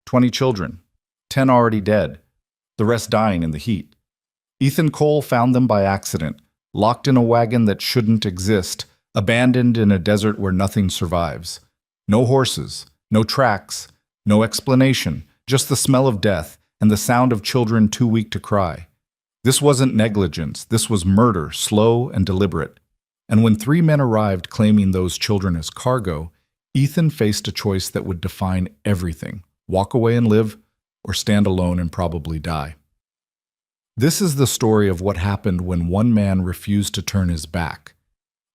20 children, 10 already dead, the rest dying in the heat. Ethan Cole found them by accident, locked in a wagon that shouldn't exist, abandoned in a desert where nothing survives. No horses, no tracks, no explanation, just the smell of death and the sound of children too weak to cry. This wasn't negligence, this was murder, slow and deliberate. And when 3 men arrived claiming those children as cargo, Ethan faced a choice that would define everything: walk away and live, or stand alone and probably die. This is the story of what happened when one man refused to turn his back.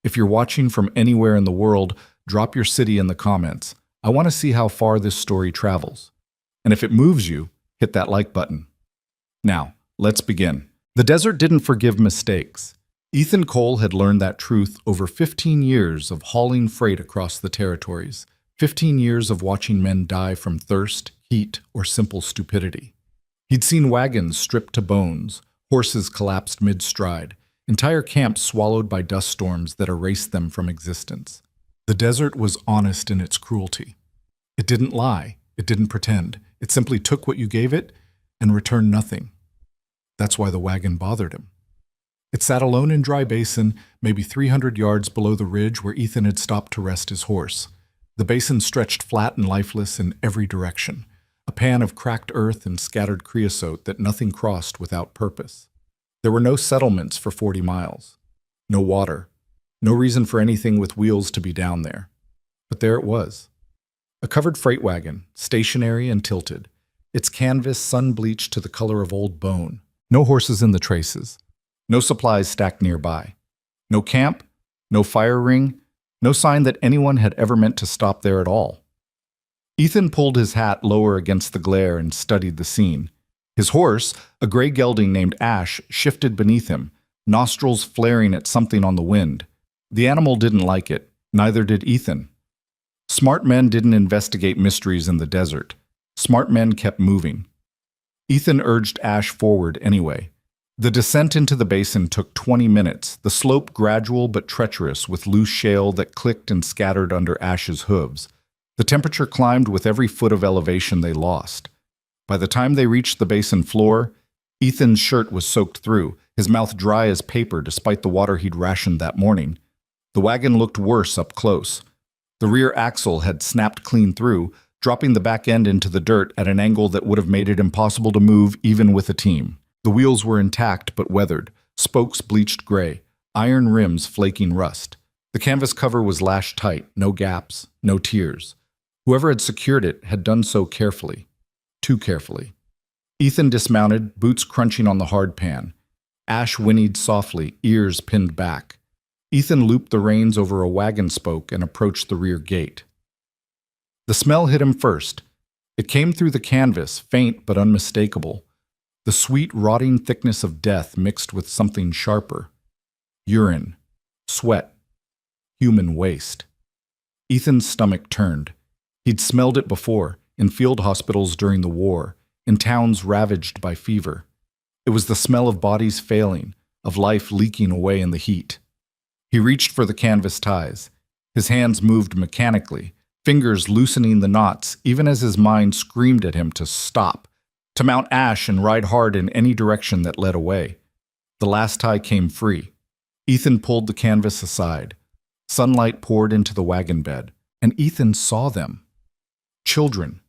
If you're watching from anywhere in the world, drop your city in the comments. I want to see how far this story travels. And if it moves you, hit that like button. Now, let's begin. The desert didn't forgive mistakes. Ethan Cole had learned that truth over 15 years of hauling freight across the territories, 15 years of watching men die from thirst, heat, or simple stupidity. He'd seen wagons stripped to bones, horses collapsed mid-stride, entire camps swallowed by dust storms that erased them from existence. The desert was honest in its cruelty. It didn't lie, it didn't pretend. It simply took what you gave it and returned nothing. That's why the wagon bothered him. It sat alone in Dry Basin, maybe 300 yards below the ridge where Ethan had stopped to rest his horse. The basin stretched flat and lifeless in every direction, a pan of cracked earth and scattered creosote that nothing crossed without purpose. There were no settlements for 40 miles, no water, no reason for anything with wheels to be down there. But there it was. A covered freight wagon, stationary and tilted, its canvas sun-bleached to the color of old bone. No horses in the traces. No supplies stacked nearby. No camp, no fire ring, no sign that anyone had ever meant to stop there at all. Ethan pulled his hat lower against the glare and studied the scene. His horse, a gray gelding named Ash, shifted beneath him, nostrils flaring at something on the wind. The animal didn't like it, neither did Ethan. Smart men didn't investigate mysteries in the desert. Smart men kept moving. Ethan urged Ash forward anyway. The descent into the basin took 20 minutes, the slope gradual but treacherous with loose shale that clicked and scattered under Ash's hooves. The temperature climbed with every foot of elevation they lost. By the time they reached the basin floor, Ethan's shirt was soaked through, his mouth dry as paper despite the water he'd rationed that morning. The wagon looked worse up close. The rear axle had snapped clean through, dropping the back end into the dirt at an angle that would have made it impossible to move even with a team. The wheels were intact but weathered, spokes bleached gray, iron rims flaking rust. The canvas cover was lashed tight, no gaps, no tears. Whoever had secured it had done so carefully. Too carefully. Ethan dismounted, boots crunching on the hard pan. Ash whinnied softly, ears pinned back. Ethan looped the reins over a wagon spoke and approached the rear gate. The smell hit him first. It came through the canvas, faint but unmistakable. The sweet, rotting thickness of death mixed with something sharper. Urine, sweat, human waste. Ethan's stomach turned. He'd smelled it before, in field hospitals during the war, in towns ravaged by fever. It was the smell of bodies failing, of life leaking away in the heat. He reached for the canvas ties. His hands moved mechanically, fingers loosening the knots even as his mind screamed at him to stop, to mount Ash and ride hard in any direction that led away. The last tie came free. Ethan pulled the canvas aside. Sunlight poured into the wagon bed, and Ethan saw them. Children.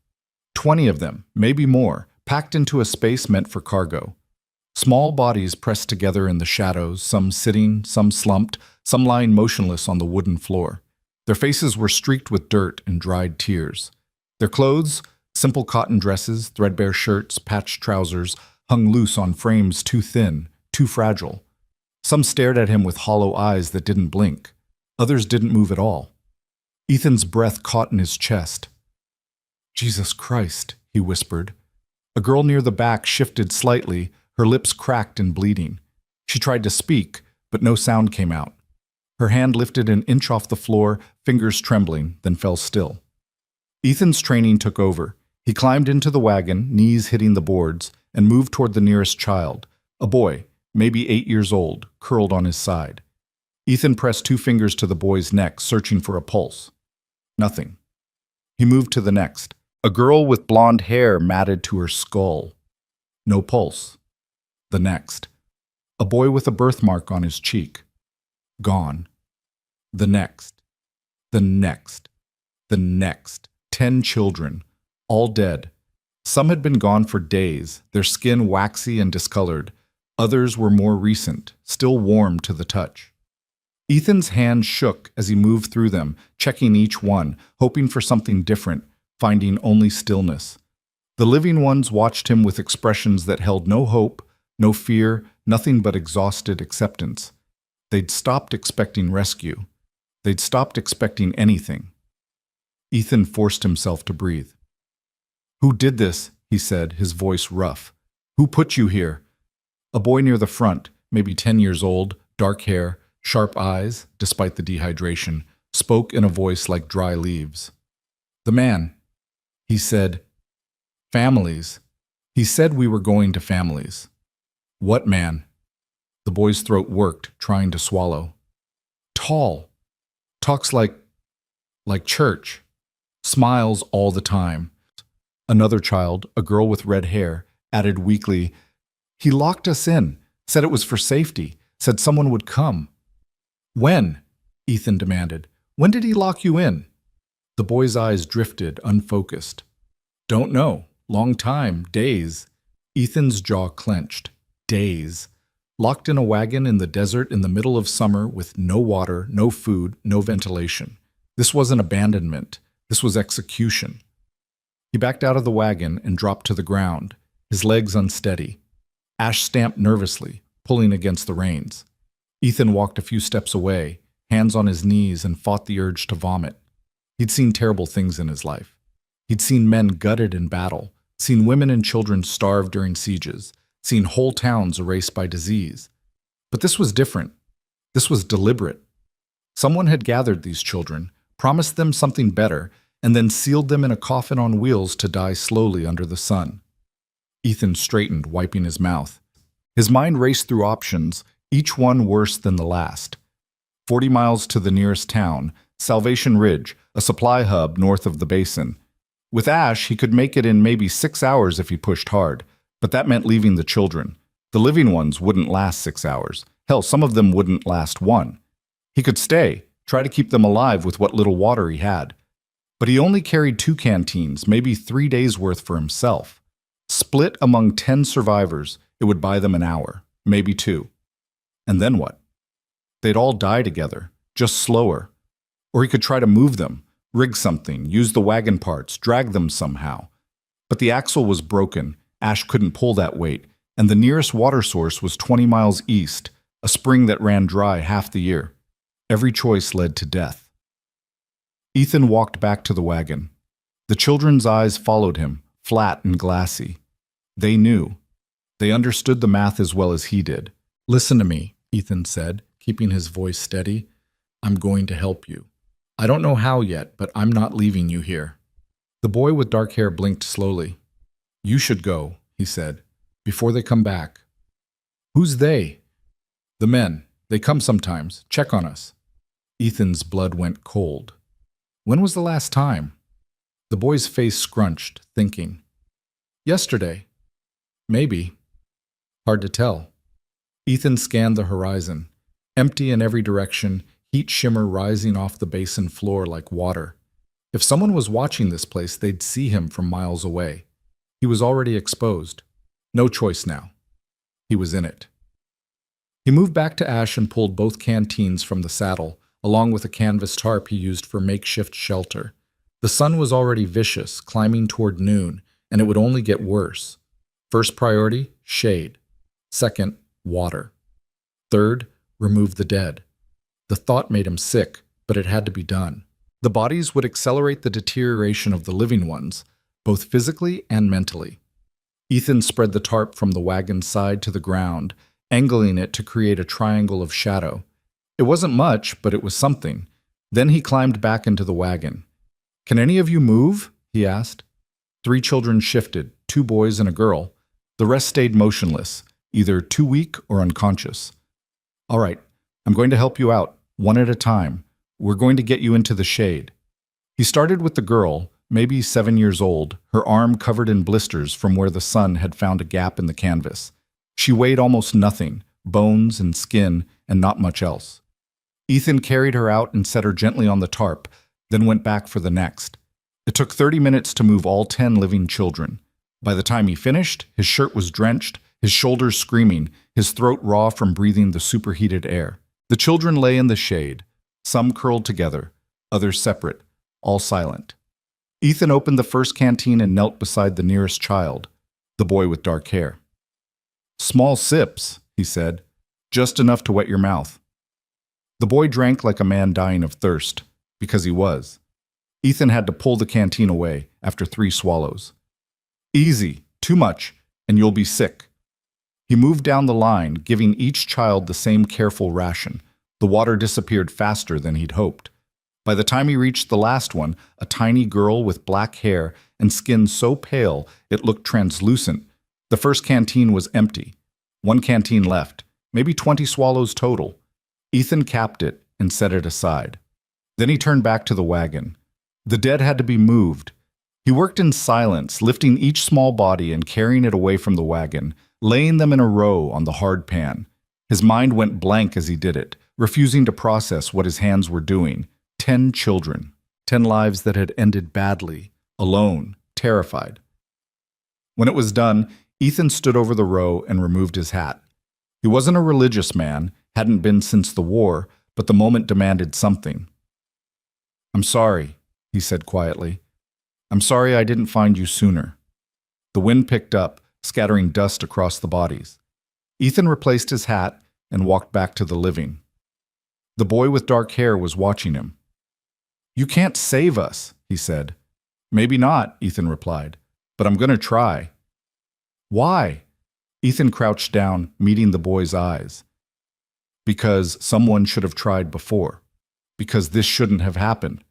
20 of them, maybe more, packed into a space meant for cargo. Small bodies pressed together in the shadows, some sitting, some slumped, some lying motionless on the wooden floor. Their faces were streaked with dirt and dried tears. Their clothes, simple cotton dresses, threadbare shirts, patched trousers, hung loose on frames too thin, too fragile. Some stared at him with hollow eyes that didn't blink. Others didn't move at all. Ethan's breath caught in his chest. "Jesus Christ," he whispered. A girl near the back shifted slightly, her lips cracked and bleeding. She tried to speak, but no sound came out. Her hand lifted an inch off the floor, fingers trembling, then fell still. Ethan's training took over. He climbed into the wagon, knees hitting the boards, and moved toward the nearest child, a boy, maybe 8 years old, curled on his side. Ethan pressed 2 fingers to the boy's neck, searching for a pulse. Nothing. He moved to the next. A girl with blonde hair matted to her skull. No pulse. The next. A boy with a birthmark on his cheek. Gone. The next. The next. The next. 10 children. All dead. Some had been gone for days, their skin waxy and discolored. Others were more recent, still warm to the touch. Ethan's hand shook as he moved through them, checking each one, hoping for something different, finding only stillness. The living ones watched him with expressions that held no hope, no fear, nothing but exhausted acceptance. They'd stopped expecting rescue. They'd stopped expecting anything. Ethan forced himself to breathe. "Who did this?" he said, his voice rough. "Who put you here?" A boy near the front, maybe 10 years old, dark hair, sharp eyes, despite the dehydration, spoke in a voice like dry leaves. "The man. He said, families. He said we were going to families." "What man?" The boy's throat worked, trying to swallow. "Tall. Talks like church. Smiles all the time." Another child, a girl with red hair, added weakly, "He locked us in, said it was for safety, said someone would come." "When?" Ethan demanded. "When did he lock you in?" The boy's eyes drifted, unfocused. "Don't know. Long time. Days." Ethan's jaw clenched. Days. Locked in a wagon in the desert in the middle of summer with no water, no food, no ventilation. This wasn't abandonment. This was execution. He backed out of the wagon and dropped to the ground, his legs unsteady. Ash stamped nervously, pulling against the reins. Ethan walked a few steps away, hands on his knees, and fought the urge to vomit. He'd seen terrible things in his life. He'd seen men gutted in battle, seen women and children starve during sieges, seen whole towns erased by disease. But this was different. This was deliberate. Someone had gathered these children, promised them something better, and then sealed them in a coffin on wheels to die slowly under the sun. Ethan straightened, wiping his mouth. His mind raced through options, each one worse than the last. 40 miles to the nearest town, Salvation Ridge, a supply hub north of the basin. With Ash, he could make it in maybe 6 hours if he pushed hard, but that meant leaving the children. The living ones wouldn't last 6 hours. Hell, some of them wouldn't last one. He could stay, try to keep them alive with what little water he had. But he only carried 2 canteens, maybe 3 days' worth for himself. Split among 10 survivors, it would buy them an hour, maybe 2. And then what? They'd all die together, just slower. Or he could try to move them, rig something, use the wagon parts, drag them somehow. But the axle was broken, Ash couldn't pull that weight, and the nearest water source was 20 miles east, a spring that ran dry half the year. Every choice led to death. Ethan walked back to the wagon. The children's eyes followed him, flat and glassy. They knew. They understood the math as well as he did. "Listen to me," Ethan said, keeping his voice steady. "I'm going to help you. I don't know how yet, but I'm not leaving you here." The boy with dark hair blinked slowly. "You should go," he said, "before they come back." "Who's they?" "The men. They come sometimes, check on us." Ethan's blood went cold. When was the last time? The boy's face scrunched, thinking. "Yesterday. Maybe. Hard to tell." Ethan scanned the horizon. Empty in every direction, heat shimmer rising off the basin floor like water. If someone was watching this place, they'd see him from miles away. He was already exposed. No choice now. He was in it. He moved back to Ash and pulled both canteens from the saddle, along with a canvas tarp he used for makeshift shelter. The sun was already vicious, climbing toward noon, and it would only get worse. First priority, shade. Second, water. Third, remove the dead. The thought made him sick, but it had to be done. The bodies would accelerate the deterioration of the living ones, both physically and mentally. Ethan spread the tarp from the wagon's side to the ground, angling it to create a triangle of shadow. It wasn't much, but it was something. Then he climbed back into the wagon. "Can any of you move?" he asked. 3 children shifted, 2 boys and a girl. The rest stayed motionless, either too weak or unconscious. "All right, I'm going to help you out, one at a time. We're going to get you into the shade." He started with the girl, maybe 7 years old, her arm covered in blisters from where the sun had found a gap in the canvas. She weighed almost nothing, bones and skin, and not much else. Ethan carried her out and set her gently on the tarp, then went back for the next. It took 30 minutes to move all 10 living children. By the time he finished, his shirt was drenched, his shoulders screaming, his throat raw from breathing the superheated air. The children lay in the shade, some curled together, others separate, all silent. Ethan opened the first canteen and knelt beside the nearest child, the boy with dark hair. "Small sips," he said, "just enough to wet your mouth." The boy drank like a man dying of thirst, because he was. Ethan had to pull the canteen away after 3 swallows. "Easy, too much, and you'll be sick." He moved down the line, giving each child the same careful ration. The water disappeared faster than he'd hoped. By the time he reached the last one, a tiny girl with black hair and skin so pale it looked translucent, the first canteen was empty. 1 canteen left, maybe 20 swallows total. Ethan capped it and set it aside. Then he turned back to the wagon. The dead had to be moved. He worked in silence, lifting each small body and carrying it away from the wagon, laying them in a row on the hard pan. His mind went blank as he did it, refusing to process what his hands were doing. 10 children, 10 lives that had ended badly, alone, terrified. When it was done, Ethan stood over the row and removed his hat. He wasn't a religious man, hadn't been since the war, but the moment demanded something. "I'm sorry," he said quietly. "I'm sorry I didn't find you sooner." The wind picked up, scattering dust across the bodies. Ethan replaced his hat and walked back to the living. The boy with dark hair was watching him. "You can't save us," he said. "Maybe not," Ethan replied, "but I'm going to try." "Why?" Ethan crouched down, meeting the boy's eyes. "Because someone should have tried before. Because this shouldn't have happened.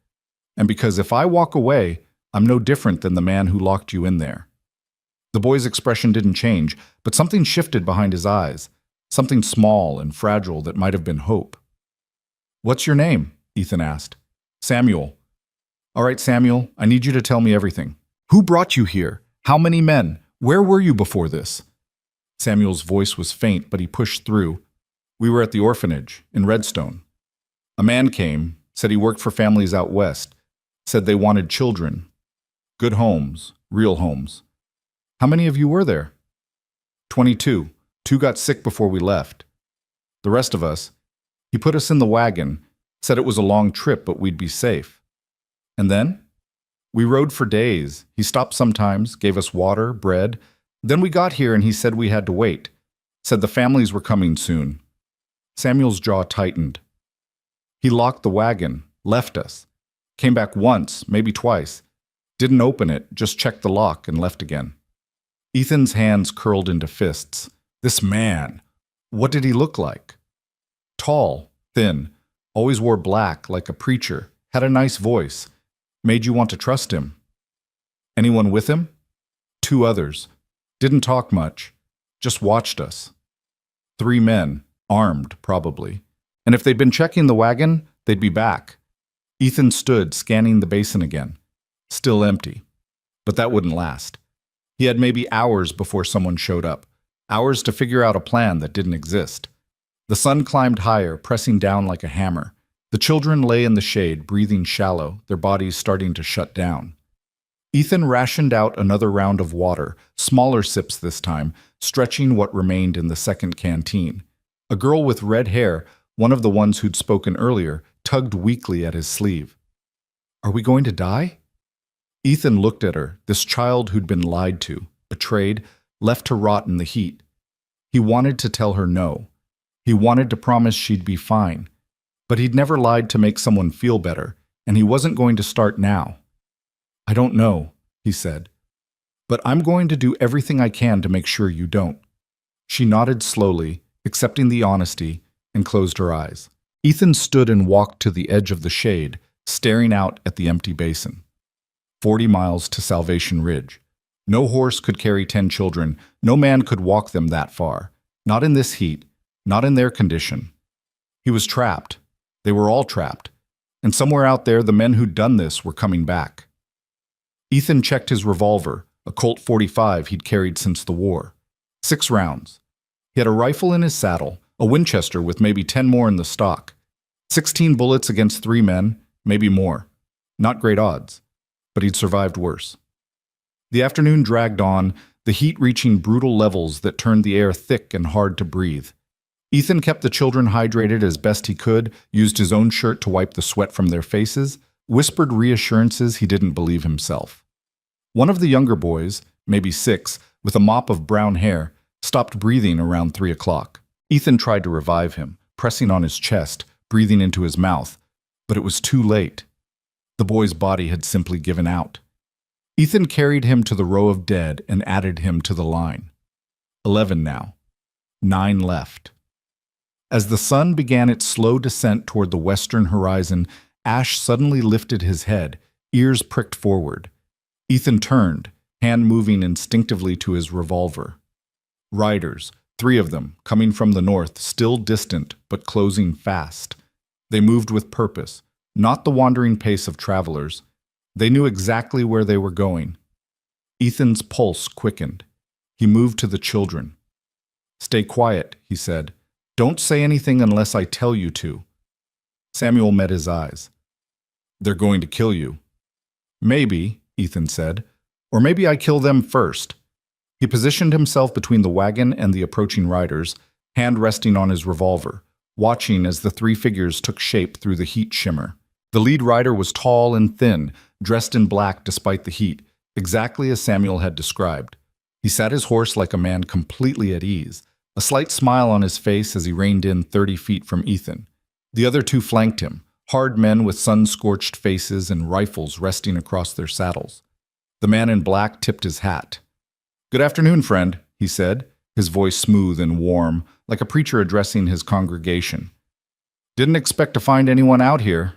And because if I walk away, I'm no different than the man who locked you in there." The boy's expression didn't change, but something shifted behind his eyes, something small and fragile that might have been hope. "What's your name?" Ethan asked. "Samuel." "All right, Samuel, I need you to tell me everything. Who brought you here? How many men? Where were you before this?" Samuel's voice was faint, but he pushed through. "We were at the orphanage, in Redstone. A man came, said he worked for families out west, said they wanted children. Good homes, real homes. How many of you were there?" 22. 2 got sick before we left. The rest of us, he put us in the wagon, said it was a long trip, but we'd be safe. And then? We rode for days. He stopped sometimes, gave us water, bread. Then we got here and he said we had to wait. Said the families were coming soon. Samuel's jaw tightened. He locked the wagon, left us. Came back once, maybe twice. Didn't open it, just checked the lock and left again. Ethan's hands curled into fists. This man, what did he look like? Tall, thin, always wore black like a preacher, had a nice voice, made you want to trust him. Anyone with him? 2 others. Didn't talk much, just watched us. 3 men, armed probably. And if they'd been checking the wagon, they'd be back. Ethan stood, scanning the basin again. Still empty. But that wouldn't last. He had maybe hours before someone showed up. Hours to figure out a plan that didn't exist. The sun climbed higher, pressing down like a hammer. The children lay in the shade, breathing shallow, their bodies starting to shut down. Ethan rationed out another round of water, smaller sips this time, stretching what remained in the second canteen. A girl with red hair, one of the ones who'd spoken earlier, tugged weakly at his sleeve. Are we going to die? Ethan looked at her, this child who'd been lied to, betrayed, left to rot in the heat. He wanted to tell her no. He wanted to promise she'd be fine. But he'd never lied to make someone feel better, and he wasn't going to start now. I don't know, he said. But I'm going to do everything I can to make sure you don't. She nodded slowly, accepting the honesty, and closed her eyes. Ethan stood and walked to the edge of the shade, staring out at the empty basin. 40 miles to Salvation Ridge. No horse could carry 10 children. No man could walk them that far. Not in this heat. Not in their condition. He was trapped. They were all trapped. And somewhere out there, the men who'd done this were coming back. Ethan checked his revolver, a Colt .45 he'd carried since the war. 6 rounds. He had a rifle in his saddle, a Winchester with maybe 10 more in the stock. 16 bullets against 3 men, maybe more. Not great odds, but he'd survived worse. The afternoon dragged on, the heat reaching brutal levels that turned the air thick and hard to breathe. Ethan kept the children hydrated as best he could, used his own shirt to wipe the sweat from their faces, whispered reassurances he didn't believe himself. One of the younger boys, maybe 6, with a mop of brown hair, stopped breathing around 3 o'clock. Ethan tried to revive him, pressing on his chest, breathing into his mouth, but it was too late. The boy's body had simply given out. Ethan carried him to the row of dead and added him to the line. 11 now. 9 left. As the sun began its slow descent toward the western horizon, Ash suddenly lifted his head, ears pricked forward. Ethan turned, hand moving instinctively to his revolver. Riders, 3 of them, coming from the north, still distant but closing fast. They moved with purpose, not the wandering pace of travelers. They knew exactly where they were going. Ethan's pulse quickened. He moved to the children. "Stay quiet," he said. "Don't say anything unless I tell you to." Samuel met his eyes. "They're going to kill you." "Maybe," Ethan said. "Or maybe I kill them first." He positioned himself between the wagon and the approaching riders, hand resting on his revolver, watching as the 3 figures took shape through the heat shimmer. The lead rider was tall and thin, dressed in black despite the heat, exactly as Samuel had described. He sat his horse like a man completely at ease, a slight smile on his face as he reined in 30 feet from Ethan. The other 2 flanked him, hard men with sun-scorched faces and rifles resting across their saddles. The man in black tipped his hat. "Good afternoon, friend," he said, his voice smooth and warm, like a preacher addressing his congregation. "Didn't expect to find anyone out here."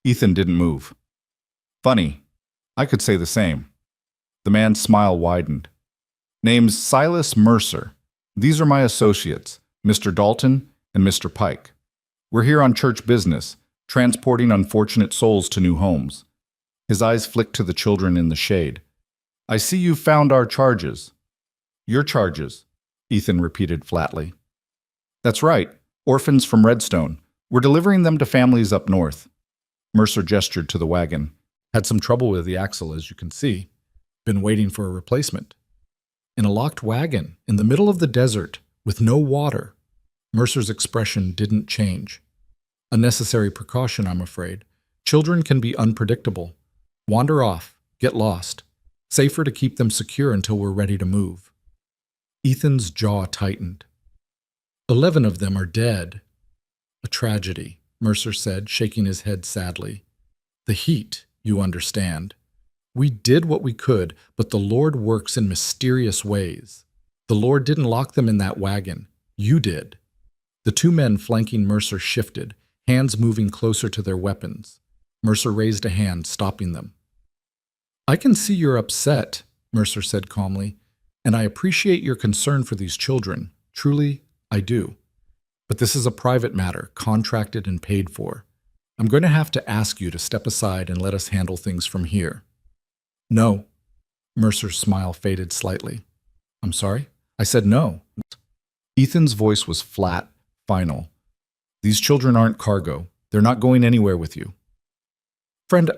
Ethan didn't move. "Funny. I could say the same." The man's smile widened. "Name's Silas Mercer. These are my associates, Mr. Dalton and Mr. Pike. We're here on church business, transporting unfortunate souls to new homes." His eyes flicked to the children in the shade. "I see you've found our charges." "Your charges," Ethan repeated flatly. "That's right, orphans from Redstone. We're delivering them to families up north." Mercer gestured to the wagon. "Had some trouble with the axle, as you can see. Been waiting for a replacement." "In a locked wagon, in the middle of the desert, with no water." Mercer's expression didn't change. "A necessary precaution, I'm afraid. Children can be unpredictable. Wander off, get lost. Safer to keep them secure until we're ready to move." Ethan's jaw tightened. 11 of them are dead. "A tragedy," Mercer said, shaking his head sadly. "The heat, you understand. We did what we could, but the Lord works in mysterious ways. The Lord didn't lock them in that wagon. You did." The 2 men flanking Mercer shifted, hands moving closer to their weapons. Mercer raised a hand, stopping them. "I can see you're upset," Mercer said calmly, "and I appreciate your concern for these children. Truly, I do. But this is a private matter, contracted and paid for. I'm going to have to ask you to step aside and let us handle things from here." "No." Mercer's smile faded slightly. "I'm sorry? I said no." Ethan's voice was flat, final. "These children aren't cargo. They're not going anywhere with you." "Friend,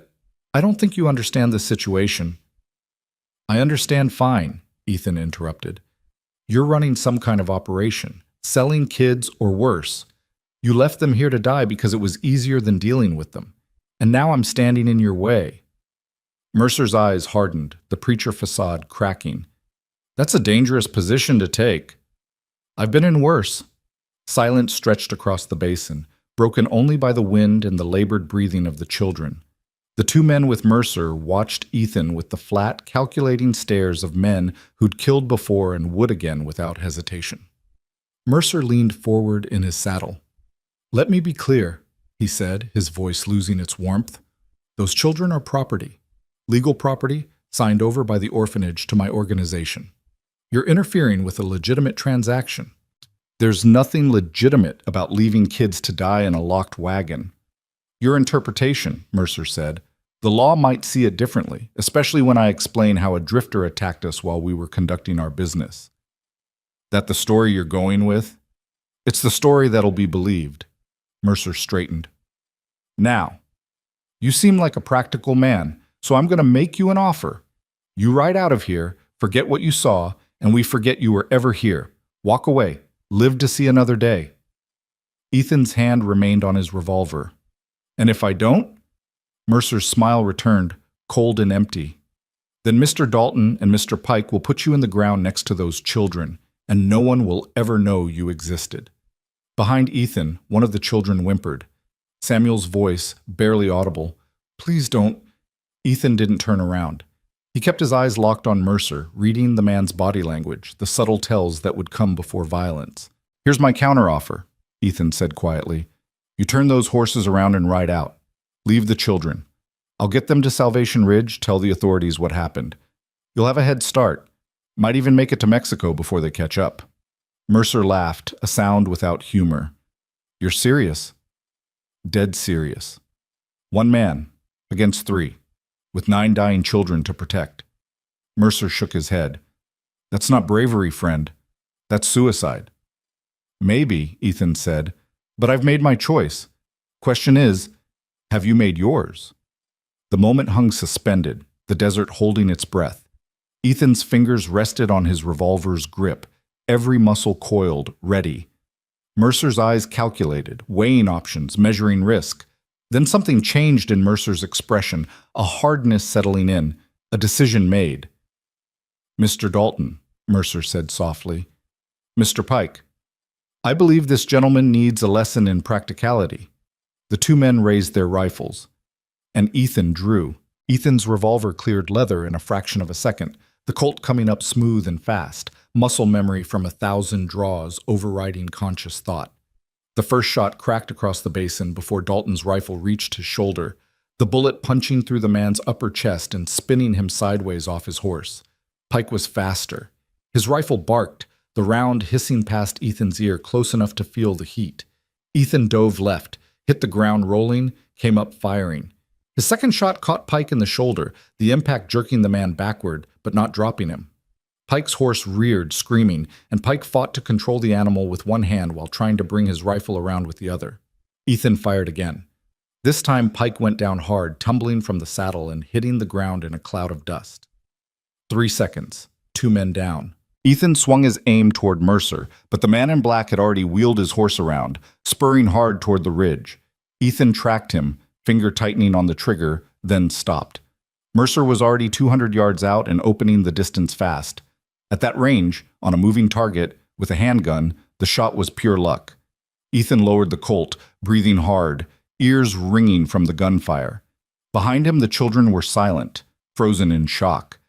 I don't think you understand the situation." "I understand fine," Ethan interrupted. "You're running some kind of operation, selling kids or worse. You left them here to die because it was easier than dealing with them. And now I'm standing in your way." Mercer's eyes hardened, the preacher facade cracking. "That's a dangerous position to take." "I've been in worse." Silence stretched across the basin, broken only by the wind and the labored breathing of the children. The 2 men with Mercer watched Ethan with the flat, calculating stares of men who'd killed before and would again without hesitation. Mercer leaned forward in his saddle. "Let me be clear," he said, his voice losing its warmth. "Those children are property. Legal property, signed over by the orphanage to my organization. You're interfering with a legitimate transaction." "There's nothing legitimate about leaving kids to die in a locked wagon." "Your interpretation," Mercer said. The law might see it differently, especially when I explain how a drifter attacked us while we were conducting our business. That the story you're going with? It's the story that'll be believed. Mercer straightened. Now, you seem like a practical man, so I'm going to make you an offer. You ride out of here, forget what you saw, and we forget you were ever here. Walk away. Live to see another day. Ethan's hand remained on his revolver. And if I don't? Mercer's smile returned, cold and empty. Then Mr. Dalton and Mr. Pike will put you in the ground next to those children, and no one will ever know you existed. Behind Ethan, one of the children whimpered. Samuel's voice, barely audible. Please don't. Ethan didn't turn around. He kept his eyes locked on Mercer, reading the man's body language, the subtle tells that would come before violence. Here's my counteroffer, Ethan said quietly. You turn those horses around and ride out. Leave the children. I'll get them to Salvation Ridge, tell the authorities what happened. You'll have a head start. Might even make it to Mexico before they catch up. Mercer laughed, a sound without humor. You're serious? Dead serious. One man, against three, with 9 dying children to protect. Mercer shook his head. That's not bravery, friend. That's suicide. Maybe, Ethan said, but I've made my choice. Question is, have you made yours? The moment hung suspended, the desert holding its breath. Ethan's fingers rested on his revolver's grip, every muscle coiled, ready. Mercer's eyes calculated, weighing options, measuring risk. Then something changed in Mercer's expression, a hardness settling in, a decision made. Mr. Dalton, Mercer said softly. Mr. Pike, I believe this gentleman needs a lesson in practicality. The 2 men raised their rifles, and Ethan drew. Ethan's revolver cleared leather in a fraction of a second, the Colt coming up smooth and fast, muscle memory from 1,000 draws overriding conscious thought. The first shot cracked across the basin before Dalton's rifle reached his shoulder, the bullet punching through the man's upper chest and spinning him sideways off his horse. Pike was faster. His rifle barked, the round hissing past Ethan's ear close enough to feel the heat. Ethan dove left, hit the ground rolling, came up firing. His second shot caught Pike in the shoulder, the impact jerking the man backward, but not dropping him. Pike's horse reared, screaming, and Pike fought to control the animal with one hand while trying to bring his rifle around with the other. Ethan fired again. This time Pike went down hard, tumbling from the saddle and hitting the ground in a cloud of dust. 3 seconds. 2 men down. Ethan swung his aim toward Mercer, but the man in black had already wheeled his horse around, spurring hard toward the ridge. Ethan tracked him, finger tightening on the trigger, then stopped. Mercer was already 200 yards out and opening the distance fast. At that range, on a moving target, with a handgun, the shot was pure luck. Ethan lowered the Colt, breathing hard, ears ringing from the gunfire. Behind him, the children were silent, frozen in shock.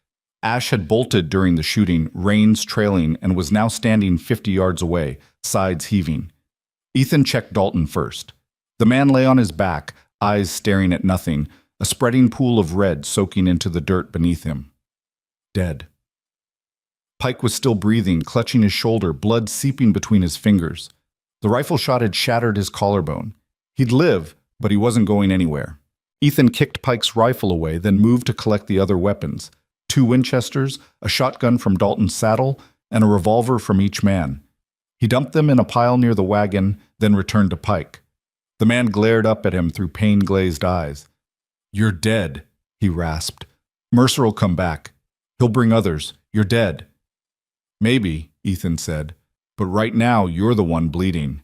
Ash had bolted during the shooting, reins trailing, and was now standing 50 yards away, sides heaving. Ethan checked Dalton first. The man lay on his back, eyes staring at nothing, a spreading pool of red soaking into the dirt beneath him. Dead. Pike was still breathing, clutching his shoulder, blood seeping between his fingers. The rifle shot had shattered his collarbone. He'd live, but he wasn't going anywhere. Ethan kicked Pike's rifle away, then moved to collect the other weapons. 2 Winchesters, a shotgun from Dalton's saddle, and a revolver from each man. He dumped them in a pile near the wagon, then returned to Pike. The man glared up at him through pain-glazed eyes. You're dead, he rasped. Mercer will come back. He'll bring others. You're dead. Maybe, Ethan said, but right now you're the one bleeding.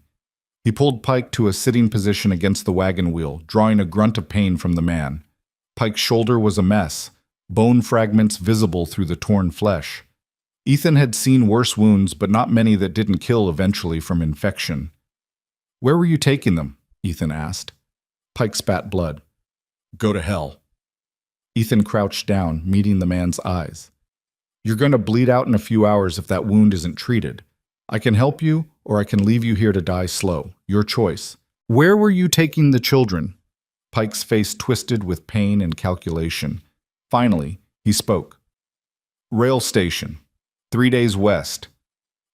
He pulled Pike to a sitting position against the wagon wheel, drawing a grunt of pain from the man. Pike's shoulder was a mess, bone fragments visible through the torn flesh. Ethan had seen worse wounds, but not many that didn't kill eventually from infection. Where were you taking them? Ethan asked. Pike spat blood. Go to hell. Ethan crouched down, meeting the man's eyes. You're going to bleed out in a few hours if that wound isn't treated. I can help you, or I can leave you here to die slow. Your choice. Where were you taking the children? Pike's face twisted with pain and calculation. Finally, he spoke. Rail station. 3 days west.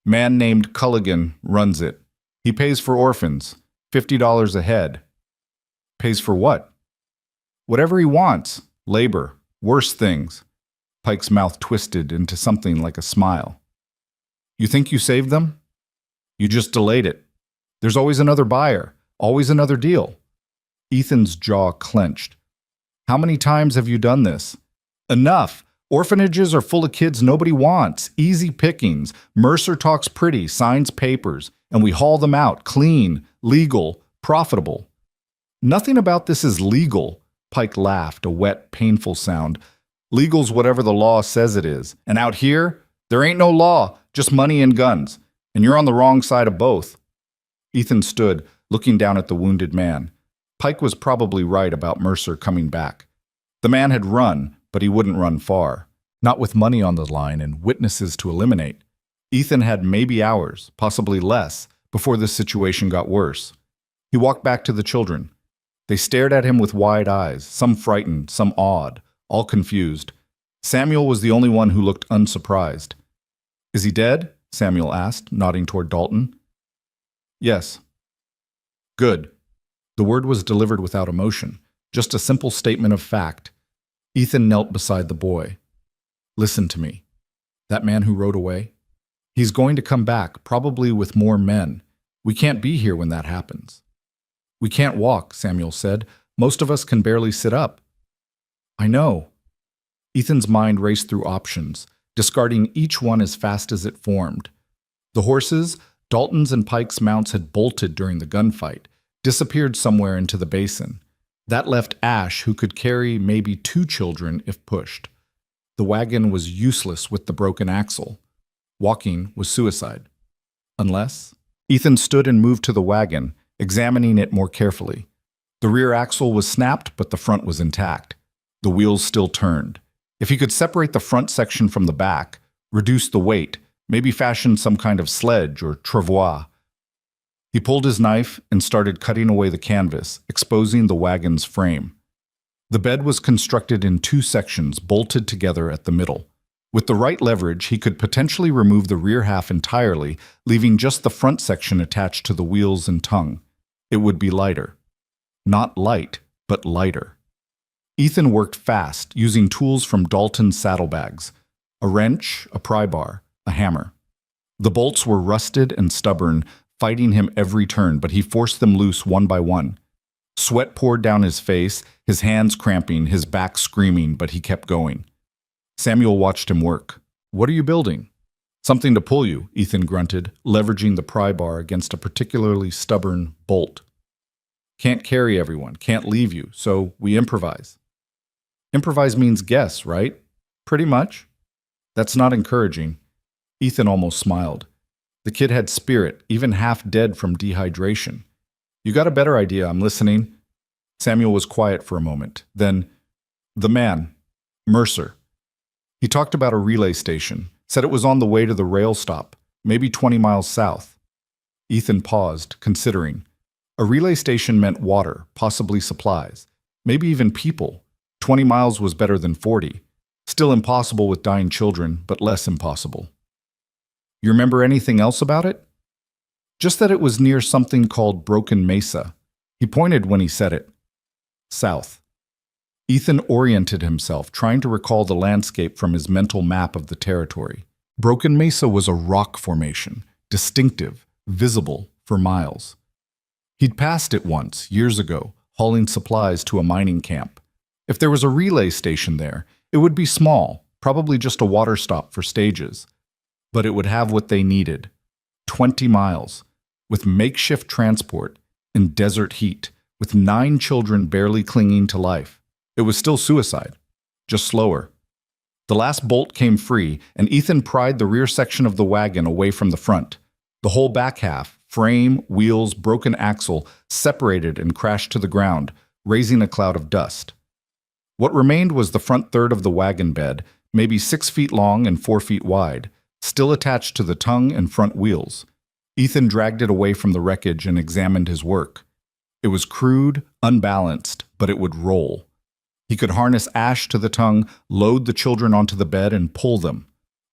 Man named Culligan runs it. He pays for orphans. $50 a head. Pays for what? Whatever he wants. Labor. Worse things. Pike's mouth twisted into something like a smile. You think you saved them? You just delayed it. There's always another buyer. Always another deal. Ethan's jaw clenched. How many times have you done this? Enough. Orphanages are full of kids nobody wants. Easy pickings. Mercer talks pretty, signs papers, and we haul them out. Clean, legal, profitable. Nothing about this is legal. Pike laughed, a wet, painful sound. Legal's whatever the law says it is. And out here, there ain't no law, just money and guns. And you're on the wrong side of both. Ethan stood, looking down at the wounded man. Pike was probably right about Mercer coming back. The man had run, but he wouldn't run far. Not with money on the line and witnesses to eliminate. Ethan had maybe hours, possibly less, before this situation got worse. He walked back to the children. They stared at him with wide eyes, some frightened, some awed, all confused. Samuel was the only one who looked unsurprised. Is he dead? Samuel asked, nodding toward Dalton. Yes. Good. The word was delivered without emotion, just a simple statement of fact. Ethan knelt beside the boy. Listen to me. That man who rode away? He's going to come back, probably with more men. We can't be here when that happens. We can't walk, Samuel said. Most of us can barely sit up. I know. Ethan's mind raced through options, discarding each one as fast as it formed. The horses, Dalton's and Pike's mounts had bolted during the gunfight, disappeared somewhere into the basin. That left Ash, who could carry maybe 2 children if pushed. The wagon was useless with the broken axle. Walking was suicide. Unless... Ethan stood and moved to the wagon, examining it more carefully. The rear axle was snapped, but the front was intact. The wheels still turned. If he could separate the front section from the back, reduce the weight, maybe fashion some kind of sledge or travois. He pulled his knife and started cutting away the canvas, exposing the wagon's frame. The bed was constructed in 2 sections, bolted together at the middle. With the right leverage, he could potentially remove the rear half entirely, leaving just the front section attached to the wheels and tongue. It would be lighter. Not light, but lighter. Ethan worked fast, using tools from Dalton's saddlebags. A wrench, a pry bar, a hammer. The bolts were rusted and stubborn, fighting him every turn, but he forced them loose one by one. Sweat poured down his face, his hands cramping, his back screaming, but he kept going. Samuel watched him work. What are you building? Something to pull you, Ethan grunted, leveraging the pry bar against a particularly stubborn bolt. Can't carry everyone, can't leave you, so we improvise. Improvise means guess, right? Pretty much. That's not encouraging. Ethan almost smiled. The kid had spirit, even half dead from dehydration. You got a better idea, I'm listening. Samuel was quiet for a moment. Then, the man, Mercer. He talked about a relay station, said it was on the way to the rail stop, maybe 20 miles south. Ethan paused, considering. A relay station meant water, possibly supplies, maybe even people. 20 miles was better than 40. Still impossible with dying children, but less impossible. You remember anything else about it? Just that it was near something called Broken Mesa. He pointed when he said it. South. Ethan oriented himself, trying to recall the landscape from his mental map of the territory. Broken Mesa was a rock formation, distinctive, visible for miles. He'd passed it once, years ago, hauling supplies to a mining camp. If there was a relay station there, it would be small, probably just a water stop for stages. But it would have what they needed. 20 miles, with makeshift transport, in desert heat, with 9 children barely clinging to life. It was still suicide, just slower. The last bolt came free, and Ethan pried the rear section of the wagon away from the front. The whole back half, frame, wheels, broken axle, separated and crashed to the ground, raising a cloud of dust. What remained was the front third of the wagon bed, maybe 6 feet long and 4 feet wide, still attached to the tongue and front wheels. Ethan dragged it away from the wreckage and examined his work. It was crude, unbalanced, but it would roll. He could harness Ash to the tongue, load the children onto the bed, and pull them.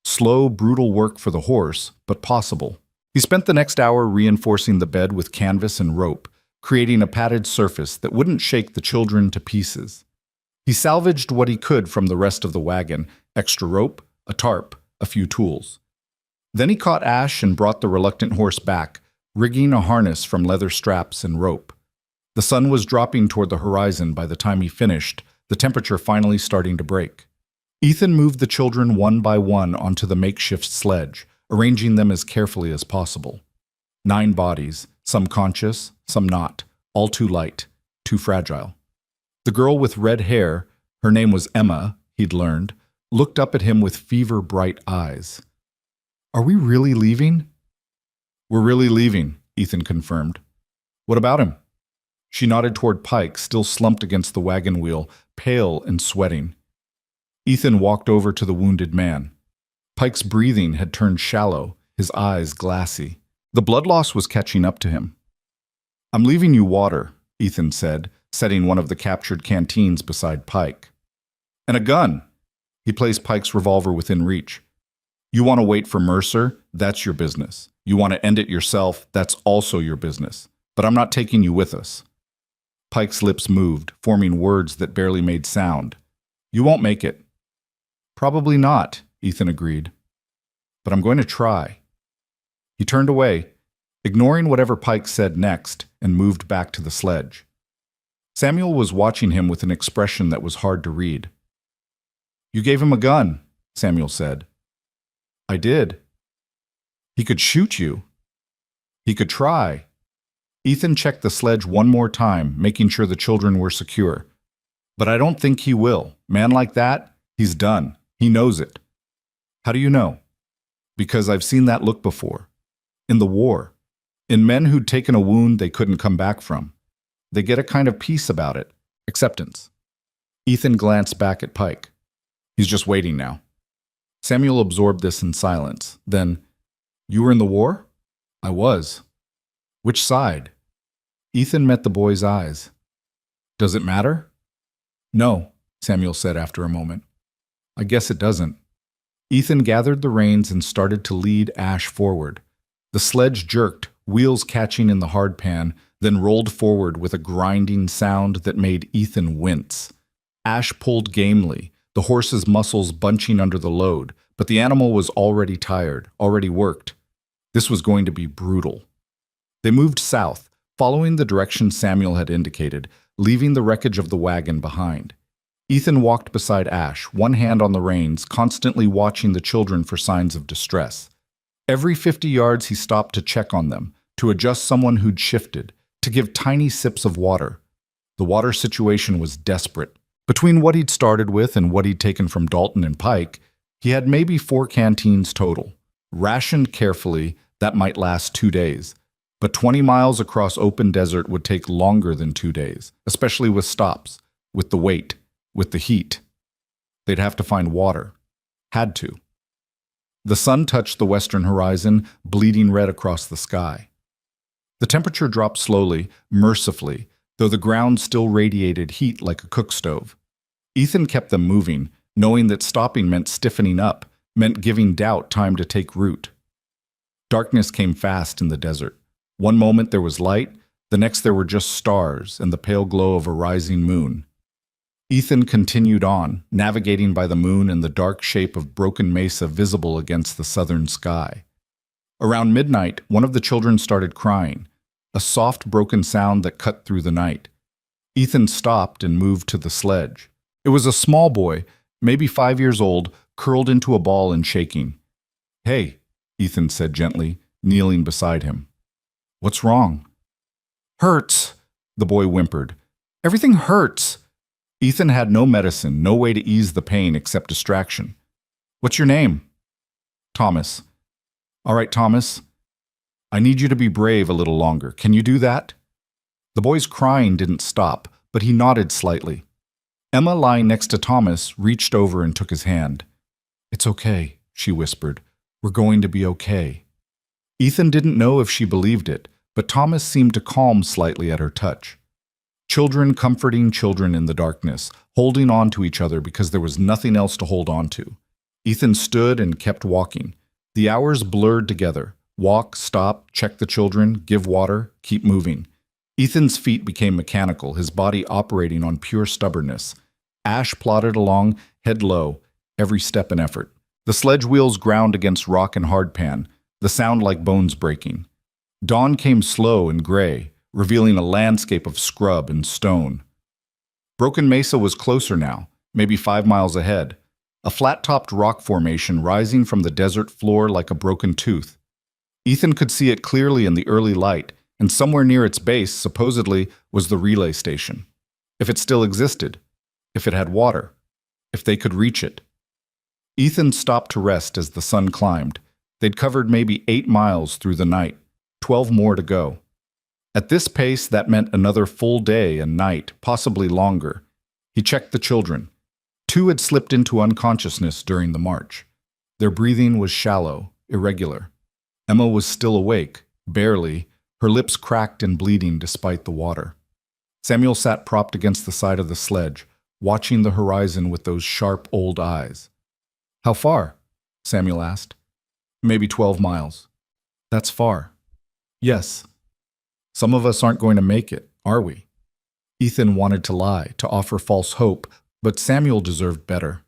Slow, brutal work for the horse, but possible. He spent the next hour reinforcing the bed with canvas and rope, creating a padded surface that wouldn't shake the children to pieces. He salvaged what he could from the rest of the wagon: extra rope, a tarp, a few tools. Then he caught Ash and brought the reluctant horse back, rigging a harness from leather straps and rope. The sun was dropping toward the horizon by the time he finished, the temperature finally starting to break. Ethan moved the children one by one onto the makeshift sledge, arranging them as carefully as possible. 9 bodies, some conscious, some not, all too light, too fragile. The girl with red hair, her name was Emma, he'd learned, looked up at him with fever-bright eyes. "Are we really leaving?" "We're really leaving," Ethan confirmed. "What about him?" She nodded toward Pike, still slumped against the wagon wheel, pale and sweating. Ethan walked over to the wounded man. Pike's breathing had turned shallow, his eyes glassy. The blood loss was catching up to him. "I'm leaving you water," Ethan said, setting one of the captured canteens beside Pike. "And a gun." He placed Pike's revolver within reach. "You want to wait for Mercer? That's your business. You want to end it yourself? That's also your business. But I'm not taking you with us." Pike's lips moved, forming words that barely made sound. "You won't make it." "Probably not," Ethan agreed. "But I'm going to try." He turned away, ignoring whatever Pike said next, and moved back to the sledge. Samuel was watching him with an expression that was hard to read. "You gave him a gun," Samuel said. "I did." "He could shoot you." "He could try." Ethan checked the sledge one more time, making sure the children were secure. "But I don't think he will. Man like that, he's done. He knows it." "How do you know?" "Because I've seen that look before. In the war. In men who'd taken a wound they couldn't come back from. They get a kind of peace about it. Acceptance." Ethan glanced back at Pike. "He's just waiting now." Samuel absorbed this in silence. Then, "You were in the war?" "I was." "Which side?" Ethan met the boy's eyes. "Does it matter?" "No," Samuel said after a moment. "I guess it doesn't." Ethan gathered the reins and started to lead Ash forward. The sledge jerked, wheels catching in the hardpan, then rolled forward with a grinding sound that made Ethan wince. Ash pulled gamely, the horse's muscles bunching under the load, but the animal was already tired, already worked. This was going to be brutal. They moved south, following the direction Samuel had indicated, leaving the wreckage of the wagon behind. Ethan walked beside Ash, one hand on the reins, constantly watching the children for signs of distress. Every 50 yards he stopped to check on them, to adjust someone who'd shifted, to give tiny sips of water. The water situation was desperate. Between what he'd started with and what he'd taken from Dalton and Pike, he had maybe 4 canteens total. Rationed carefully, that might last 2 days. But 20 miles across open desert would take longer than 2 days, especially with stops, with the weight, with the heat. They'd have to find water. Had to. The sun touched the western horizon, bleeding red across the sky. The temperature dropped slowly, mercifully, though the ground still radiated heat like a cook stove. Ethan kept them moving, knowing that stopping meant stiffening up, meant giving doubt time to take root. Darkness came fast in the desert. One moment there was light, the next there were just stars and the pale glow of a rising moon. Ethan continued on, navigating by the moon and the dark shape of broken mesa visible against the southern sky. Around midnight, one of the children started crying, a soft, broken sound that cut through the night. Ethan stopped and moved to the sledge. It was a small boy, maybe 5 years old, curled into a ball and shaking. "Hey," Ethan said gently, kneeling beside him. "What's wrong?" "Hurts," the boy whimpered. "Everything hurts." Ethan had no medicine, no way to ease the pain except distraction. "What's your name?" "Thomas." "All right, Thomas. I need you to be brave a little longer. Can you do that?" The boy's crying didn't stop, but he nodded slightly. Emma, lying next to Thomas, reached over and took his hand. "It's okay," she whispered. "We're going to be okay." Ethan didn't know if she believed it, but Thomas seemed to calm slightly at her touch. Children comforting children in the darkness, holding on to each other because there was nothing else to hold on to. Ethan stood and kept walking. The hours blurred together. Walk, stop, check the children, give water, keep moving. Ethan's feet became mechanical, his body operating on pure stubbornness. Ash plodded along, head low, every step an effort. The sledge wheels ground against rock and hardpan, the sound like bones breaking. Dawn came slow and gray, revealing a landscape of scrub and stone. Broken Mesa was closer now, maybe 5 miles ahead, a flat-topped rock formation rising from the desert floor like a broken tooth. Ethan could see it clearly in the early light, and somewhere near its base, supposedly, was the relay station. If it still existed, if it had water, if they could reach it. Ethan stopped to rest as the sun climbed. They'd covered maybe 8 miles through the night, 12 more to go. At this pace, that meant another full day and night, possibly longer. He checked the children. 2 had slipped into unconsciousness during the march. Their breathing was shallow, irregular. Emma was still awake, barely, her lips cracked and bleeding despite the water. Samuel sat propped against the side of the sledge, watching the horizon with those sharp old eyes. "How far?" Samuel asked. "Maybe 12 miles. That's far." "Yes. Some of us aren't going to make it, are we?" Ethan wanted to lie, to offer false hope, but Samuel deserved better.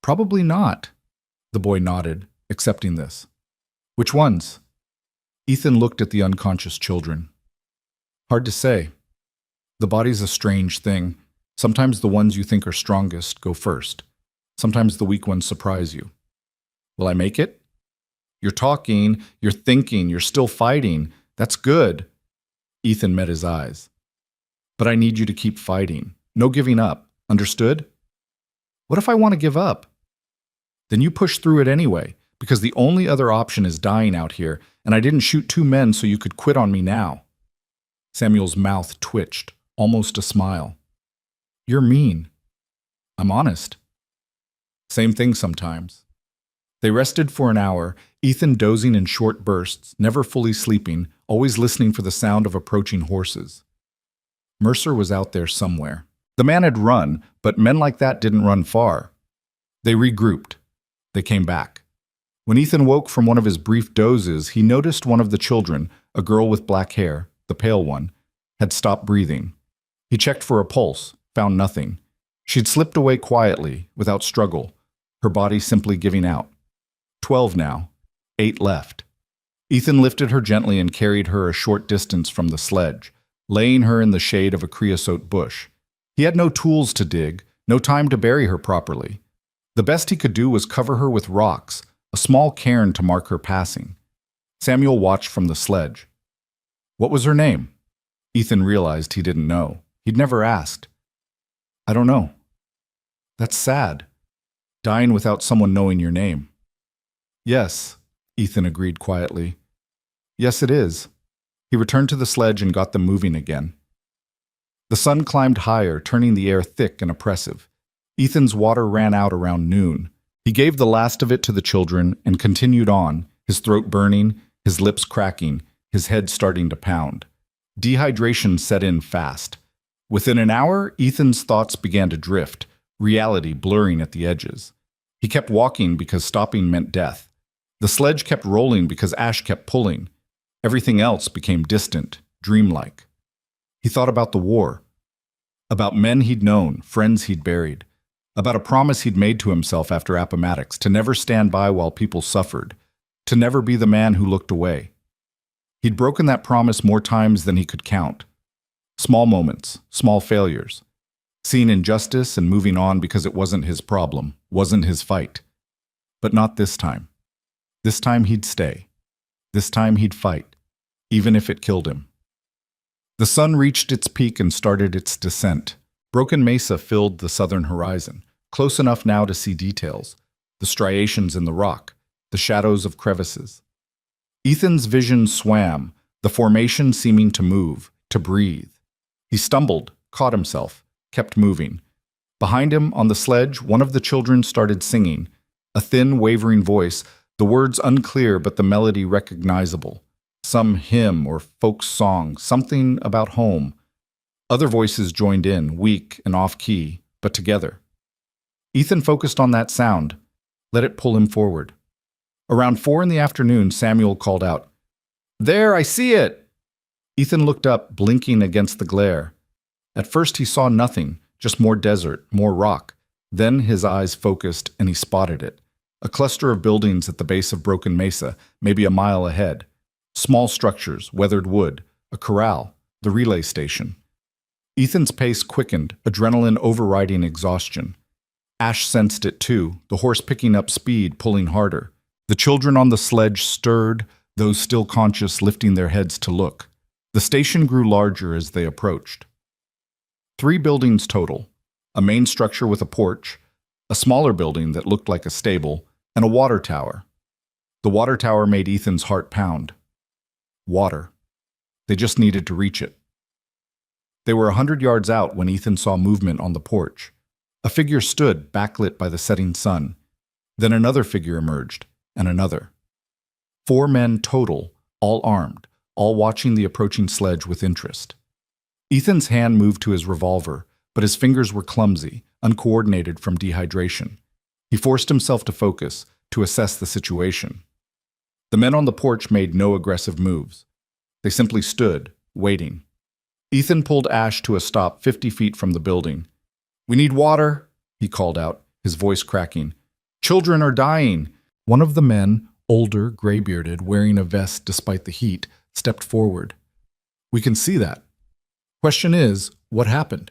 "Probably not." The boy nodded, accepting this. "Which ones?" Ethan looked at the unconscious children. "Hard to say. The body's a strange thing. Sometimes the ones you think are strongest go first. Sometimes the weak ones surprise you. Will I make it?" "You're talking, you're thinking, you're still fighting. That's good." Ethan met his eyes. "But I need you to keep fighting. No giving up. Understood?" "What if I want to give up?" "Then you push through it anyway, because the only other option is dying out here, and I didn't shoot 2 men so you could quit on me now." Samuel's mouth twitched, almost a smile. "You're mean." "I'm honest." "Same thing sometimes." They rested for an hour, Ethan dozing in short bursts, never fully sleeping, always listening for the sound of approaching horses. Mercer was out there somewhere. The man had run, but men like that didn't run far. They regrouped. They came back. When Ethan woke from one of his brief dozes, he noticed one of the children, a girl with black hair, the pale one, had stopped breathing. He checked for a pulse, found nothing. She'd slipped away quietly, without struggle, her body simply giving out. 12 now, 8 left. Ethan lifted her gently and carried her a short distance from the sledge, laying her in the shade of a creosote bush. He had no tools to dig, no time to bury her properly. The best he could do was cover her with rocks, a small cairn to mark her passing. Samuel watched from the sledge. What was her name? Ethan realized he didn't know. He'd never asked. I don't know. That's sad. Dying without someone knowing your name. Yes, Ethan agreed quietly. Yes, it is. He returned to the sledge and got them moving again. The sun climbed higher, turning the air thick and oppressive. Ethan's water ran out around noon. He gave the last of it to the children and continued on, his throat burning, his lips cracking, his head starting to pound. Dehydration set in fast. Within an hour, Ethan's thoughts began to drift, reality blurring at the edges. He kept walking because stopping meant death. The sledge kept rolling because Ash kept pulling. Everything else became distant, dreamlike. He thought about the war, about men he'd known, friends he'd buried, about a promise he'd made to himself after Appomattox to never stand by while people suffered, to never be the man who looked away. He'd broken that promise more times than he could count. Small moments, small failures. Seeing injustice and moving on because it wasn't his problem, wasn't his fight. But not this time. This time he'd stay. This time he'd fight, even if it killed him. The sun reached its peak and started its descent. Broken Mesa filled the southern horizon, close enough now to see details, the striations in the rock, the shadows of crevices. Ethan's vision swam, the formation seeming to move, to breathe. He stumbled, caught himself, kept moving. Behind him, on the sledge, one of the children started singing, a thin, wavering voice, the words unclear but the melody recognizable. Some hymn or folk song, something about home. Other voices joined in, weak and off-key, but together. Ethan focused on that sound, let it pull him forward. Around 4 in the afternoon, Samuel called out, "There, I see it!" Ethan looked up, blinking against the glare. At first he saw nothing, just more desert, more rock. Then his eyes focused and he spotted it. A cluster of buildings at the base of Broken Mesa, maybe a mile ahead. Small structures, weathered wood, a corral, the relay station. Ethan's pace quickened, adrenaline overriding exhaustion. Ash sensed it too, the horse picking up speed, pulling harder. The children on the sledge stirred, those still conscious lifting their heads to look. The station grew larger as they approached. 3 buildings total, a main structure with a porch, a smaller building that looked like a stable, and a water tower. The water tower made Ethan's heart pound. Water. They just needed to reach it. They were 100 yards out when Ethan saw movement on the porch. A figure stood, backlit by the setting sun. Then another figure emerged, and another. 4 men total, all armed, all watching the approaching sledge with interest. Ethan's hand moved to his revolver, but his fingers were clumsy, uncoordinated from dehydration. He forced himself to focus, to assess the situation. The men on the porch made no aggressive moves. They simply stood, waiting. Ethan pulled Ash to a stop 50 feet from the building. "We need water," he called out, his voice cracking. "Children are dying." One of the men, older, gray-bearded, wearing a vest despite the heat, stepped forward. "We can see that. Question is, what happened?"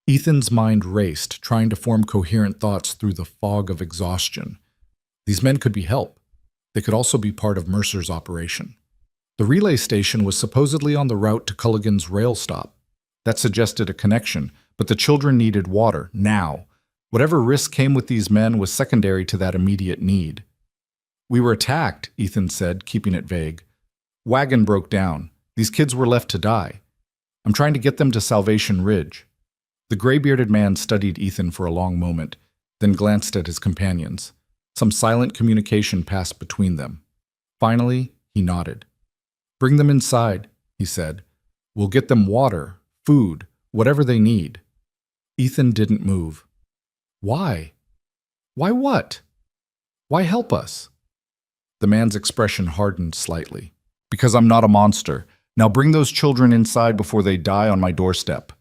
Ethan's mind raced, trying to form coherent thoughts through the fog of exhaustion. These men could be help. They could also be part of Mercer's operation. The relay station was supposedly on the route to Culligan's rail stop. That suggested a connection, but the children needed water, now. Whatever risk came with these men was secondary to that immediate need. "We were attacked," Ethan said, keeping it vague. "Wagon broke down. These kids were left to die. I'm trying to get them to Salvation Ridge." The gray-bearded man studied Ethan for a long moment, then glanced at his companions. Some silent communication passed between them. Finally, he nodded. "Bring them inside," he said. "We'll get them water, food, whatever they need." Ethan didn't move. "Why? Why what? Why help us?" The man's expression hardened slightly. "Because I'm not a monster. Now bring those children inside before they die on my doorstep."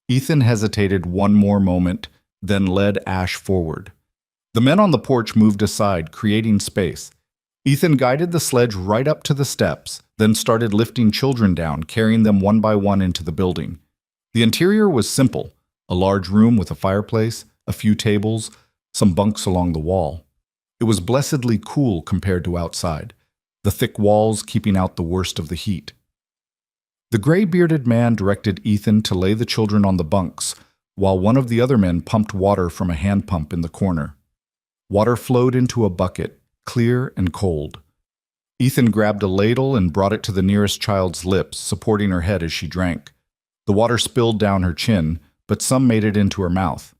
Ethan hesitated one more moment, then led Ash forward. The men on the porch moved aside, creating space. Ethan guided the sledge right up to the steps, then started lifting children down, carrying them one by one into the building. The interior was simple, a large room with a fireplace, a few tables, some bunks along the wall. It was blessedly cool compared to outside, the thick walls keeping out the worst of the heat. The gray-bearded man directed Ethan to lay the children on the bunks, while one of the other men pumped water from a hand pump in the corner. Water flowed into a bucket, clear and cold. Ethan grabbed a ladle and brought it to the nearest child's lips, supporting her head as she drank. The water spilled down her chin, but some made it into her mouth.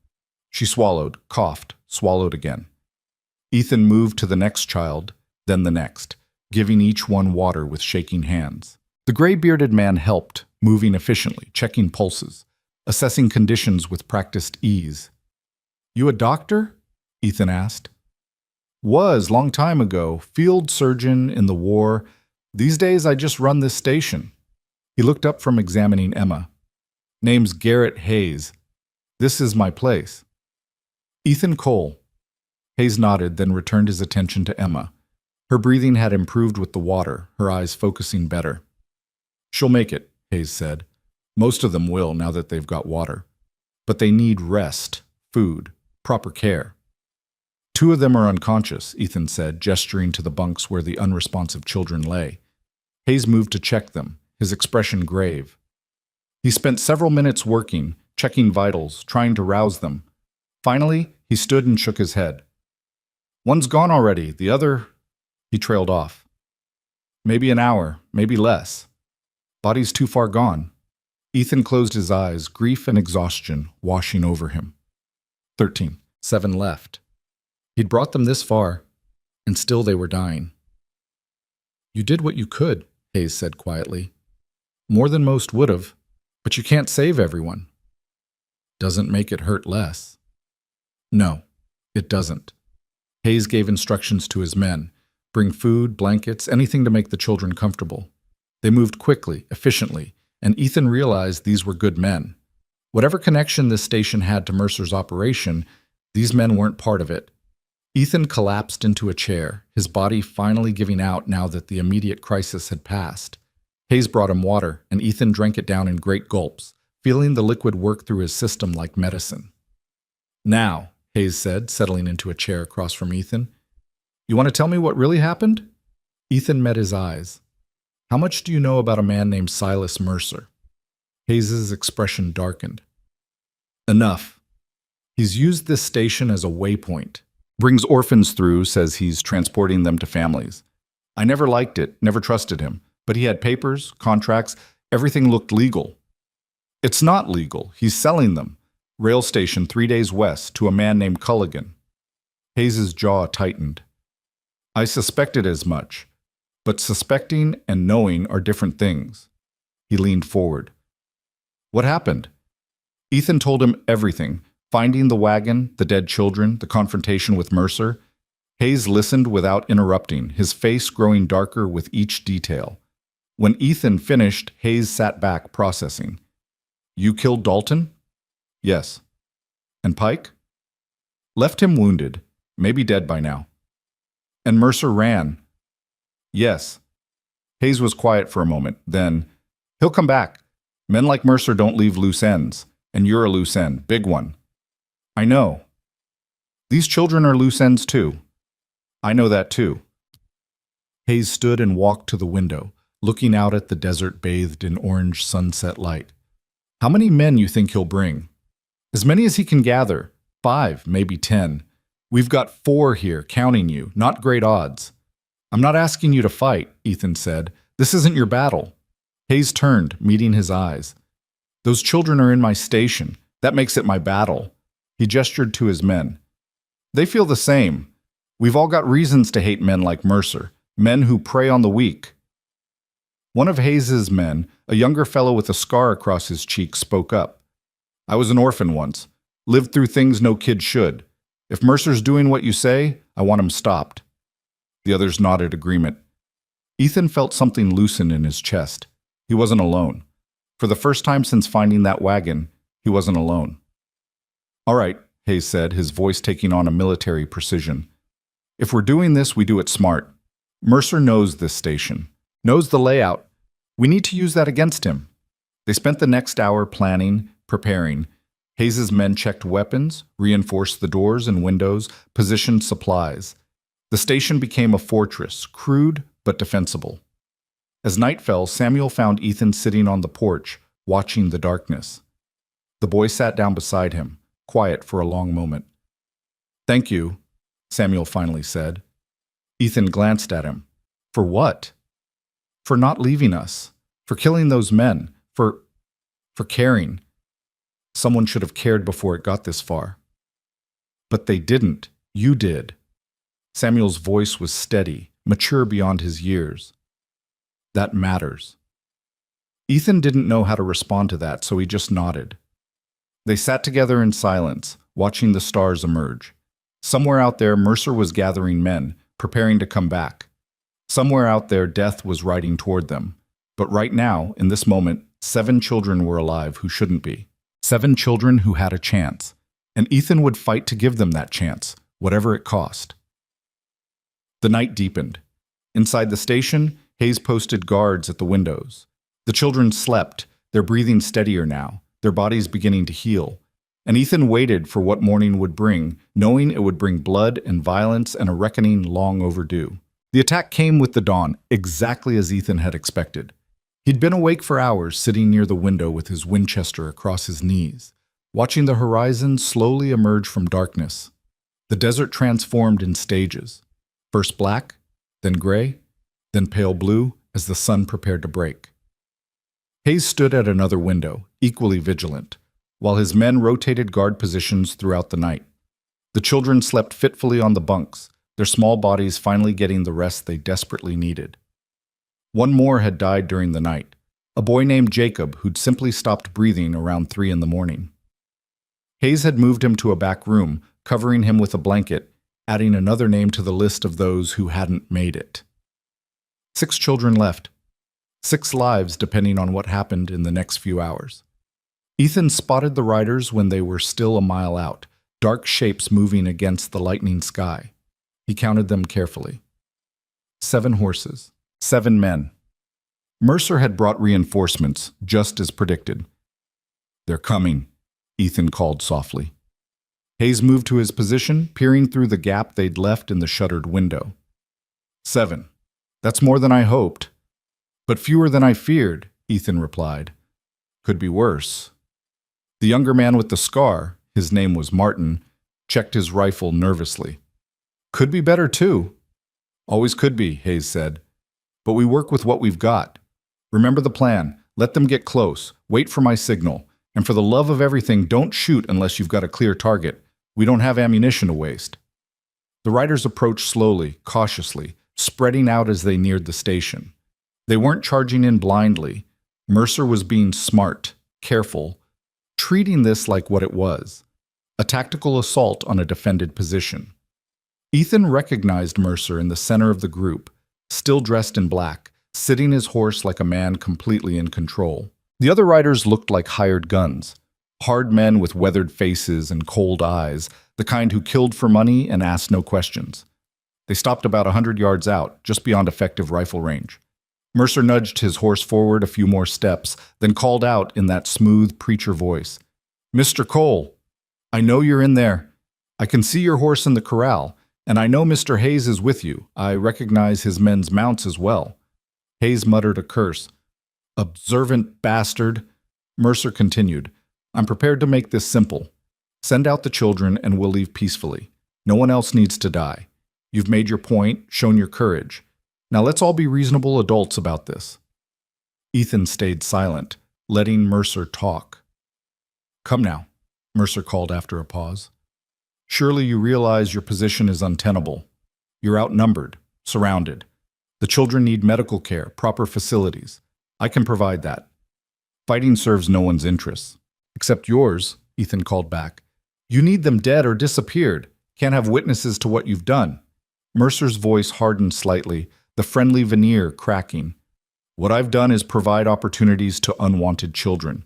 She swallowed, coughed, swallowed again. Ethan moved to the next child, then the next, giving each one water with shaking hands. The gray-bearded man helped, moving efficiently, checking pulses, assessing conditions with practiced ease. "You a doctor?" Ethan asked. "Was, long time ago, field surgeon in the war. These days I just run this station." He looked up from examining Emma. "Name's Garrett Hayes. This is my place." "Ethan Cole." Hayes nodded, then returned his attention to Emma. Her breathing had improved with the water, her eyes focusing better. "She'll make it," Hayes said. "Most of them will now that they've got water. But they need rest, food, proper care." "2 of them are unconscious," Ethan said, gesturing to the bunks where the unresponsive children lay. Hayes moved to check them, his expression grave. He spent several minutes working, checking vitals, trying to rouse them. Finally, he stood and shook his head. "One's gone already, the other—" He trailed off. "Maybe an hour, maybe less. Body's too far gone." Ethan closed his eyes, grief and exhaustion washing over him. 13. 7 left. He'd brought them this far, and still they were dying. "You did what you could," Hayes said quietly. "More than most would have, but you can't save everyone." "Doesn't make it hurt less." "No, it doesn't." Hayes gave instructions to his men. Bring food, blankets, anything to make the children comfortable. They moved quickly, efficiently, and Ethan realized these were good men. Whatever connection this station had to Mercer's operation, these men weren't part of it. Ethan collapsed into a chair, his body finally giving out now that the immediate crisis had passed. Hayes brought him water, and Ethan drank it down in great gulps, feeling the liquid work through his system like medicine. "Now," Hayes said, settling into a chair across from Ethan, "you want to tell me what really happened?" Ethan met his eyes. "How much do you know about a man named Silas Mercer?" Hayes's expression darkened. "Enough. He's used this station as a waypoint. Brings orphans through, says he's transporting them to families. I never liked it, never trusted him, but he had papers, contracts, everything looked legal. It's not legal. He's selling them. Rail station 3 days west to a man named Culligan." Hayes's jaw tightened. "I suspected as much, but suspecting and knowing are different things." He leaned forward. "What happened?" Ethan told him everything. Finding the wagon, the dead children, the confrontation with Mercer. Hayes listened without interrupting, his face growing darker with each detail. When Ethan finished, Hayes sat back, processing. "You killed Dalton?" "Yes." "And Pike?" "Left him wounded, maybe dead by now." "And Mercer ran?" "Yes." Hayes was quiet for a moment, then, "He'll come back. Men like Mercer don't leave loose ends, and you're a loose end, big one." "I know." "These children are loose ends too." "I know that too." Hayes stood and walked to the window, looking out at the desert bathed in orange sunset light. "How many men you think he'll bring?" "As many as he can gather. 5, maybe 10. We've got 4 here, counting you, not great odds." "I'm not asking you to fight," Ethan said. "This isn't your battle." Hayes turned, meeting his eyes. "Those children are in my station. That makes it my battle." He gestured to his men. "They feel the same. We've all got reasons to hate men like Mercer, men who prey on the weak." One of Hayes's men, a younger fellow with a scar across his cheek, spoke up. "I was an orphan once, lived through things no kid should. If Mercer's doing what you say, I want him stopped." The others nodded agreement. Ethan felt something loosen in his chest. He wasn't alone. For the first time since finding that wagon, he wasn't alone. "All right," Hayes said, his voice taking on a military precision. "If we're doing this, we do it smart. Mercer knows this station, knows the layout. We need to use that against him." They spent the next hour planning, preparing. Hayes's men checked weapons, reinforced the doors and windows, positioned supplies. The station became a fortress, crude but defensible. As night fell, Samuel found Ethan sitting on the porch, watching the darkness. The boy sat down beside him, quiet for a long moment. "Thank you," Samuel finally said. Ethan glanced at him. "For what?" "For not leaving us. For killing those men. For caring. Someone should have cared before it got this far." "But they didn't. You did." Samuel's voice was steady, mature beyond his years. "That matters." Ethan didn't know how to respond to that, so he just nodded. They sat together in silence, watching the stars emerge. Somewhere out there, Mercer was gathering men, preparing to come back. Somewhere out there, death was riding toward them. But right now, in this moment, 7 children were alive who shouldn't be. 7 children who had a chance. And Ethan would fight to give them that chance, whatever it cost. The night deepened. Inside the station, Hayes posted guards at the windows. The children slept, their breathing steadier now, their bodies beginning to heal. And Ethan waited for what morning would bring, knowing it would bring blood and violence and a reckoning long overdue. The attack came with the dawn, exactly as Ethan had expected. He'd been awake for hours, sitting near the window with his Winchester across his knees, watching the horizon slowly emerge from darkness. The desert transformed in stages, first black, then gray, then pale blue as the sun prepared to break. Hayes stood at another window, equally vigilant, while his men rotated guard positions throughout the night. The children slept fitfully on the bunks, their small bodies finally getting the rest they desperately needed. One more had died during the night, a boy named Jacob who'd simply stopped breathing around 3 in the morning. Hayes had moved him to a back room, covering him with a blanket, adding another name to the list of those who hadn't made it. 6 children left. 6 lives depending on what happened in the next few hours. Ethan spotted the riders when they were still a mile out, dark shapes moving against the lightning sky. He counted them carefully. 7 horses, 7 men. Mercer had brought reinforcements, just as predicted. "They're coming," Ethan called softly. Hayes moved to his position, peering through the gap they'd left in the shuttered window. 7. That's more than I hoped. But fewer than I feared, Ethan replied. Could be worse. The younger man with the scar, his name was Martin, checked his rifle nervously. Could be better too. Always could be, Hayes said. But we work with what we've got. Remember the plan. Let them get close. Wait for my signal. And for the love of everything, don't shoot unless you've got a clear target. We don't have ammunition to waste. The riders approached slowly, cautiously, spreading out as they neared the station. They weren't charging in blindly. Mercer was being smart, careful, treating this like what it was, a tactical assault on a defended position. Ethan recognized Mercer in the center of the group, still dressed in black, sitting his horse like a man completely in control. The other riders looked like hired guns, hard men with weathered faces and cold eyes, the kind who killed for money and asked no questions. They stopped about 100 yards out, just beyond effective rifle range. Mercer nudged his horse forward a few more steps, then called out in that smooth preacher voice, "Mr. Cole, I know you're in there. I can see your horse in the corral, and I know Mr. Hayes is with you. I recognize his men's mounts as well." Hayes muttered a curse. "Observant bastard." Mercer continued, "I'm prepared to make this simple. Send out the children and we'll leave peacefully. No one else needs to die. You've made your point, shown your courage. Now let's all be reasonable adults about this." Ethan stayed silent, letting Mercer talk. "Come now," Mercer called after a pause. "Surely you realize your position is untenable. You're outnumbered, surrounded. The children need medical care, proper facilities. I can provide that. Fighting serves no one's interests. Except yours," Ethan called back. "You need them dead or disappeared. Can't have witnesses to what you've done." Mercer's voice hardened slightly, the friendly veneer cracking. "What I've done is provide opportunities to unwanted children.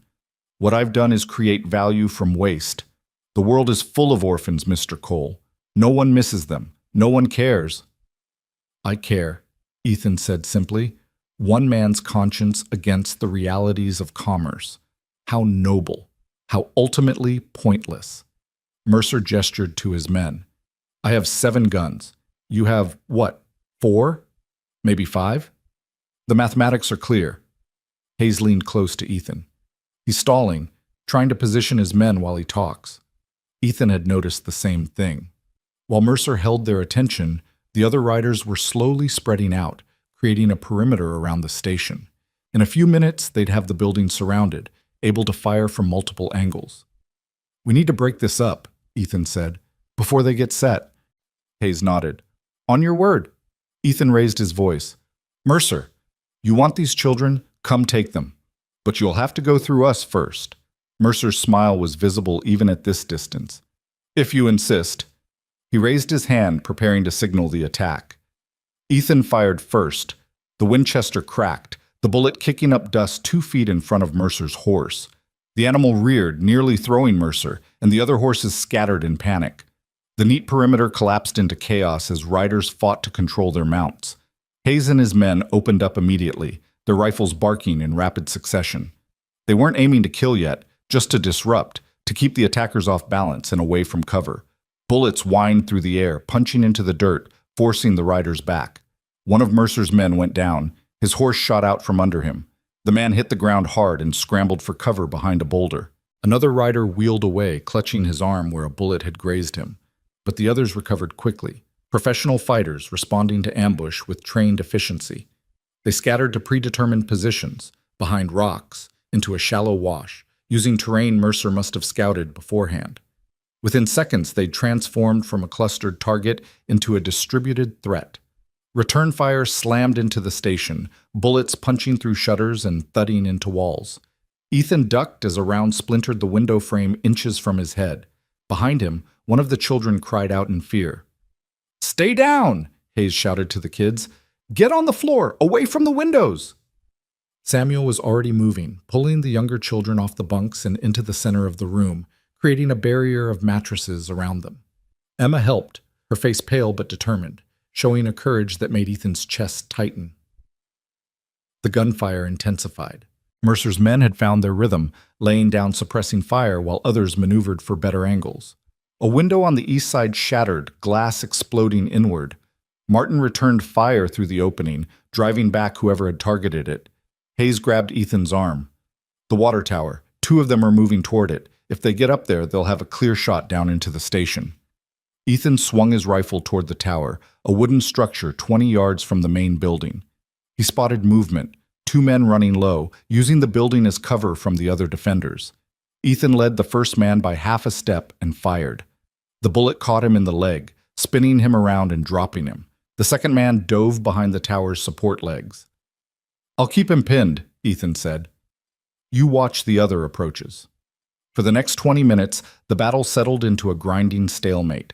What I've done is create value from waste. The world is full of orphans, Mr. Cole. No one misses them. No one cares." "I care," Ethan said simply. "One man's conscience against the realities of commerce. How noble. How ultimately pointless." Mercer gestured to his men. "I have 7 guns. You have, what, 4? Maybe 5? The mathematics are clear." Hayes leaned close to Ethan. He's stalling, trying to position his men while he talks. Ethan had noticed the same thing. While Mercer held their attention, the other riders were slowly spreading out, creating a perimeter around the station. In a few minutes, they'd have the building surrounded, able to fire from multiple angles. "We need to break this up," Ethan said, "before they get set." Hayes nodded. "On your word." Ethan raised his voice. "Mercer, you want these children? Come take them. But you'll have to go through us first." Mercer's smile was visible even at this distance. "If you insist." He raised his hand, preparing to signal the attack. Ethan fired first. The Winchester cracked, the bullet kicking up dust 2 feet in front of Mercer's horse. The animal reared, nearly throwing Mercer, and the other horses scattered in panic. The neat perimeter collapsed into chaos as riders fought to control their mounts. Hayes and his men opened up immediately, their rifles barking in rapid succession. They weren't aiming to kill yet, just to disrupt, to keep the attackers off balance and away from cover. Bullets whined through the air, punching into the dirt, forcing the riders back. One of Mercer's men went down. His horse shot out from under him. The man hit the ground hard and scrambled for cover behind a boulder. Another rider wheeled away, clutching his arm where a bullet had grazed him. But the others recovered quickly, professional fighters responding to ambush with trained efficiency. They scattered to predetermined positions, behind rocks, into a shallow wash, using terrain Mercer must have scouted beforehand. Within seconds, they'd transformed from a clustered target into a distributed threat. Return fire slammed into the station, bullets punching through shutters and thudding into walls. Ethan ducked as a round splintered the window frame inches from his head. Behind him, one of the children cried out in fear. "Stay down!" Hayes shouted to the kids. "Get on the floor, away from the windows!" Samuel was already moving, pulling the younger children off the bunks and into the center of the room, creating a barrier of mattresses around them. Emma helped, her face pale but determined, showing a courage that made Ethan's chest tighten. The gunfire intensified. Mercer's men had found their rhythm, laying down suppressing fire while others maneuvered for better angles. A window on the east side shattered, glass exploding inward. Martin returned fire through the opening, driving back whoever had targeted it. Hayes grabbed Ethan's arm. The water tower. 2 of them are moving toward it. If they get up there, they'll have a clear shot down into the station. Ethan swung his rifle toward the tower, a wooden structure 20 yards from the main building. He spotted movement, 2 men running low, using the building as cover from the other defenders. Ethan led the first man by half a step and fired. The bullet caught him in the leg, spinning him around and dropping him. The second man dove behind the tower's support legs. "I'll keep him pinned," Ethan said. "You watch the other approaches." For the next 20 minutes, the battle settled into a grinding stalemate.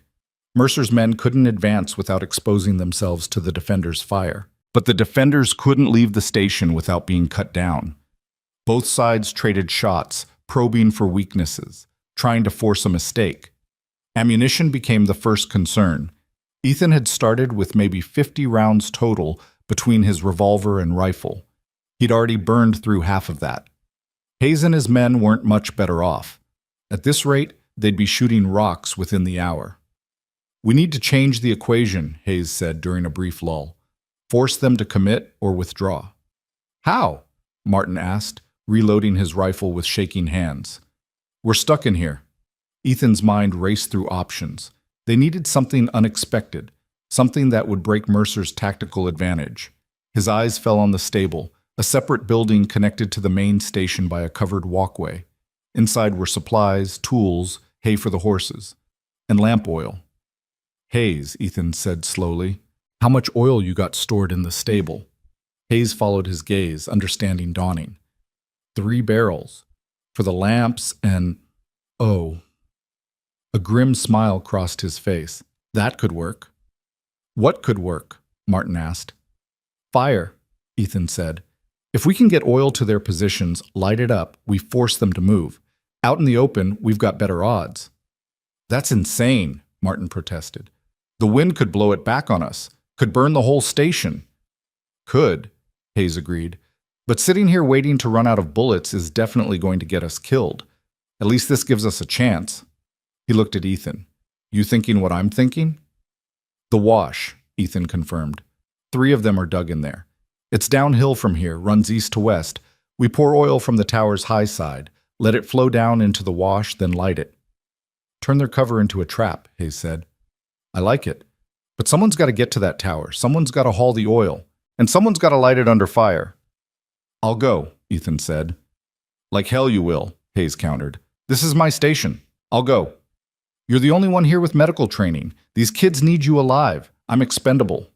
Mercer's men couldn't advance without exposing themselves to the defenders' fire. But the defenders couldn't leave the station without being cut down. Both sides traded shots, probing for weaknesses, trying to force a mistake. Ammunition became the first concern. Ethan had started with maybe 50 rounds total between his revolver and rifle. He'd already burned through half of that. Hayes and his men weren't much better off. At this rate, they'd be shooting rocks within the hour. "We need to change the equation," Hayes said during a brief lull. "Force them to commit or withdraw." "How?" Martin asked, reloading his rifle with shaking hands. "We're stuck in here." Ethan's mind raced through options. They needed something unexpected, something that would break Mercer's tactical advantage. His eyes fell on the stable, a separate building connected to the main station by a covered walkway. Inside were supplies, tools, hay for the horses, and lamp oil. "Hayes," Ethan said slowly, "how much oil you got stored in the stable?" Hayes followed his gaze, understanding dawning. 3 barrels. For the lamps and... oh. A grim smile crossed his face. That could work. "What could work?" Martin asked. "Fire," Ethan said. "If we can get oil to their positions, light it up, we force them to move. Out in the open, we've got better odds." "That's insane," Martin protested. "The wind could blow it back on us, could burn the whole station." "Could," Hayes agreed. "But sitting here waiting to run out of bullets is definitely going to get us killed. At least this gives us a chance." He looked at Ethan. "You thinking what I'm thinking?" "The wash," Ethan confirmed. 3 of them are dug in there. It's downhill from here, runs east to west. We pour oil from the tower's high side, let it flow down into the wash, then light it. "Turn their cover into a trap," Hayes said. "I like it. But someone's got to get to that tower. Someone's got to haul the oil. And someone's got to light it under fire." "I'll go," Ethan said. "Like hell you will," Hayes countered. "This is my station. I'll go. You're the only one here with medical training. These kids need you alive. I'm expendable."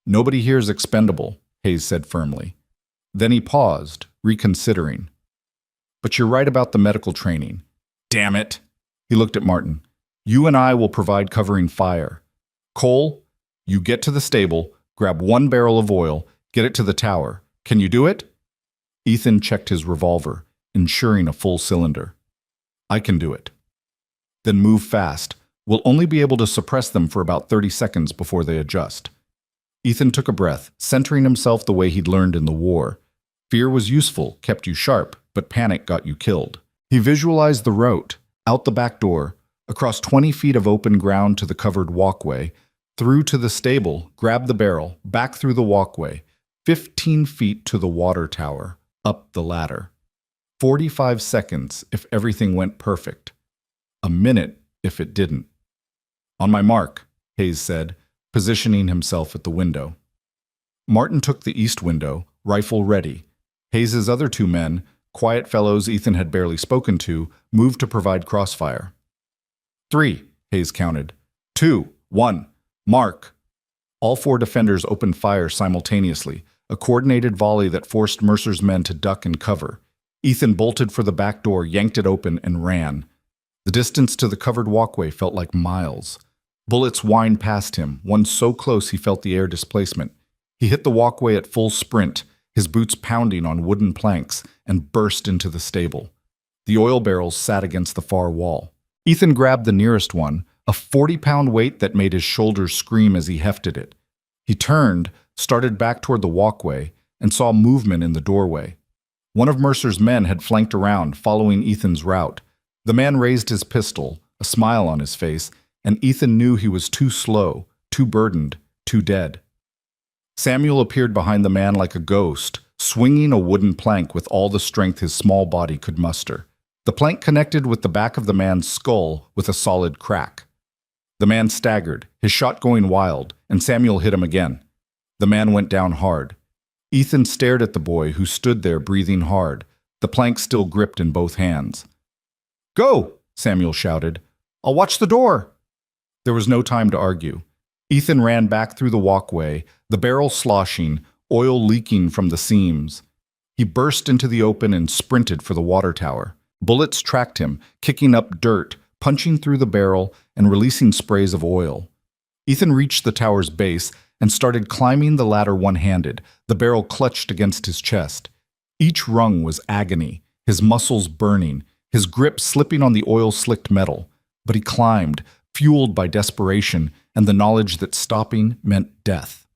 "Nobody here is expendable," Hayes said firmly. Then he paused, reconsidering. "But you're right about the medical training." "Damn it!" He looked at Martin. "You and I will provide covering fire. Cole, you get to the stable, grab 1 barrel of oil, get it to the tower. Can you do it?" Ethan checked his revolver, ensuring a full cylinder. "I can do it." "Then move fast. We'll only be able to suppress them for about 30 seconds before they adjust." Ethan took a breath, centering himself the way he'd learned in the war. Fear was useful, kept you sharp, but panic got you killed. He visualized the route, out the back door, across 20 feet of open ground to the covered walkway, through to the stable, grabbed the barrel, back through the walkway, 15 feet to the water tower, up the ladder. 45 seconds if everything went perfect. A minute if it didn't. "On my mark," Hayes said, positioning himself at the window. Martin took the east window, rifle ready. Hayes's other 2 men, quiet fellows Ethan had barely spoken to, moved to provide crossfire. 3, Hayes counted. 2, 1, mark. All 4 defenders opened fire simultaneously, a coordinated volley that forced Mercer's men to duck and cover. Ethan bolted for the back door, yanked it open, and ran. The distance to the covered walkway felt like miles. Bullets whined past him, one so close he felt the air displacement. He hit the walkway at full sprint, his boots pounding on wooden planks, and burst into the stable. The oil barrels sat against the far wall. Ethan grabbed the nearest one, a 40-pound weight that made his shoulders scream as he hefted it. He turned, started back toward the walkway, and saw movement in the doorway. One of Mercer's men had flanked around, following Ethan's route. The man raised his pistol, a smile on his face, and Ethan knew he was too slow, too burdened, too dead. Samuel appeared behind the man like a ghost, swinging a wooden plank with all the strength his small body could muster. The plank connected with the back of the man's skull with a solid crack. The man staggered, his shot going wild, and Samuel hit him again. The man went down hard. Ethan stared at the boy, who stood there breathing hard, the plank still gripped in both hands. "Go!" Samuel shouted. "I'll watch the door!" There was no time to argue. Ethan ran back through the walkway, the barrel sloshing, oil leaking from the seams. He burst into the open and sprinted for the water tower. Bullets tracked him, kicking up dirt, punching through the barrel, and releasing sprays of oil. Ethan reached the tower's base and started climbing the ladder one-handed, the barrel clutched against his chest. Each rung was agony, his muscles burning, his grip slipping on the oil-slicked metal. But he climbed, fueled by desperation and the knowledge that stopping meant death.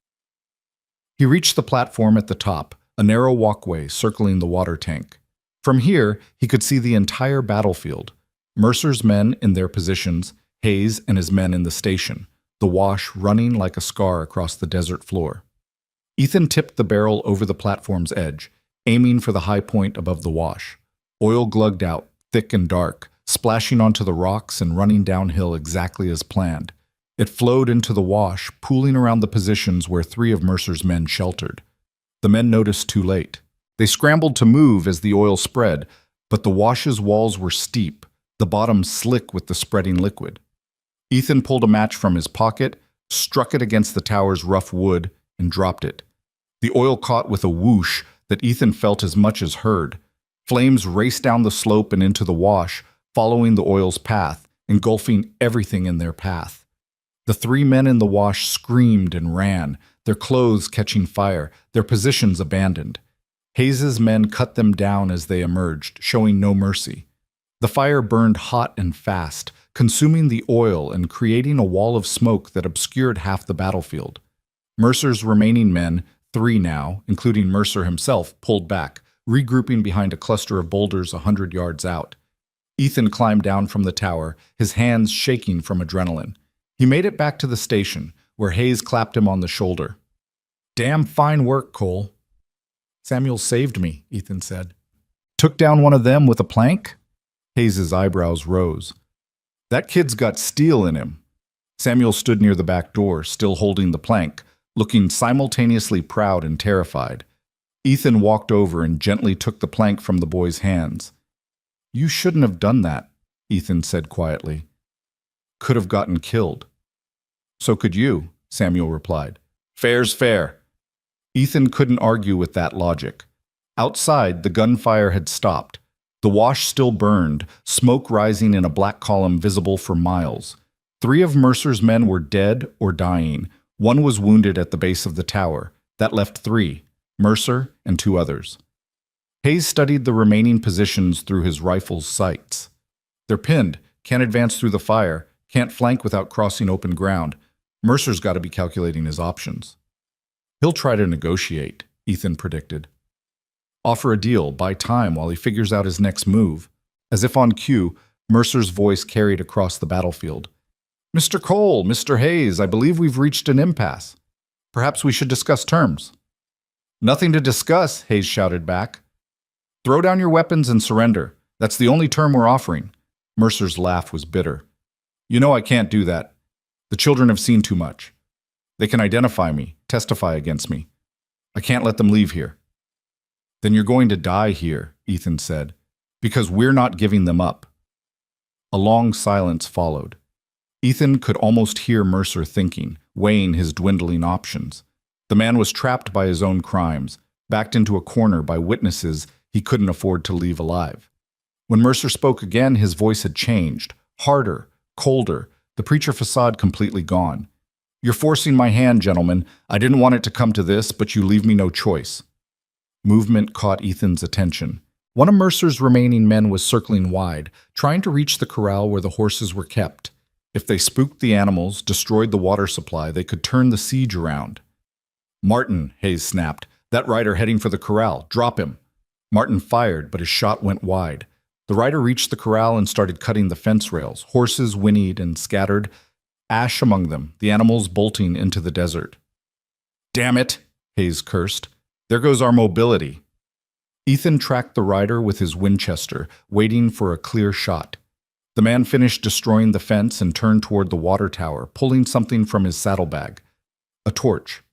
He reached the platform at the top, a narrow walkway circling the water tank. From here, he could see the entire battlefield. Mercer's men in their positions, Hayes and his men in the station, the wash running like a scar across the desert floor. Ethan tipped the barrel over the platform's edge, aiming for the high point above the wash. Oil glugged out, thick and dark, splashing onto the rocks and running downhill exactly as planned. It flowed into the wash, pooling around the positions where 3 of Mercer's men sheltered. The men noticed too late. They scrambled to move as the oil spread, but the wash's walls were steep, the bottom slick with the spreading liquid. Ethan pulled a match from his pocket, struck it against the tower's rough wood, and dropped it. The oil caught with a whoosh that Ethan felt as much as heard. Flames raced down the slope and into the wash, following the oil's path, engulfing everything in their path. The 3 men in the wash screamed and ran, their clothes catching fire, their positions abandoned. Hayes's men cut them down as they emerged, showing no mercy. The fire burned hot and fast, consuming the oil and creating a wall of smoke that obscured half the battlefield. Mercer's remaining men, 3 now, including Mercer himself, pulled back, regrouping behind a cluster of boulders 100 yards out. Ethan climbed down from the tower, his hands shaking from adrenaline. He made it back to the station, where Hayes clapped him on the shoulder. "Damn fine work, Cole." "Samuel saved me," Ethan said. "Took down one of them with a plank?" Hayes's eyebrows rose. "That kid's got steel in him." Samuel stood near the back door, still holding the plank, looking simultaneously proud and terrified. Ethan walked over and gently took the plank from the boy's hands. "You shouldn't have done that," Ethan said quietly. "Could have gotten killed." "So could you," Samuel replied. "Fair's fair." Ethan couldn't argue with that logic. Outside, the gunfire had stopped. The wash still burned, smoke rising in a black column visible for miles. 3 of Mercer's men were dead or dying. 1 was wounded at the base of the tower. That left 3, Mercer and 2 others. Hayes studied the remaining positions through his rifle's sights. "They're pinned, can't advance through the fire, can't flank without crossing open ground. Mercer's got to be calculating his options." "He'll try to negotiate," Ethan predicted. "Offer a deal, buy time while he figures out his next move." As if on cue, Mercer's voice carried across the battlefield. "Mr. Cole, Mr. Hayes, I believe we've reached an impasse. Perhaps we should discuss terms." "Nothing to discuss," Hayes shouted back. "Throw down your weapons and surrender. That's the only term we're offering." Mercer's laugh was bitter. "You know I can't do that. The children have seen too much. They can identify me, testify against me. I can't let them leave here." "Then you're going to die here," Ethan said, "because we're not giving them up." A long silence followed. Ethan could almost hear Mercer thinking, weighing his dwindling options. The man was trapped by his own crimes, backed into a corner by witnesses he couldn't afford to leave alive. When Mercer spoke again, his voice had changed, harder, colder, the preacher facade completely gone. "You're forcing my hand, gentlemen. I didn't want it to come to this, but you leave me no choice." Movement caught Ethan's attention. One of Mercer's remaining men was circling wide, trying to reach the corral where the horses were kept. If they spooked the animals, destroyed the water supply, they could turn the siege around. "Martin," Hayes snapped. "That rider heading for the corral. Drop him." Martin fired, but his shot went wide. The rider reached the corral and started cutting the fence rails. Horses whinnied and scattered, ash among them, the animals bolting into the desert. "Damn it," Hayes cursed. "There goes our mobility." Ethan tracked the rider with his Winchester, waiting for a clear shot. The man finished destroying the fence and turned toward the water tower, pulling something from his saddlebag. A torch.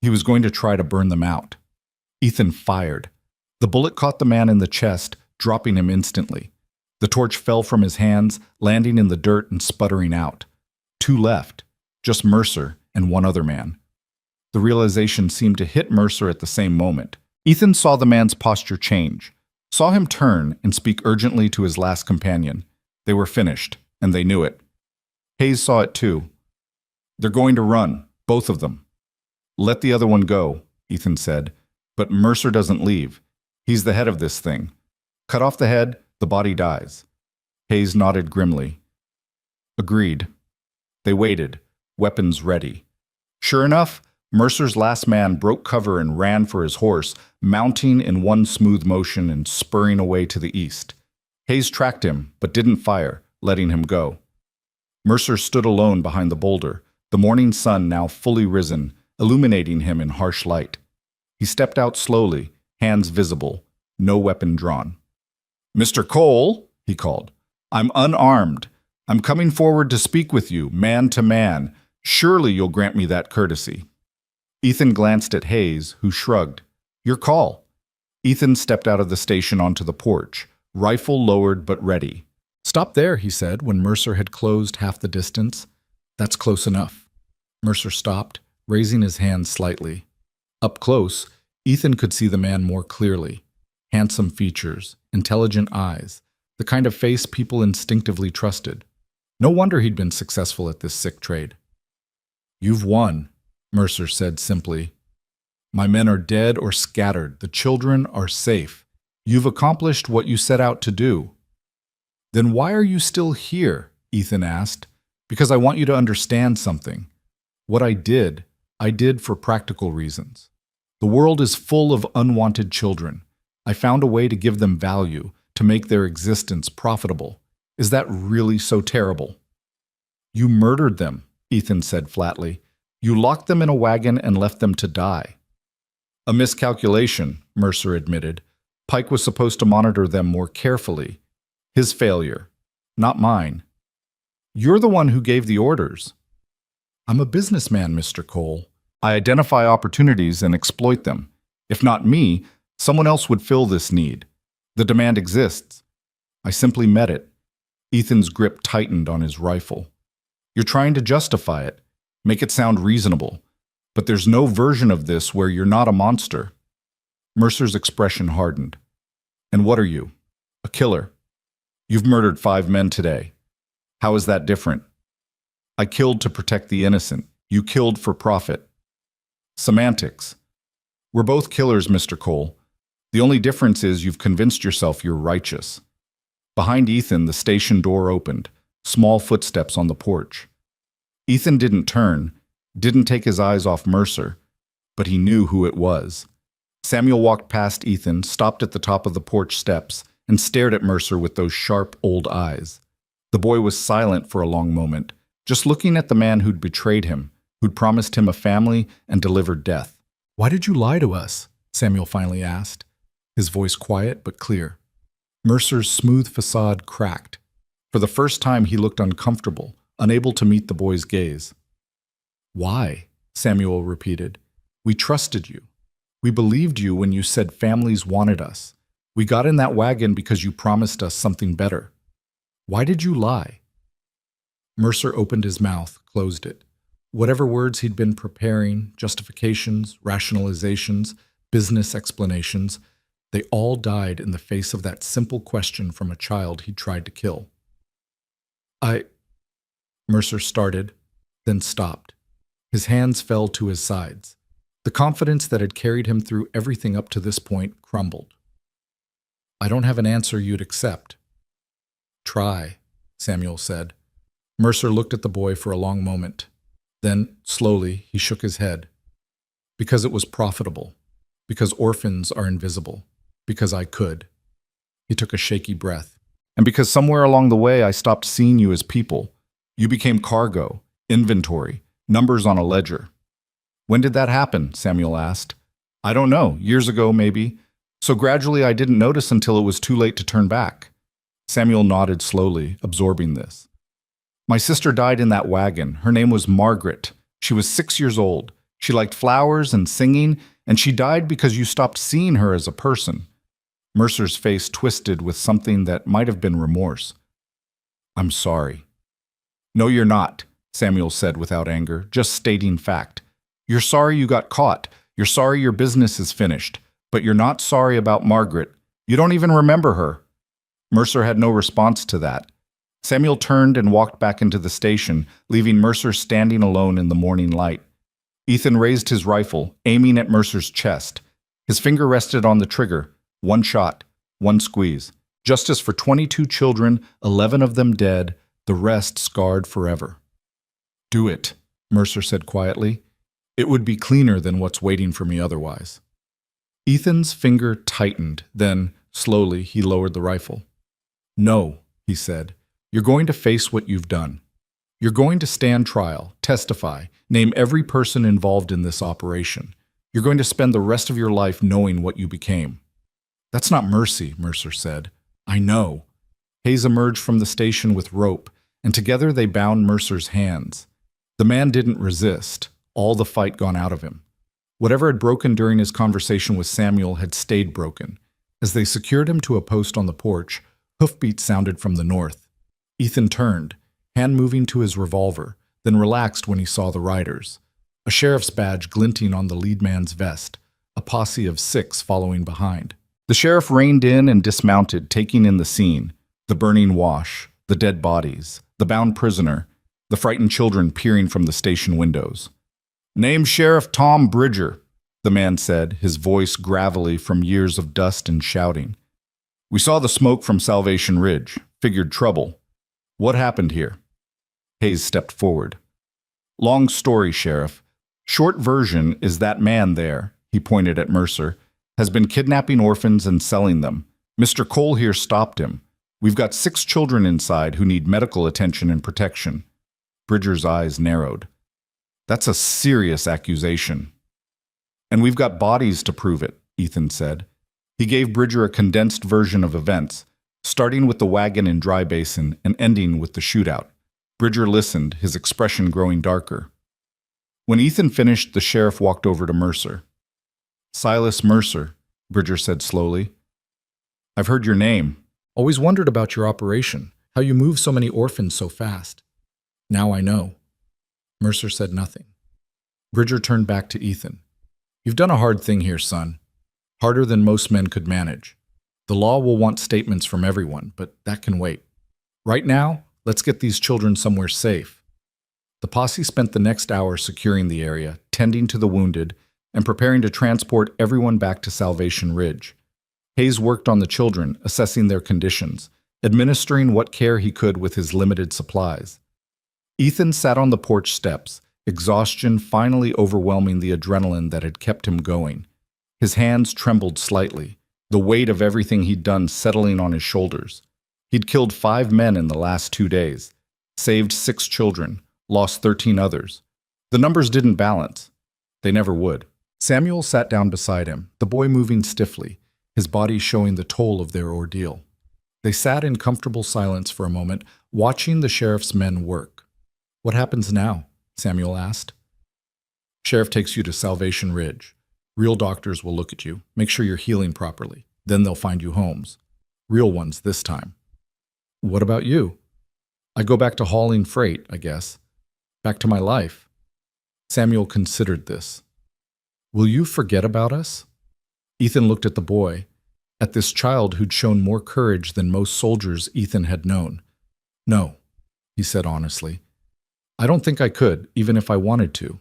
He was going to try to burn them out. Ethan fired. The bullet caught the man in the chest, dropping him instantly. The torch fell from his hands, landing in the dirt and sputtering out. Two left, just Mercer and one other man. The realization seemed to hit Mercer at the same moment. Ethan saw the man's posture change, saw him turn and speak urgently to his last companion. They were finished, and they knew it. Hayes saw it too. "They're going to run, both of them." "Let the other one go," Ethan said. "But Mercer doesn't leave. He's the head of this thing. Cut off the head, the body dies." Hayes nodded grimly. "Agreed." They waited, weapons ready. Sure enough, Mercer's last man broke cover and ran for his horse, mounting in one smooth motion and spurring away to the east. Hayes tracked him, but didn't fire, letting him go. Mercer stood alone behind the boulder, the morning sun now fully risen, illuminating him in harsh light. He stepped out slowly, hands visible, no weapon drawn. "Mr. Cole," he called, "I'm unarmed. I'm coming forward to speak with you, man to man. Surely you'll grant me that courtesy." Ethan glanced at Hayes, who shrugged. "Your call." Ethan stepped out of the station onto the porch, rifle lowered but ready. "Stop there," he said when Mercer had closed half the distance. "That's close enough." Mercer stopped, raising his hand slightly. Up close, Ethan could see the man more clearly. Handsome features, intelligent eyes, the kind of face people instinctively trusted. No wonder he'd been successful at this sick trade. "You've won," Mercer said simply. "My men are dead or scattered. The children are safe. You've accomplished what you set out to do." "Then why are you still here?" Ethan asked. "Because I want you to understand something. What I did for practical reasons. The world is full of unwanted children. I found a way to give them value, to make their existence profitable. Is that really so terrible?" "You murdered them," Ethan said flatly. "You locked them in a wagon and left them to die." "A miscalculation," Mercer admitted. "Pike was supposed to monitor them more carefully. His failure, not mine." "You're the one who gave the orders." "I'm a businessman, Mr. Cole. I identify opportunities and exploit them. If not me, someone else would fill this need. The demand exists. I simply met it." Ethan's grip tightened on his rifle. "You're trying to justify it, make it sound reasonable. But there's no version of this where you're not a monster." Mercer's expression hardened. "And what are you? A killer. You've murdered 5 men today. How is that different?" "I killed to protect the innocent. You killed for profit." "Semantics. We're both killers, Mr. Cole. The only difference is you've convinced yourself you're righteous." Behind Ethan, the station door opened, small footsteps on the porch. Ethan didn't turn, didn't take his eyes off Mercer, but he knew who it was. Samuel walked past Ethan, stopped at the top of the porch steps, and stared at Mercer with those sharp old eyes. The boy was silent for a long moment, just looking at the man who'd betrayed him, who'd promised him a family and delivered death. "Why did you lie to us?" Samuel finally asked, his voice quiet but clear. Mercer's smooth facade cracked. For the first time he looked uncomfortable, unable to meet the boy's gaze. "Why?" Samuel repeated. "We trusted you. We believed you when you said families wanted us. We got in that wagon because you promised us something better. Why did you lie?" Mercer opened his mouth, closed it. Whatever words he'd been preparing, justifications, rationalizations, business explanations, they all died in the face of that simple question from a child he'd tried to kill. Mercer started, then stopped. His hands fell to his sides. The confidence that had carried him through everything up to this point crumbled. I don't have an answer you'd accept. Try, Samuel said. Mercer looked at the boy for a long moment. Then, slowly, he shook his head. Because it was profitable. Because orphans are invisible. Because I could. He took a shaky breath. And because somewhere along the way I stopped seeing you as people. You became cargo, inventory, numbers on a ledger. When did that happen? Samuel asked. I don't know, years ago maybe. So gradually I didn't notice until it was too late to turn back. Samuel nodded slowly, absorbing this. My sister died in that wagon. Her name was Margaret. She was 6 years old. She liked flowers and singing, and she died because you stopped seeing her as a person. Mercer's face twisted with something that might have been remorse. I'm sorry. No, you're not, Samuel said without anger, just stating fact. You're sorry you got caught. You're sorry your business is finished. But you're not sorry about Margaret. You don't even remember her. Mercer had no response to that. Samuel turned and walked back into the station, leaving Mercer standing alone in the morning light. Ethan raised his rifle, aiming at Mercer's chest. His finger rested on the trigger. One shot, one squeeze. Justice for 22 children, 11 of them dead, the rest scarred forever. Do it, Mercer said quietly. It would be cleaner than what's waiting for me otherwise. Ethan's finger tightened, then, slowly, he lowered the rifle. No, he said. You're going to face what you've done. You're going to stand trial, testify, name every person involved in this operation. You're going to spend the rest of your life knowing what you became. That's not mercy, Mercer said. I know. Hayes emerged from the station with rope, and together they bound Mercer's hands. The man didn't resist, all the fight gone out of him. Whatever had broken during his conversation with Samuel had stayed broken. As they secured him to a post on the porch, hoofbeats sounded from the north. Ethan turned, hand moving to his revolver, then relaxed when he saw the riders. A sheriff's badge glinting on the lead man's vest, a posse of 6 following behind. The sheriff reined in and dismounted, taking in the scene, the burning wash, the dead bodies, the bound prisoner, the frightened children peering from the station windows. Name Sheriff Tom Bridger, the man said, his voice gravelly from years of dust and shouting. We saw the smoke from Salvation Ridge, figured trouble. What happened here? Hayes stepped forward. Long story, Sheriff. Short version is that man there, he pointed at Mercer, has been kidnapping orphans and selling them. Mr. Cole here stopped him. We've got 6 children inside who need medical attention and protection. Bridger's eyes narrowed. That's a serious accusation. And we've got bodies to prove it, Ethan said. He gave Bridger a condensed version of events, starting with the wagon in Dry Basin and ending with the shootout. Bridger listened, his expression growing darker. When Ethan finished, the sheriff walked over to Mercer. Silas Mercer, Bridger said slowly. I've heard your name. Always wondered about your operation, how you move so many orphans so fast. Now I know. Mercer said nothing. Bridger turned back to Ethan. You've done a hard thing here, son. Harder than most men could manage. The law will want statements from everyone, but that can wait. Right now, let's get these children somewhere safe. The posse spent the next hour securing the area, tending to the wounded, and preparing to transport everyone back to Salvation Ridge. Hayes worked on the children, assessing their conditions, administering what care he could with his limited supplies. Ethan sat on the porch steps, exhaustion finally overwhelming the adrenaline that had kept him going. His hands trembled slightly, the weight of everything he'd done settling on his shoulders. He'd killed 5 men in the last 2 days, saved 6 children, lost 13 others. The numbers didn't balance. They never would. Samuel sat down beside him, the boy moving stiffly, his body showing the toll of their ordeal. They sat in comfortable silence for a moment, watching the sheriff's men work. What happens now? Samuel asked. Sheriff takes you to Salvation Ridge. Real doctors will look at you, make sure you're healing properly. Then they'll find you homes. Real ones this time. What about you? I go back to hauling freight, I guess. Back to my life. Samuel considered this. Will you forget about us? Ethan looked at the boy, at this child who'd shown more courage than most soldiers Ethan had known. No, he said honestly. I don't think I could, even if I wanted to.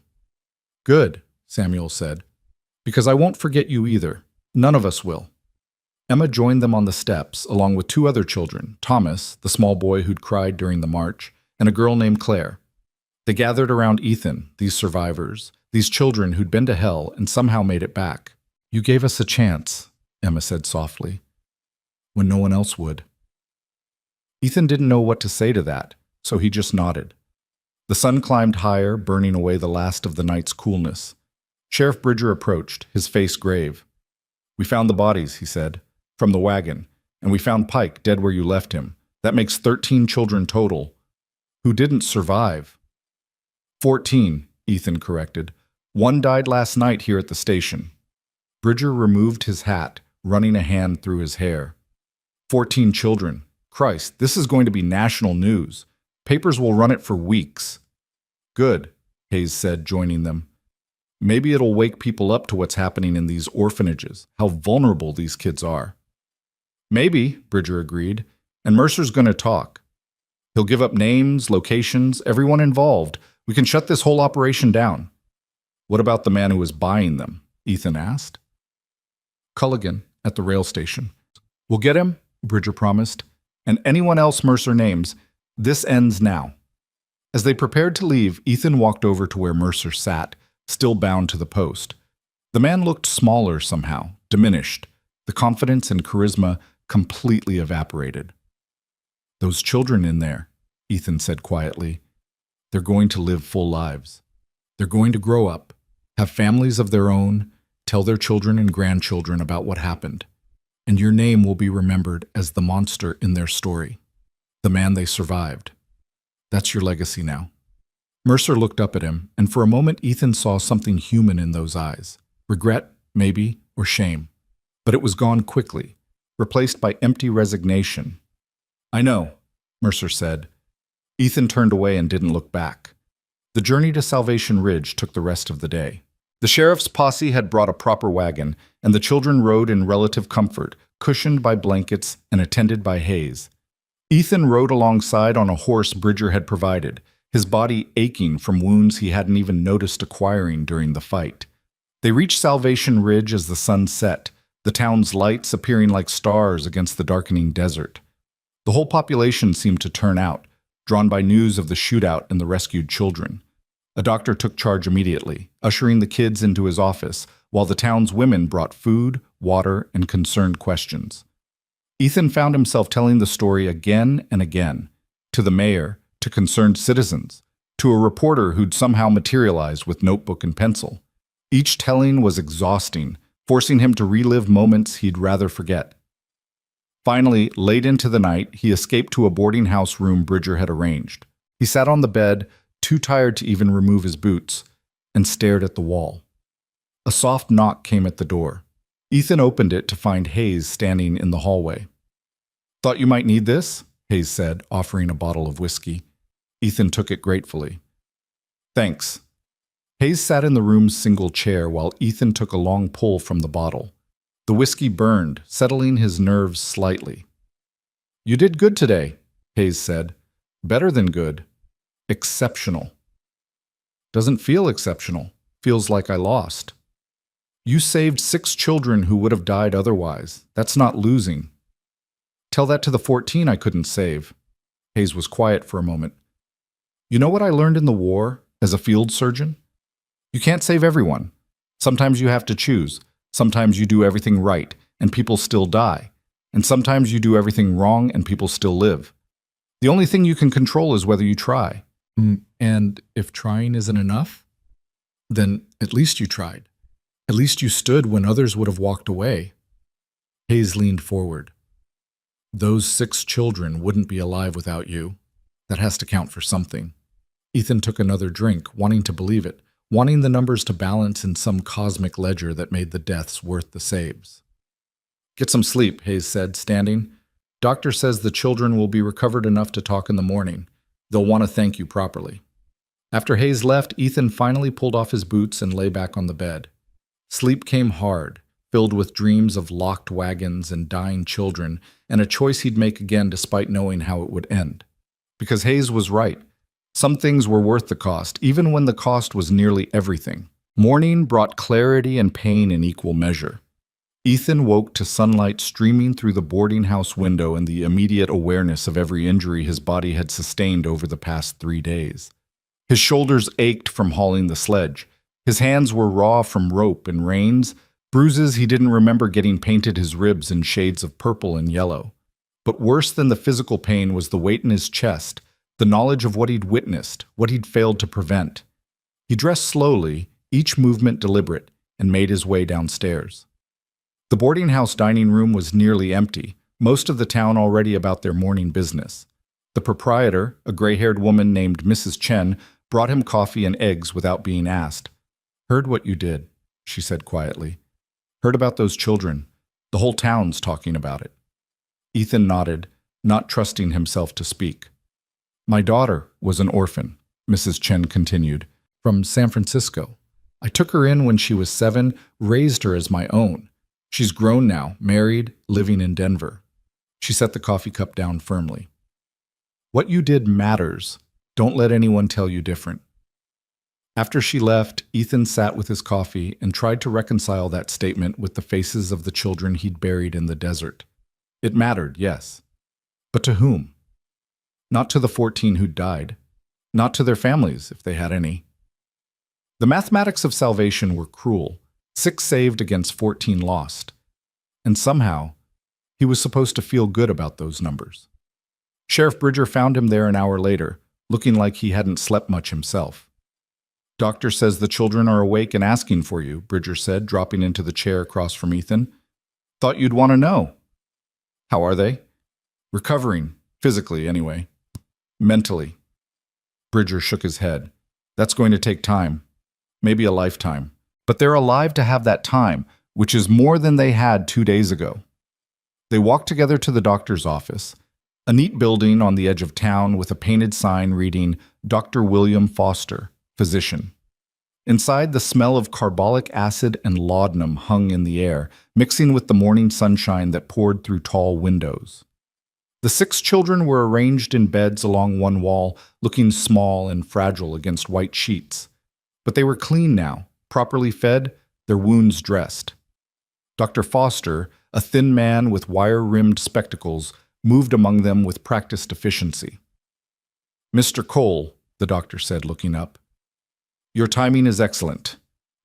Good, Samuel said. Because I won't forget you either. None of us will. Emma joined them on the steps, along with two other children, Thomas, the small boy who'd cried during the march, and a girl named Claire. They gathered around Ethan, these survivors, these children who'd been to hell and somehow made it back. You gave us a chance, Emma said softly, when no one else would. Ethan didn't know what to say to that, so he just nodded. The sun climbed higher, burning away the last of the night's coolness. Sheriff Bridger approached, his face grave. We found the bodies, he said, from the wagon, and we found Pike dead where you left him. That makes 13 children total. Who didn't survive? 14, Ethan corrected. One died last night here at the station. Bridger removed his hat, running a hand through his hair. 14 children. Christ, this is going to be national news. Papers will run it for weeks. Good, Hayes said, joining them. Maybe it'll wake people up to what's happening in these orphanages, how vulnerable these kids are. Maybe, Bridger agreed, and Mercer's going to talk. He'll give up names, locations, everyone involved. We can shut this whole operation down. What about the man who was buying them? Ethan asked. Culligan, at the rail station. We'll get him, Bridger promised, and anyone else Mercer names. This ends now. As they prepared to leave, Ethan walked over to where Mercer sat, still bound to the post. The man looked smaller somehow, diminished. The confidence and charisma completely evaporated. Those children in there, Ethan said quietly, they're going to live full lives. They're going to grow up, have families of their own, tell their children and grandchildren about what happened. And your name will be remembered as the monster in their story, the man they survived. That's your legacy now. Mercer looked up at him, and for a moment Ethan saw something human in those eyes. Regret, maybe, or shame. But it was gone quickly, replaced by empty resignation. I know, Mercer said. Ethan turned away and didn't look back. The journey to Salvation Ridge took the rest of the day. The sheriff's posse had brought a proper wagon, and the children rode in relative comfort, cushioned by blankets and attended by Hayes. Ethan rode alongside on a horse Bridger had provided, his body aching from wounds he hadn't even noticed acquiring during the fight. They reached Salvation Ridge as the sun set, the town's lights appearing like stars against the darkening desert. The whole population seemed to turn out, drawn by news of the shootout and the rescued children. A doctor took charge immediately, ushering the kids into his office, while the town's women brought food, water, and concerned questions. Ethan found himself telling the story again and again, to the mayor, to concerned citizens, to a reporter who'd somehow materialized with notebook and pencil. Each telling was exhausting, forcing him to relive moments he'd rather forget. Finally, late into the night, he escaped to a boarding house room Bridger had arranged. He sat on the bed, too tired to even remove his boots, and stared at the wall. A soft knock came at the door. Ethan opened it to find Hayes standing in the hallway. Thought you might need this? Hayes said, offering a bottle of whiskey. Ethan took it gratefully. Thanks. Hayes sat in the room's single chair while Ethan took a long pull from the bottle. The whiskey burned, settling his nerves slightly. You did good today, Hayes said. Better than good. Exceptional. Doesn't feel exceptional. Feels like I lost. You saved 6 children who would have died otherwise. That's not losing. Tell that to the 14 I couldn't save. Hayes was quiet for a moment. You know what I learned in the war as a field surgeon? You can't save everyone. Sometimes you have to choose. Sometimes you do everything right, and people still die. And sometimes you do everything wrong, and people still live. The only thing you can control is whether you try. And if trying isn't enough, then at least you tried. At least you stood when others would have walked away. Hayes leaned forward. Those 6 children wouldn't be alive without you. That has to count for something. Ethan took another drink, wanting to believe it, wanting the numbers to balance in some cosmic ledger that made the deaths worth the saves. Get some sleep, Hayes said, standing. Doctor says the children will be recovered enough to talk in the morning. They'll want to thank you properly. After Hayes left, Ethan finally pulled off his boots and lay back on the bed. Sleep came hard, filled with dreams of locked wagons and dying children, and a choice he'd make again despite knowing how it would end. Because Hayes was right. Some things were worth the cost, even when the cost was nearly everything. Morning brought clarity and pain in equal measure. Ethan woke to sunlight streaming through the boarding house window and the immediate awareness of every injury his body had sustained over the past 3 days. His shoulders ached from hauling the sledge. His hands were raw from rope and reins. Bruises he didn't remember getting painted his ribs in shades of purple and yellow. But worse than the physical pain was the weight in his chest, the knowledge of what he'd witnessed, what he'd failed to prevent. He dressed slowly, each movement deliberate, and made his way downstairs. The boarding house dining room was nearly empty, most of the town already about their morning business. The proprietor, a gray-haired woman named Mrs. Chen, brought him coffee and eggs without being asked. "Heard what you did," she said quietly. "Heard about those children. The whole town's talking about it." Ethan nodded, not trusting himself to speak. "My daughter was an orphan," Mrs. Chen continued, "from San Francisco. I took her in when she was 7, raised her as my own. She's grown now, married, living in Denver." She set the coffee cup down firmly. "What you did matters. Don't let anyone tell you different." After she left, Ethan sat with his coffee and tried to reconcile that statement with the faces of the children he'd buried in the desert. It mattered, yes. But to whom? Not to the 14 who'd died. Not to their families, if they had any. The mathematics of salvation were cruel. 6 saved against 14 lost. And somehow, he was supposed to feel good about those numbers. Sheriff Bridger found him there an hour later, looking like he hadn't slept much himself. "Doctor says the children are awake and asking for you," Bridger said, dropping into the chair across from Ethan. "Thought you'd want to know." "How are they?" "Recovering, physically anyway. Mentally." Bridger shook his head. "That's going to take time. Maybe a lifetime. But they're alive to have that time, which is more than they had 2 days ago." They walked together to the doctor's office, a neat building on the edge of town with a painted sign reading Dr. William Foster, physician. Inside, the smell of carbolic acid and laudanum hung in the air, mixing with the morning sunshine that poured through tall windows. The 6 children were arranged in beds along one wall, looking small and fragile against white sheets. But they were clean now, properly fed, their wounds dressed. Dr. Foster, a thin man with wire-rimmed spectacles, moved among them with practiced efficiency. "Mr. Cole," the doctor said, looking up, "your timing is excellent.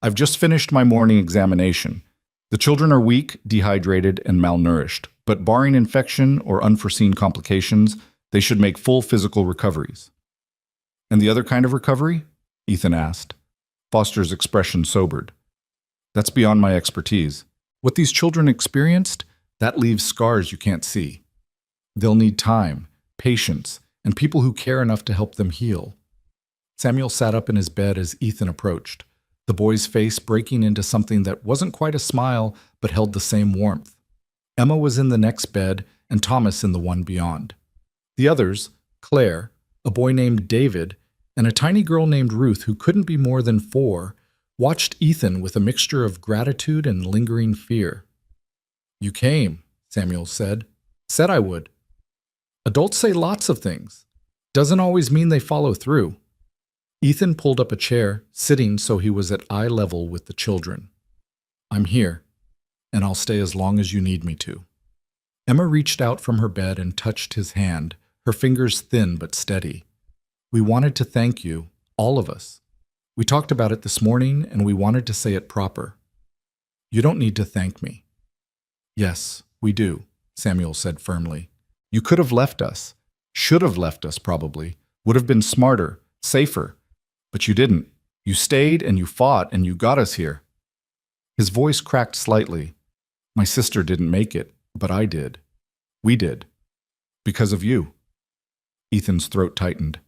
I've just finished my morning examination. The children are weak, dehydrated, and malnourished, but barring infection or unforeseen complications, they should make full physical recoveries." "And the other kind of recovery?" Ethan asked. Foster's expression sobered. "That's beyond my expertise. What these children experienced, that leaves scars you can't see. They'll need time, patience, and people who care enough to help them heal." Samuel sat up in his bed as Ethan approached, the boy's face breaking into something that wasn't quite a smile but held the same warmth. Emma was in the next bed and Thomas in the one beyond. The others, Claire, a boy named David, and a tiny girl named Ruth who couldn't be more than 4, watched Ethan with a mixture of gratitude and lingering fear. "You came," Samuel said. "Said I would." Adults say lots of things. Doesn't always mean they follow through. Ethan pulled up a chair, sitting so he was at eye level with the children. "I'm here, and I'll stay as long as you need me to." Emma reached out from her bed and touched his hand, her fingers thin but steady. "We wanted to thank you, all of us. We talked about it this morning, and we wanted to say it proper." "You don't need to thank me." "Yes, we do," Samuel said firmly. "You could have left us. Should have left us, probably. Would have been smarter, safer. But you didn't. You stayed, and you fought, and you got us here." His voice cracked slightly. "My sister didn't make it, but I did. We did. Because of you." Ethan's throat tightened.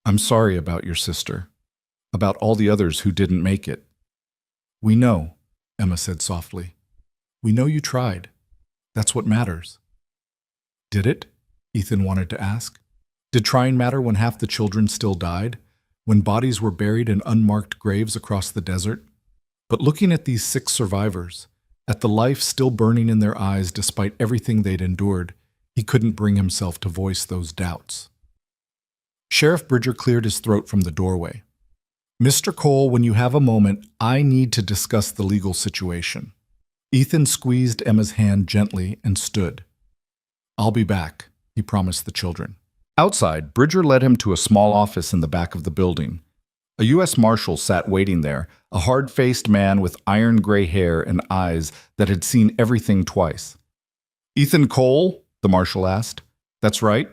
"I'm sorry about your sister. About all the others who didn't make it." "We know," Emma said softly. "We know you tried. That's what matters." "Did it?" Ethan wanted to ask. Did trying matter when half the children still died? When bodies were buried in unmarked graves across the desert? But looking at these 6 survivors, at the life still burning in their eyes despite everything they'd endured, he couldn't bring himself to voice those doubts. Sheriff Bridger cleared his throat from the doorway. Mr. Cole, when you have a moment, I need to discuss the legal situation. Ethan squeezed Emma's hand gently and stood. I'll be back, he promised the children. Outside, Bridger led him to a small office in the back of the building. A U.S. Marshal sat waiting there, a hard-faced man with iron gray hair and eyes that had seen everything twice. Ethan Cole? The Marshal asked. That's right.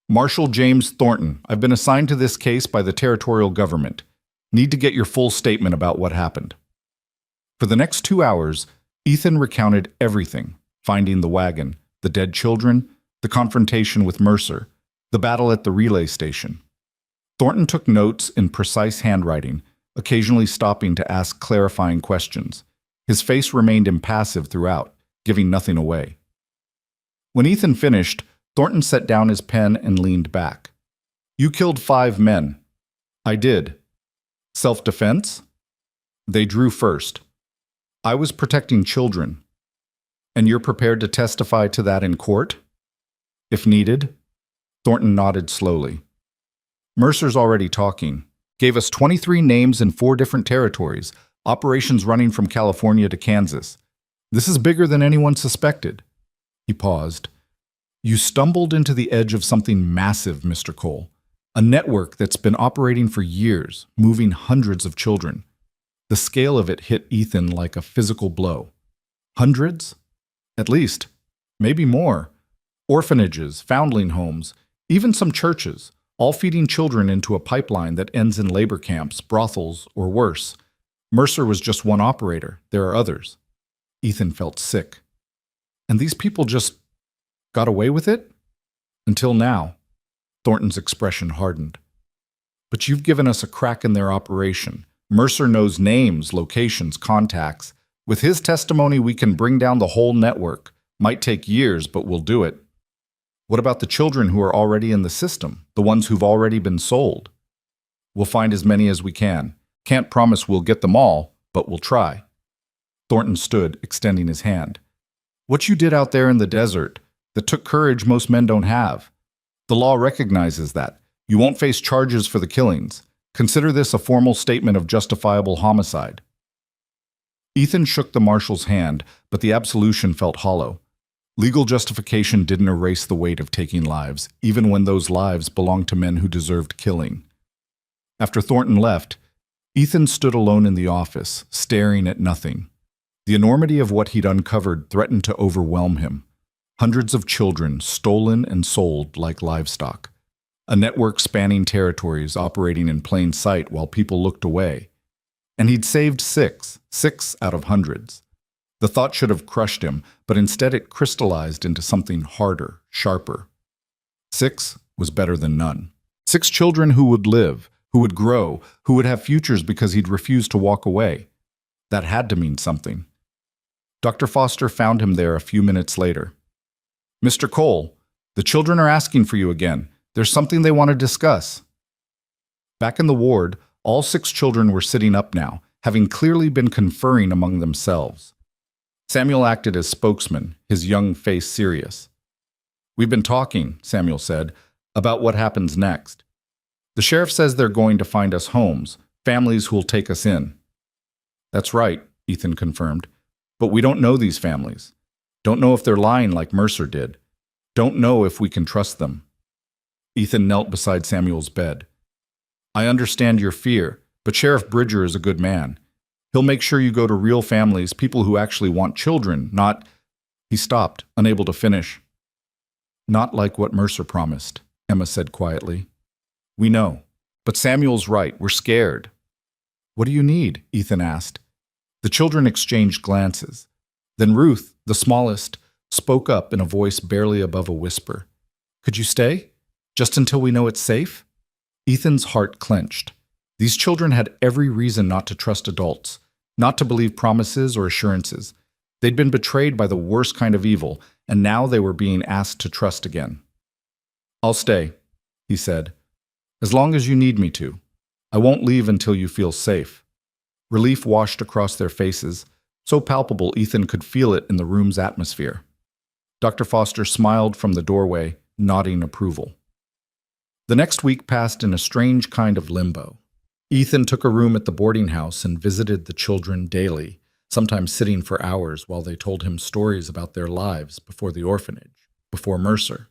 Marshal James Thornton. I've been assigned to this case by the territorial government. Need to get your full statement about what happened. For the next 2 hours, Ethan recounted everything, finding the wagon, the dead children, the confrontation with Mercer, the battle at the relay station. Thornton took notes in precise handwriting, occasionally stopping to ask clarifying questions. His face remained impassive throughout, giving nothing away. When Ethan finished, Thornton set down his pen and leaned back. You killed 5 men. I did. Self-defense? They drew first. I was protecting children. And you're prepared to testify to that in court? If needed? Thornton nodded slowly. Mercer's already talking. Gave us 23 names in 4 different territories, operations running from California to Kansas. This is bigger than anyone suspected. He paused. You stumbled into the edge of something massive, Mr. Cole. A network that's been operating for years, moving hundreds of children. The scale of it hit Ethan like a physical blow. Hundreds? At least. Maybe more. Orphanages, foundling homes, even some churches, all feeding children into a pipeline that ends in labor camps, brothels, or worse. Mercer was just one operator. There are others. Ethan felt sick. And these people just got away with it? Until now. Thornton's expression hardened. But you've given us a crack in their operation. Mercer knows names, locations, contacts. With his testimony, we can bring down the whole network. Might take years, but we'll do it. What about the children who are already in the system, the ones who've already been sold? We'll find as many as we can. Can't promise we'll get them all, but we'll try. Thornton stood, extending his hand. What you did out there in the desert, that took courage most men don't have. The law recognizes that. You won't face charges for the killings. Consider this a formal statement of justifiable homicide. Ethan shook the marshal's hand, but the absolution felt hollow. Legal justification didn't erase the weight of taking lives, even when those lives belonged to men who deserved killing. After Thornton left, Ethan stood alone in the office, staring at nothing. The enormity of what he'd uncovered threatened to overwhelm him. Hundreds of children stolen and sold like livestock. A network spanning territories operating in plain sight while people looked away. And he'd saved 6 out of hundreds. The thought should have crushed him, but instead it crystallized into something harder, sharper. 6 was better than none. 6 children who would live, who would grow, who would have futures because he'd refused to walk away. That had to mean something. Dr. Foster found him there a few minutes later. Mr. Cole, the children are asking for you again. There's something they want to discuss. Back in the ward, all 6 children were sitting up now, having clearly been conferring among themselves. Samuel acted as spokesman, his young face serious. We've been talking, Samuel said, about what happens next. The sheriff says they're going to find us homes, families who'll take us in. That's right, Ethan confirmed. But we don't know these families. Don't know if they're lying like Mercer did. Don't know if we can trust them. Ethan knelt beside Samuel's bed. I understand your fear, but Sheriff Bridger is a good man. He'll make sure you go to real families, people who actually want children, not... He stopped, unable to finish. Not like what Mercer promised, Emma said quietly. We know. But Samuel's right. We're scared. What do you need? Ethan asked. The children exchanged glances. Then Ruth, the smallest, spoke up in a voice barely above a whisper. Could you stay? Just until we know it's safe? Ethan's heart clenched. These children had every reason not to trust adults, not to believe promises or assurances. They'd been betrayed by the worst kind of evil, and now they were being asked to trust again. I'll stay, he said. As long as you need me to. I won't leave until you feel safe. Relief washed across their faces, so palpable Ethan could feel it in the room's atmosphere. Dr. Foster smiled from the doorway, nodding approval. The next week passed in a strange kind of limbo. Ethan took a room at the boarding house and visited the children daily, sometimes sitting for hours while they told him stories about their lives before the orphanage, before Mercer.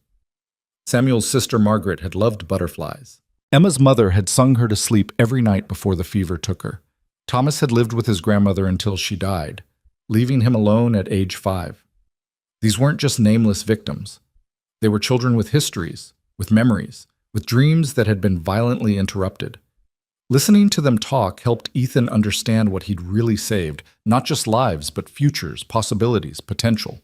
Samuel's sister Margaret had loved butterflies. Emma's mother had sung her to sleep every night before the fever took her. Thomas had lived with his grandmother until she died, leaving him alone at age 5. These weren't just nameless victims. They were children with histories, with memories, with dreams that had been violently interrupted. Listening to them talk helped Ethan understand what he'd really saved, not just lives, but futures, possibilities, potential.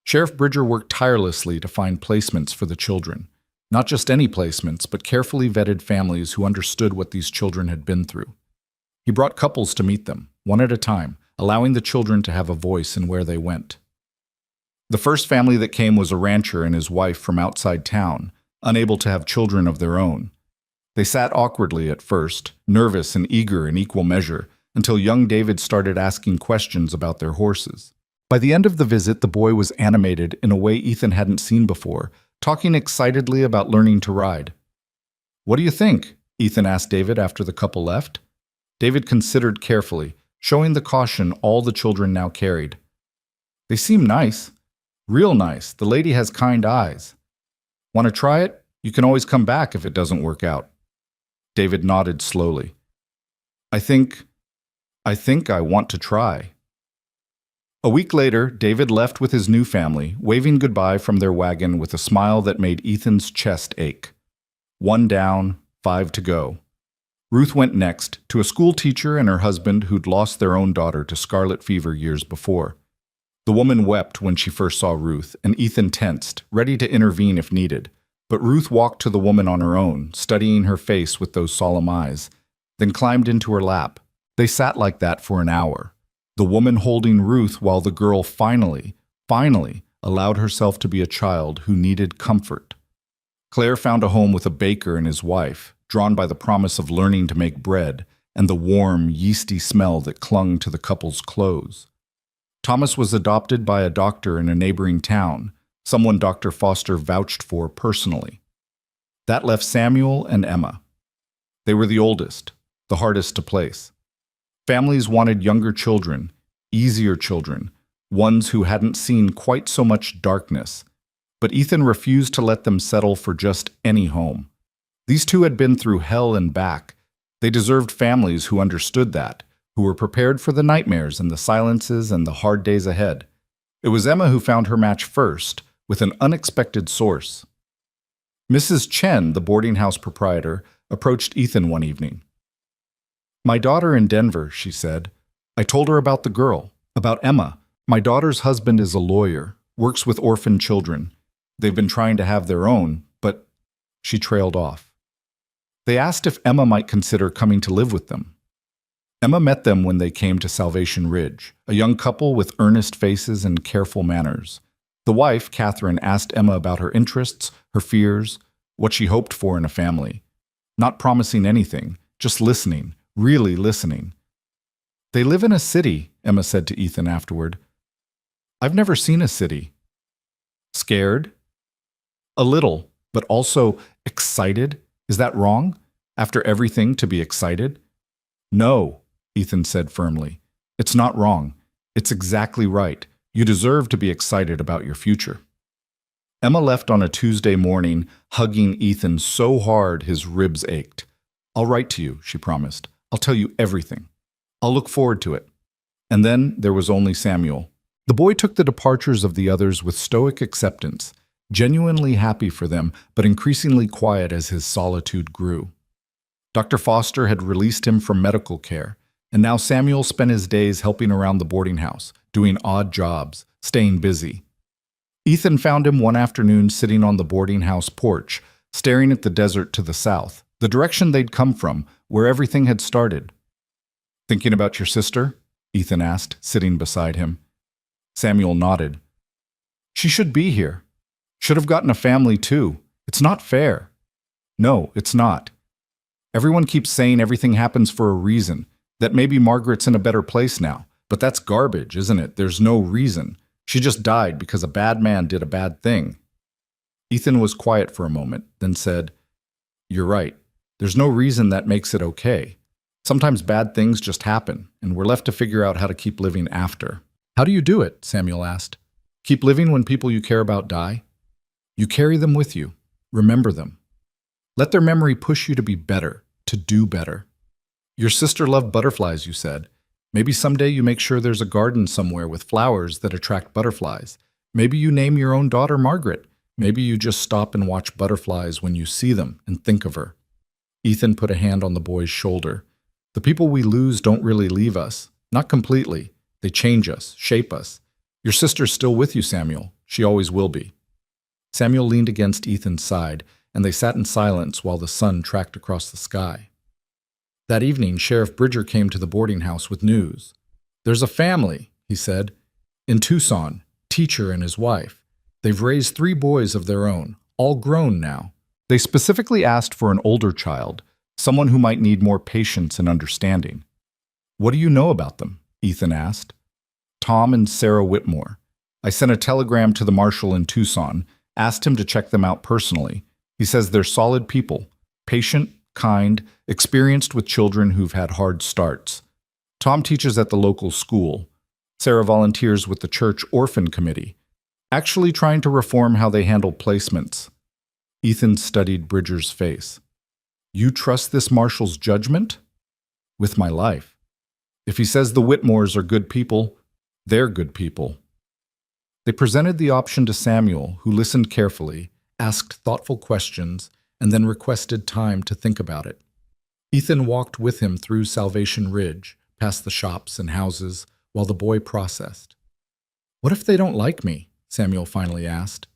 Sheriff Bridger worked tirelessly to find placements for the children. Not just any placements, but carefully vetted families who understood what these children had been through. He brought couples to meet them, one at a time, allowing the children to have a voice in where they went. The first family that came was a rancher and his wife from outside town, unable to have children of their own. They sat awkwardly at first, nervous and eager in equal measure, until young David started asking questions about their horses. By the end of the visit, the boy was animated in a way Ethan hadn't seen before, talking excitedly about learning to ride. "What do you think?" Ethan asked David after the couple left. David considered carefully, showing the caution all the children now carried. "They seem nice. Real nice. The lady has kind eyes. Want to try it? You can always come back if it doesn't work out." David nodded slowly. I think I want to try." A week later, David left with his new family, waving goodbye from their wagon with a smile that made Ethan's chest ache. 1 down, 5 to go. Ruth went next, to a school teacher and her husband who'd lost their own daughter to scarlet fever years before. The woman wept when she first saw Ruth, and Ethan tensed, ready to intervene if needed. But Ruth walked to the woman on her own, studying her face with those solemn eyes, then climbed into her lap. They sat like that for an hour, the woman holding Ruth while the girl finally allowed herself to be a child who needed comfort. Claire found a home with a baker and his wife, drawn by the promise of learning to make bread and the warm, yeasty smell that clung to the couple's clothes. Thomas was adopted by a doctor in a neighboring town, someone Dr. Foster vouched for personally. That left Samuel and Emma. They were the oldest, the hardest to place. Families wanted younger children, easier children, ones who hadn't seen quite so much darkness. But Ethan refused to let them settle for just any home. These two had been through hell and back. They deserved families who understood that, who were prepared for the nightmares and the silences and the hard days ahead. It was Emma who found her match first, with an unexpected source. Mrs. Chen, the boarding house proprietor, approached Ethan one evening. "My daughter in Denver," she said. "I told her about the girl, about Emma. My daughter's husband is a lawyer, works with orphan children. They've been trying to have their own, but..." She trailed off. They asked if Emma might consider coming to live with them. Emma met them when they came to Salvation Ridge, a young couple with earnest faces and careful manners. The wife, Catherine, asked Emma about her interests, her fears, what she hoped for in a family. Not promising anything, just listening, really listening. "They live in a city," Emma said to Ethan afterward. "I've never seen a city." Scared? A little, but also excited. Is that wrong? After everything, to be excited? "No," Ethan said firmly. "It's not wrong. It's exactly right. You deserve to be excited about your future." Emma left on a Tuesday morning, hugging Ethan so hard his ribs ached. "I'll write to you," she promised. "I'll tell you everything. I'll look forward to it." And then there was only Samuel. The boy took the departures of the others with stoic acceptance, genuinely happy for them, but increasingly quiet as his solitude grew. Dr. Foster had released him from medical care, and now Samuel spent his days helping around the boarding house, doing odd jobs, staying busy. Ethan found him one afternoon sitting on the boarding house porch, staring at the desert to the south, the direction they'd come from, where everything had started. "Thinking about your sister?" Ethan asked, sitting beside him. Samuel nodded. "She should be here. Should have gotten a family too. It's not fair." "No, it's not. Everyone keeps saying everything happens for a reason, that maybe Margaret's in a better place now. But that's garbage, isn't it? There's no reason. She just died because a bad man did a bad thing." Ethan was quiet for a moment, then said, "You're right. There's no reason that makes it okay. Sometimes bad things just happen, and we're left to figure out how to keep living after. How do you do it? Samuel asked. Keep living when people you care about die? You carry them with you. Remember them. Let their memory push you to be better, to do better. Your sister loved butterflies, you said. Maybe someday you make sure there's a garden somewhere with flowers that attract butterflies. Maybe you name your own daughter Margaret. Maybe you just stop and watch butterflies when you see them and think of her. Ethan put a hand on the boy's shoulder. The people we lose don't really leave us. Not completely. They change us, shape us. Your sister's still with you, Samuel. She always will be. Samuel leaned against Ethan's side, and they sat in silence while the sun tracked across the sky. That evening, Sheriff Bridger came to the boarding house with news. There's a family, he said, in Tucson, teacher and his wife. They've raised 3 boys of their own, all grown now. They specifically asked for an older child, someone who might need more patience and understanding. What do you know about them? Ethan asked. Tom and Sarah Whitmore. I sent a telegram to the marshal in Tucson, asked him to check them out personally. He says they're solid people, patient, kind, experienced with children who've had hard starts. Tom teaches at the local school. Sarah volunteers with the church orphan committee, actually trying to reform how they handle placements. Ethan studied Bridger's face. You trust this marshal's judgment? With my life. If he says the Whitmores are good people, they're good people. They presented the option to Samuel, who listened carefully, asked thoughtful questions, and then requested time to think about it. Ethan walked with him through Salvation Ridge, past the shops and houses, while the boy processed. What if they don't like me? Samuel finally asked.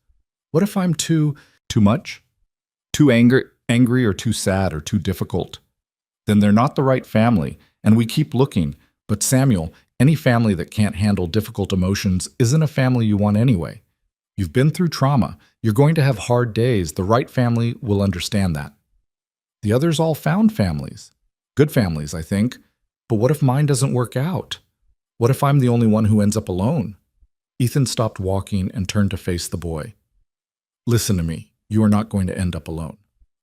What if I'm too much? Too angry or too sad or too difficult? Then they're not the right family, and we keep looking. But Samuel, any family that can't handle difficult emotions isn't a family you want anyway. You've been through trauma. You're going to have hard days. The right family will understand that. The others all found families. Good families, I think. But what if mine doesn't work out? What if I'm the only one who ends up alone? Ethan stopped walking and turned to face the boy. Listen to me. You are not going to end up alone.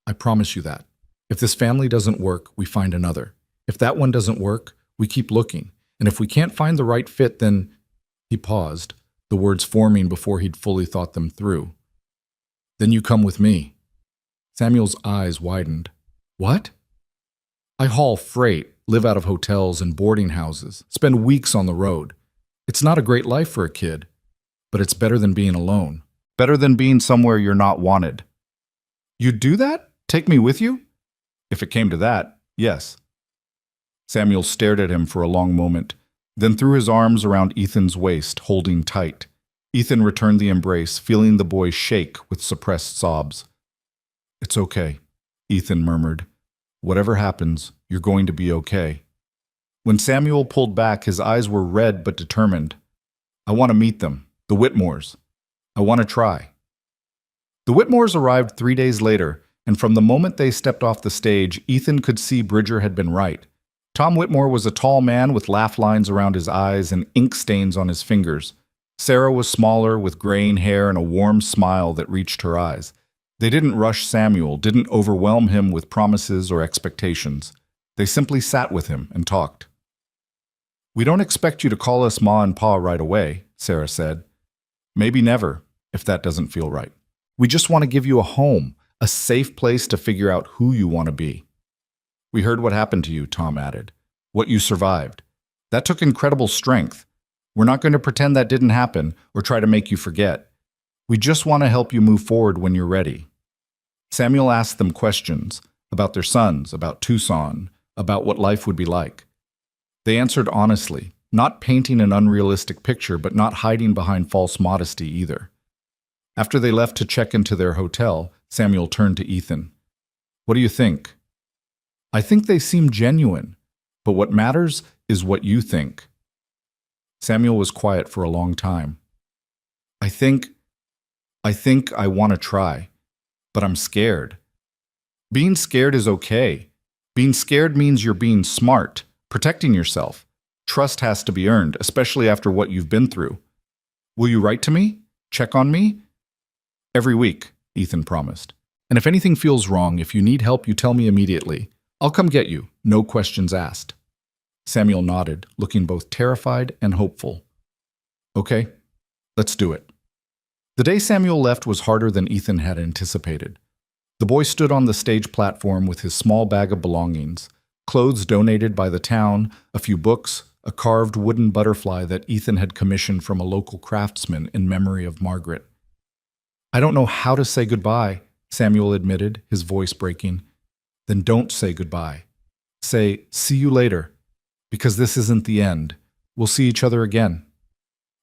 I promise you that. If this family doesn't work, we find another. If that one doesn't work, we keep looking. And if we can't find the right fit, then... He paused, the words forming before he'd fully thought them through. Then you come with me. Samuel's eyes widened. What? I haul freight, live out of hotels and boarding houses, spend weeks on the road. It's not a great life for a kid, but it's better than being alone. Better than being somewhere you're not wanted. You'd do that? Take me with you? If it came to that, yes. Samuel stared at him for a long moment, then threw his arms around Ethan's waist, holding tight. Ethan returned the embrace, feeling the boy shake with suppressed sobs. It's okay, Ethan murmured. Whatever happens, you're going to be okay. When Samuel pulled back, his eyes were red but determined. I want to meet them, the Whitmores. I want to try. The Whitmores arrived 3 days later, and from the moment they stepped off the stage, Ethan could see Bridger had been right. Tom Whitmore was a tall man with laugh lines around his eyes and ink stains on his fingers. Sarah was smaller, with graying hair and a warm smile that reached her eyes. They didn't rush Samuel, didn't overwhelm him with promises or expectations. They simply sat with him and talked. We don't expect you to call us Ma and Pa right away, Sarah said. Maybe never, if that doesn't feel right. We just want to give you a home, a safe place to figure out who you want to be. We heard what happened to you, Tom added. What you survived. That took incredible strength. We're not going to pretend that didn't happen or try to make you forget. We just want to help you move forward when you're ready. Samuel asked them questions about their sons, about Tucson, about what life would be like. They answered honestly, not painting an unrealistic picture, but not hiding behind false modesty either. After they left to check into their hotel, Samuel turned to Ethan. What do you think? I think they seem genuine, but what matters is what you think. Samuel was quiet for a long time. I think I want to try, but I'm scared. Being scared is okay. Being scared means you're being smart, protecting yourself. Trust has to be earned, especially after what you've been through. Will you write to me? Check on me? Every week, Ethan promised. And if anything feels wrong, if you need help, you tell me immediately. I'll come get you, no questions asked. Samuel nodded, looking both terrified and hopeful. Okay, let's do it. The day Samuel left was harder than Ethan had anticipated. The boy stood on the stage platform with his small bag of belongings, clothes donated by the town, a few books, a carved wooden butterfly that Ethan had commissioned from a local craftsman in memory of Margaret. I don't know how to say goodbye, Samuel admitted, his voice breaking. Then don't say goodbye. Say, see you later, because this isn't the end. We'll see each other again.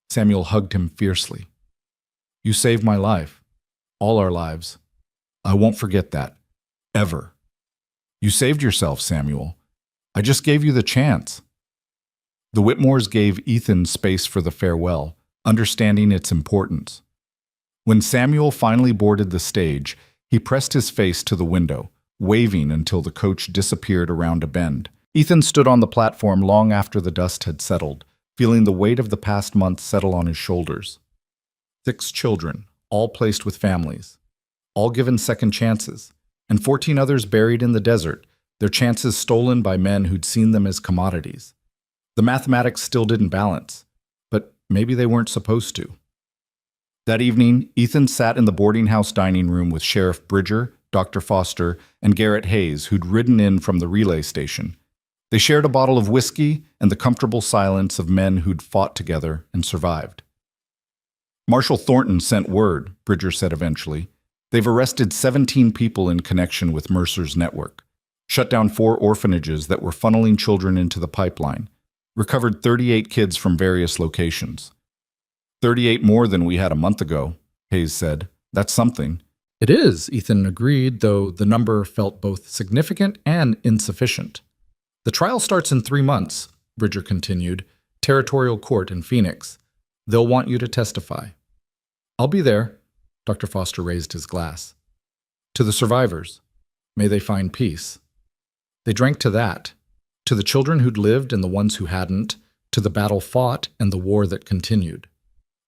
Samuel hugged him fiercely. You saved my life. All our lives. I won't forget that. Ever. You saved yourself, Samuel. I just gave you the chance. The Whitmores gave Ethan space for the farewell, understanding its importance. When Samuel finally boarded the stage, he pressed his face to the window, waving until the coach disappeared around a bend. Ethan stood on the platform long after the dust had settled, feeling the weight of the past month settle on his shoulders. 6 children, all placed with families, all given second chances, and 14 others buried in the desert, their chances stolen by men who'd seen them as commodities. The mathematics still didn't balance, but maybe they weren't supposed to. That evening, Ethan sat in the boarding house dining room with Sheriff Bridger, Dr. Foster, and Garrett Hayes, who'd ridden in from the relay station. They shared a bottle of whiskey and the comfortable silence of men who'd fought together and survived. Marshal Thornton sent word, Bridger said eventually. They've arrested 17 people in connection with Mercer's network, shut down 4 orphanages that were funneling children into the pipeline, recovered 38 kids from various locations. 38 more than we had a month ago, Hayes said. That's something. It is, Ethan agreed, though the number felt both significant and insufficient. The trial starts in 3 months, Bridger continued, territorial court in Phoenix. They'll want you to testify. I'll be there, Dr. Foster raised his glass. To the survivors, may they find peace. They drank to that, to the children who'd lived and the ones who hadn't, to the battle fought and the war that continued.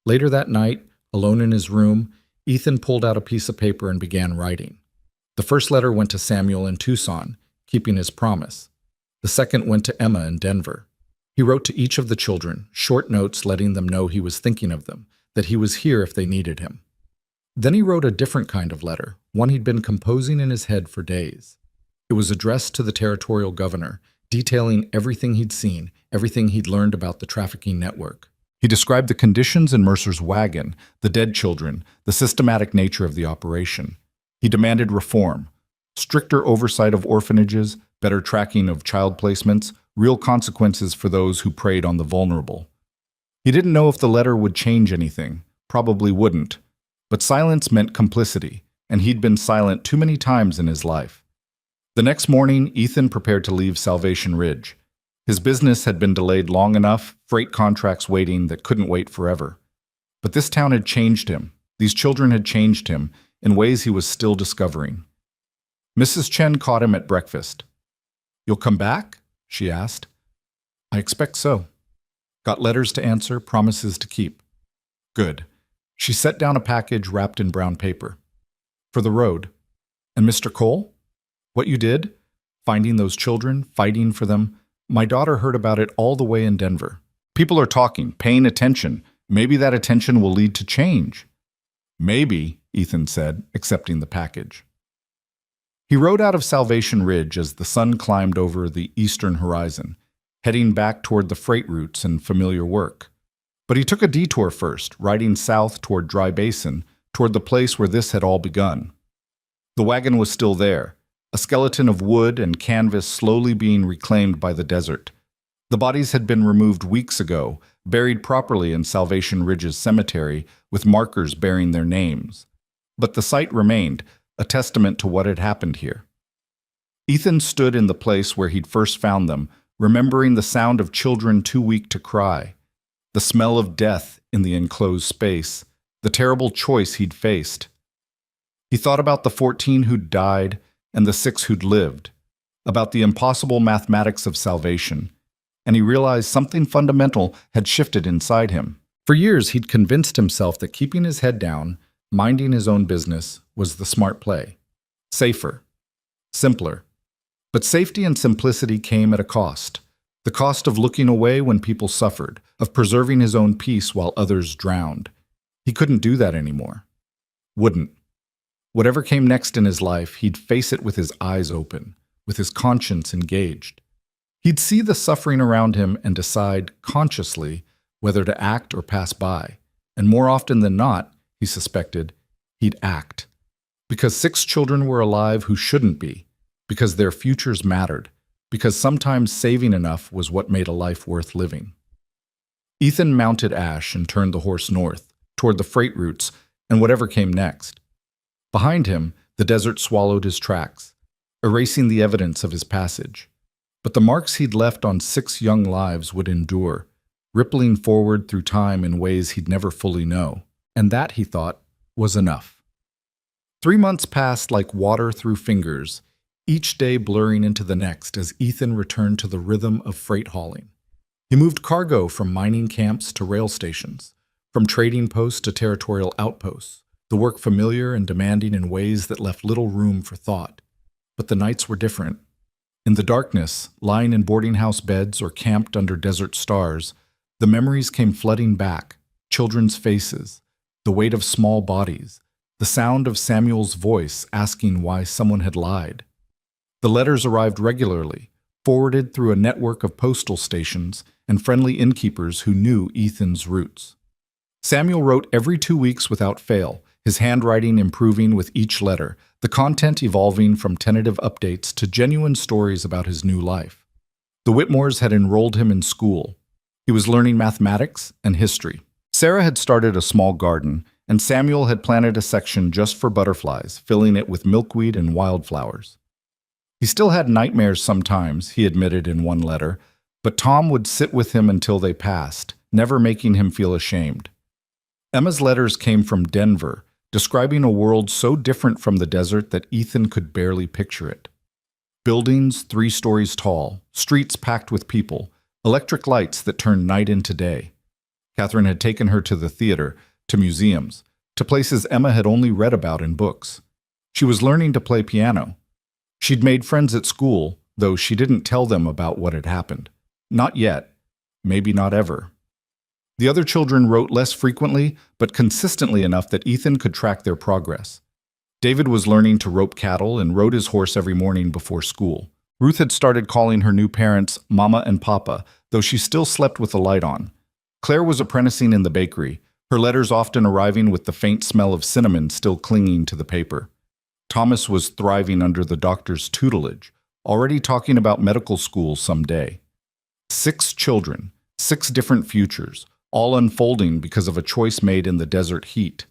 Later that night, alone in his room, Ethan pulled out a piece of paper and began writing. The first letter went to Samuel in Tucson, keeping his promise. The second went to Emma in Denver. He wrote to each of the children, short notes letting them know he was thinking of them, that he was here if they needed him. Then he wrote a different kind of letter, one he'd been composing in his head for days. It was addressed to the territorial governor, detailing everything he'd seen, everything he'd learned about the trafficking network. He described the conditions in Mercer's wagon, the dead children, the systematic nature of the operation. He demanded reform, stricter oversight of orphanages, better tracking of child placements, real consequences for those who preyed on the vulnerable. He didn't know if the letter would change anything, probably wouldn't, but silence meant complicity, and he'd been silent too many times in his life. The next morning, Ethan prepared to leave Salvation Ridge. His business had been delayed long enough, freight contracts waiting that couldn't wait forever. But this town had changed him. These children had changed him in ways he was still discovering. Mrs. Chen caught him at breakfast. You'll come back? She asked. I expect so. Got letters to answer, promises to keep. Good. She set down a package wrapped in brown paper. For the road. And Mr. Cole? What you did? Finding those children, fighting for them. My daughter heard about it all the way in Denver. People are talking, paying attention. Maybe that attention will lead to change. Maybe, Ethan said, accepting the package. He rode out of Salvation Ridge as the sun climbed over the eastern horizon, heading back toward the freight routes and familiar work. But he took a detour first, riding south toward Dry Basin, toward the place where this had all begun. The wagon was still there, a skeleton of wood and canvas slowly being reclaimed by the desert. The bodies had been removed weeks ago, buried properly in Salvation Ridge's cemetery with markers bearing their names. But the site remained, a testament to what had happened here. Ethan stood in the place where he'd first found them, remembering the sound of children too weak to cry, the smell of death in the enclosed space, the terrible choice he'd faced. He thought about the 14 who'd died and the 6 who'd lived, about the impossible mathematics of salvation, and he realized something fundamental had shifted inside him. For years, he'd convinced himself that keeping his head down, minding his own business, was the smart play. Safer. Simpler. But safety and simplicity came at a cost. The cost of looking away when people suffered, of preserving his own peace while others drowned. He couldn't do that anymore. Wouldn't. Whatever came next in his life, he'd face it with his eyes open, with his conscience engaged. He'd see the suffering around him and decide, consciously, whether to act or pass by. And more often than not, he suspected, he'd act. Because 6 children were alive who shouldn't be, because their futures mattered, because sometimes saving enough was what made a life worth living. Ethan mounted Ash and turned the horse north, toward the freight routes and whatever came next. Behind him, the desert swallowed his tracks, erasing the evidence of his passage. But the marks he'd left on 6 young lives would endure, rippling forward through time in ways he'd never fully know. And that, he thought, was enough. 3 months passed like water through fingers, each day blurring into the next as Ethan returned to the rhythm of freight hauling. He moved cargo from mining camps to rail stations, from trading posts to territorial outposts, the work familiar and demanding in ways that left little room for thought. But the nights were different. In the darkness, lying in boarding house beds or camped under desert stars, the memories came flooding back, children's faces, the weight of small bodies, the sound of Samuel's voice asking why someone had lied. The letters arrived regularly, forwarded through a network of postal stations and friendly innkeepers who knew Ethan's roots. Samuel wrote every 2 weeks without fail, his handwriting improving with each letter, the content evolving from tentative updates to genuine stories about his new life. The Whitmores had enrolled him in school. He was learning mathematics and history. Sarah had started a small garden, and Samuel had planted a section just for butterflies, filling it with milkweed and wildflowers. He still had nightmares sometimes, he admitted in one letter, but Tom would sit with him until they passed, never making him feel ashamed. Emma's letters came from Denver, describing a world so different from the desert that Ethan could barely picture it. Buildings 3 stories tall, streets packed with people, electric lights that turned night into day. Catherine had taken her to the theater, to museums, to places Emma had only read about in books. She was learning to play piano. She'd made friends at school, though she didn't tell them about what had happened. Not yet. Maybe not ever. The other children wrote less frequently, but consistently enough that Ethan could track their progress. David was learning to rope cattle and rode his horse every morning before school. Ruth had started calling her new parents Mama and Papa, though she still slept with the light on. Claire was apprenticing in the bakery, her letters often arriving with the faint smell of cinnamon still clinging to the paper. Thomas was thriving under the doctor's tutelage, already talking about medical school someday. 6 children, 6 different futures, all unfolding because of a choice made in the desert heat.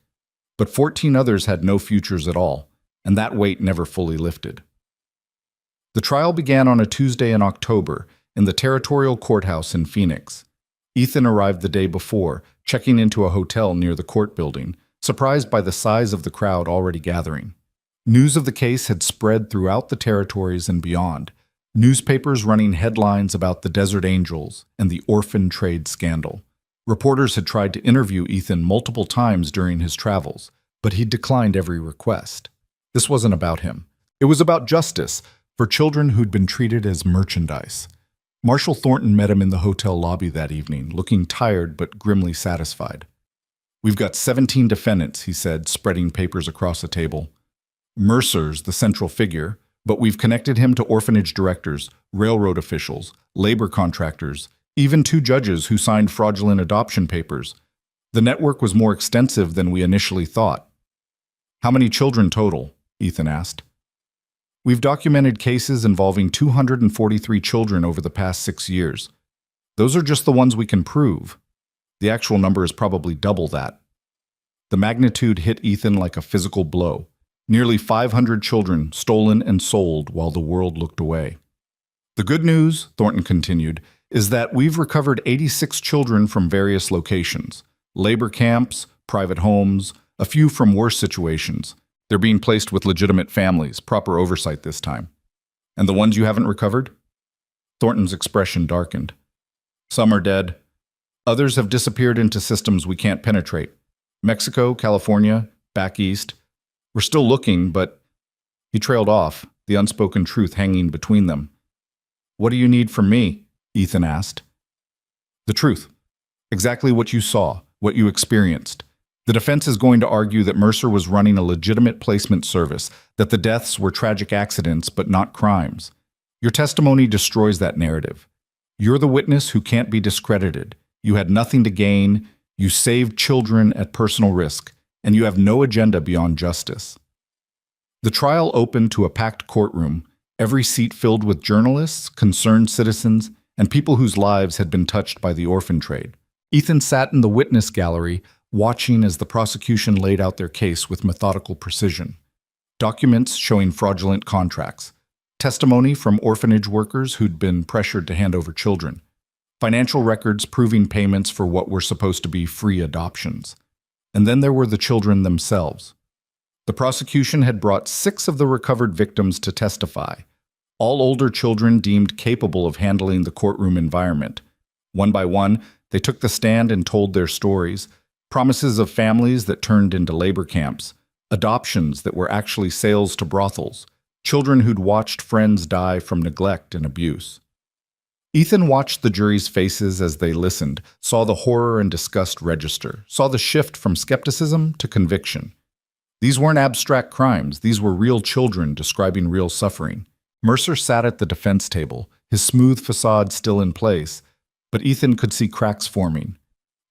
But 14 others had no futures at all, and that weight never fully lifted. The trial began on a Tuesday in October in the territorial courthouse in Phoenix. Ethan arrived the day before, checking into a hotel near the court building, surprised by the size of the crowd already gathering. News of the case had spread throughout the territories and beyond, newspapers running headlines about the Desert Angels and the orphan trade scandal. Reporters had tried to interview Ethan multiple times during his travels, but he declined every request. This wasn't about him. It was about justice for children who'd been treated as merchandise. Marshal Thornton met him in the hotel lobby that evening, looking tired but grimly satisfied. "We've got 17 defendants," he said, spreading papers across a table. "Mercer's the central figure, but we've connected him to orphanage directors, railroad officials, labor contractors, even 2 judges who signed fraudulent adoption papers. The network was more extensive than we initially thought." "How many children total?" Ethan asked. "We've documented cases involving 243 children over the past 6 years. Those are just the ones we can prove. The actual number is probably double that." The magnitude hit Ethan like a physical blow. Nearly 500 children stolen and sold while the world looked away. "The good news," Thornton continued, "is that we've recovered 86 children from various locations. Labor camps, private homes, a few from worse situations. They're being placed with legitimate families, proper oversight this time. And the ones you haven't recovered?" Thornton's expression darkened. "Some are dead. Others have disappeared into systems we can't penetrate. Mexico, California, back east. We're still looking, but..." He trailed off, the unspoken truth hanging between them. "What do you need from me?" Ethan asked. "The truth. Exactly what you saw, what you experienced. The defense is going to argue that Mercer was running a legitimate placement service, that the deaths were tragic accidents but not crimes. Your testimony destroys that narrative. You're the witness who can't be discredited. You had nothing to gain, you saved children at personal risk, and you have no agenda beyond justice." The trial opened to a packed courtroom, every seat filled with journalists, concerned citizens, and people whose lives had been touched by the orphan trade. Ethan sat in the witness gallery, watching as the prosecution laid out their case with methodical precision. Documents showing fraudulent contracts, testimony from orphanage workers who'd been pressured to hand over children, financial records proving payments for what were supposed to be free adoptions. And then there were the children themselves. The prosecution had brought 6 of the recovered victims to testify, all older children deemed capable of handling the courtroom environment. One by one, they took the stand and told their stories, promises of families that turned into labor camps, adoptions that were actually sales to brothels, children who'd watched friends die from neglect and abuse. Ethan watched the jury's faces as they listened, saw the horror and disgust register, saw the shift from skepticism to conviction. These weren't abstract crimes, these were real children describing real suffering. Mercer sat at the defense table, his smooth facade still in place, but Ethan could see cracks forming.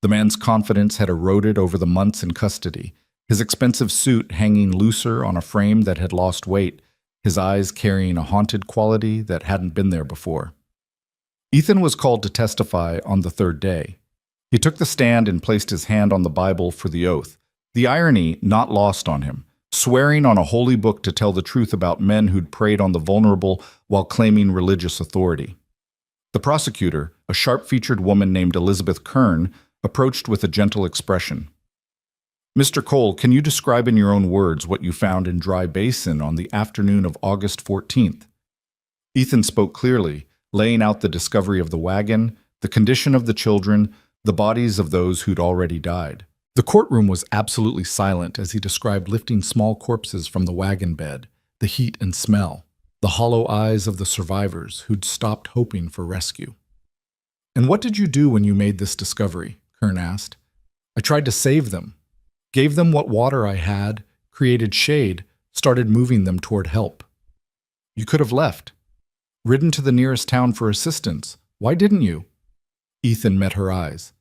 The man's confidence had eroded over the months in custody, his expensive suit hanging looser on a frame that had lost weight, his eyes carrying a haunted quality that hadn't been there before. Ethan was called to testify on the 3rd day. He took the stand and placed his hand on the Bible for the oath, the irony not lost on him, swearing on a holy book to tell the truth about men who'd preyed on the vulnerable while claiming religious authority. The prosecutor, a sharp-featured woman named Elizabeth Kern, approached with a gentle expression. "Mr. Cole, can you describe in your own words what you found in Dry Basin on the afternoon of August 14th? Ethan spoke clearly, laying out the discovery of the wagon, the condition of the children, the bodies of those who'd already died. The courtroom was absolutely silent as he described lifting small corpses from the wagon bed, the heat and smell, the hollow eyes of the survivors who'd stopped hoping for rescue. "And what did you do when you made this discovery?" Kern asked. "I tried to save them. Gave them what water I had, created shade, started moving them toward help." "You could have left. Ridden to the nearest town for assistance. Why didn't you?" Ethan met her eyes.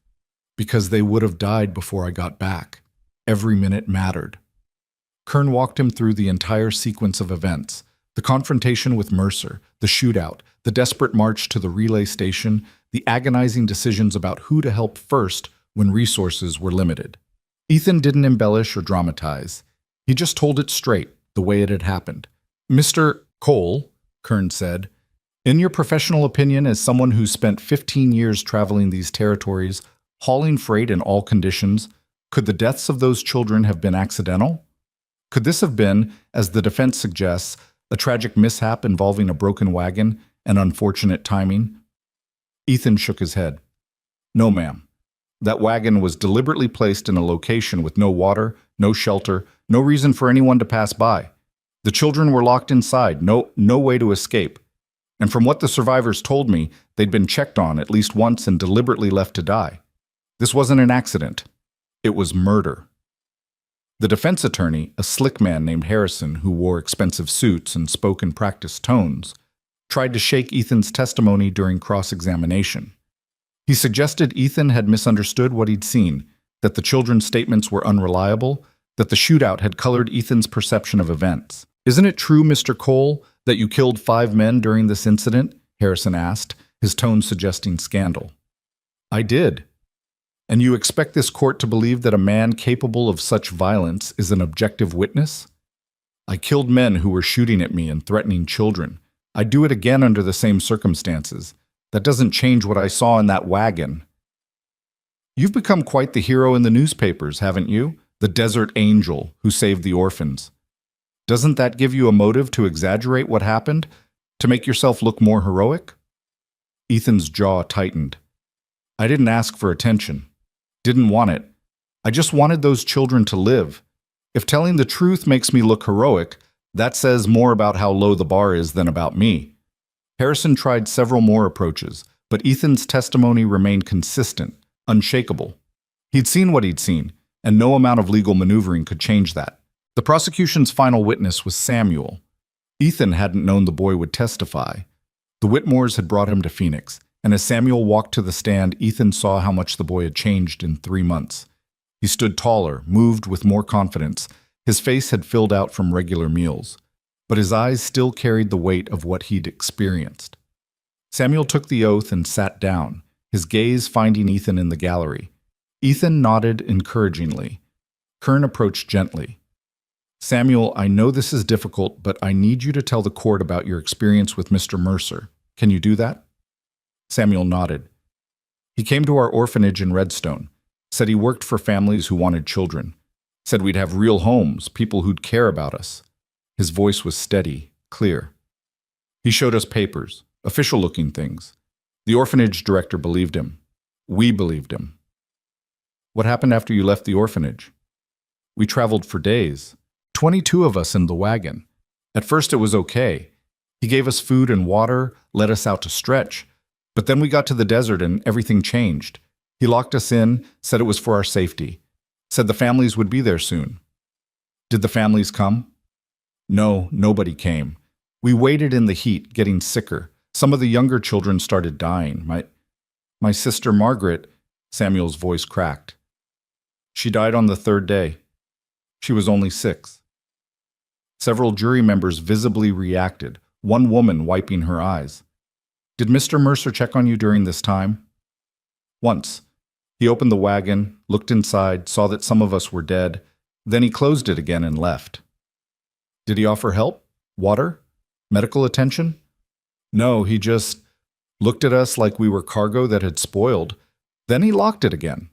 "Because they would have died before I got back. Every minute mattered." Kern walked him through the entire sequence of events, the confrontation with Mercer, the shootout, the desperate march to the relay station, the agonizing decisions about who to help first when resources were limited. Ethan didn't embellish or dramatize. He just told it straight, the way it had happened. "Mr. Cole," Kern said, "in your professional opinion as someone who's spent 15 years traveling these territories, hauling freight in all conditions, could the deaths of those children have been accidental? Could this have been, as the defense suggests, a tragic mishap involving a broken wagon and unfortunate timing?" Ethan shook his head. "No, ma'am. That wagon was deliberately placed in a location with no water, no shelter, no reason for anyone to pass by. The children were locked inside, no way to escape. And from what the survivors told me, they'd been checked on at least once and deliberately left to die. This wasn't an accident. It was murder." The defense attorney, a slick man named Harrison who wore expensive suits and spoke in practiced tones, tried to shake Ethan's testimony during cross-examination. He suggested Ethan had misunderstood what he'd seen, that the children's statements were unreliable, that the shootout had colored Ethan's perception of events. "Isn't it true, Mr. Cole, that you killed 5 men during this incident?" Harrison asked, his tone suggesting scandal. "I did. And you expect this court to believe that a man capable of such violence is an objective witness? I killed men who were shooting at me and threatening children. I'd do it again under the same circumstances. That doesn't change what I saw in that wagon." "You've become quite the hero in the newspapers, haven't you? The desert angel who saved the orphans. Doesn't that give you a motive to exaggerate what happened, to make yourself look more heroic?" Ethan's jaw tightened. "I didn't ask for attention. Didn't want it. I just wanted those children to live. If telling the truth makes me look heroic, That says more about how low the bar is than about me. Harrison tried several more approaches, but Ethan's testimony remained consistent, unshakable. He'd seen what he'd seen, and no amount of legal maneuvering could change that. The prosecution's final witness was Samuel. Ethan hadn't known the boy would testify. The Whitmores had brought him to Phoenix, and as Samuel walked to the stand, Ethan saw how much the boy had changed in 3 months. He stood taller, moved with more confidence. His face had filled out from regular meals, but his eyes still carried the weight of what he'd experienced. Samuel took the oath and sat down, his gaze finding Ethan in the gallery. Ethan nodded encouragingly. Kern approached gently. "Samuel, I know this is difficult, but I need you to tell the court about your experience with Mr. Mercer. Can you do that?" Samuel nodded. "He came to our orphanage in Redstone, said he worked for families who wanted children, said we'd have real homes, people who'd care about us." His voice was steady, clear. "He showed us papers, official-looking things. The orphanage director believed him. We believed him." "What happened after you left the orphanage?" "We traveled for days. 22 of us in the wagon. At first it was okay. He gave us food and water, let us out to stretch. But then we got to the desert and everything changed. He locked us in, said it was for our safety. Said the families would be there soon." "Did the families come?" "No, nobody came. We waited in the heat, getting sicker. Some of the younger children started dying. My sister Margaret," Samuel's voice cracked. "She died on the 3rd day. She was only 6. Several jury members visibly reacted, one woman wiping her eyes. "Did Mr. Mercer check on you during this time?" "Once. He opened the wagon, looked inside, saw that some of us were dead. Then he closed it again and left." "Did he offer help? Water? Medical attention?" "No, he just looked at us like we were cargo that had spoiled. Then he locked it again."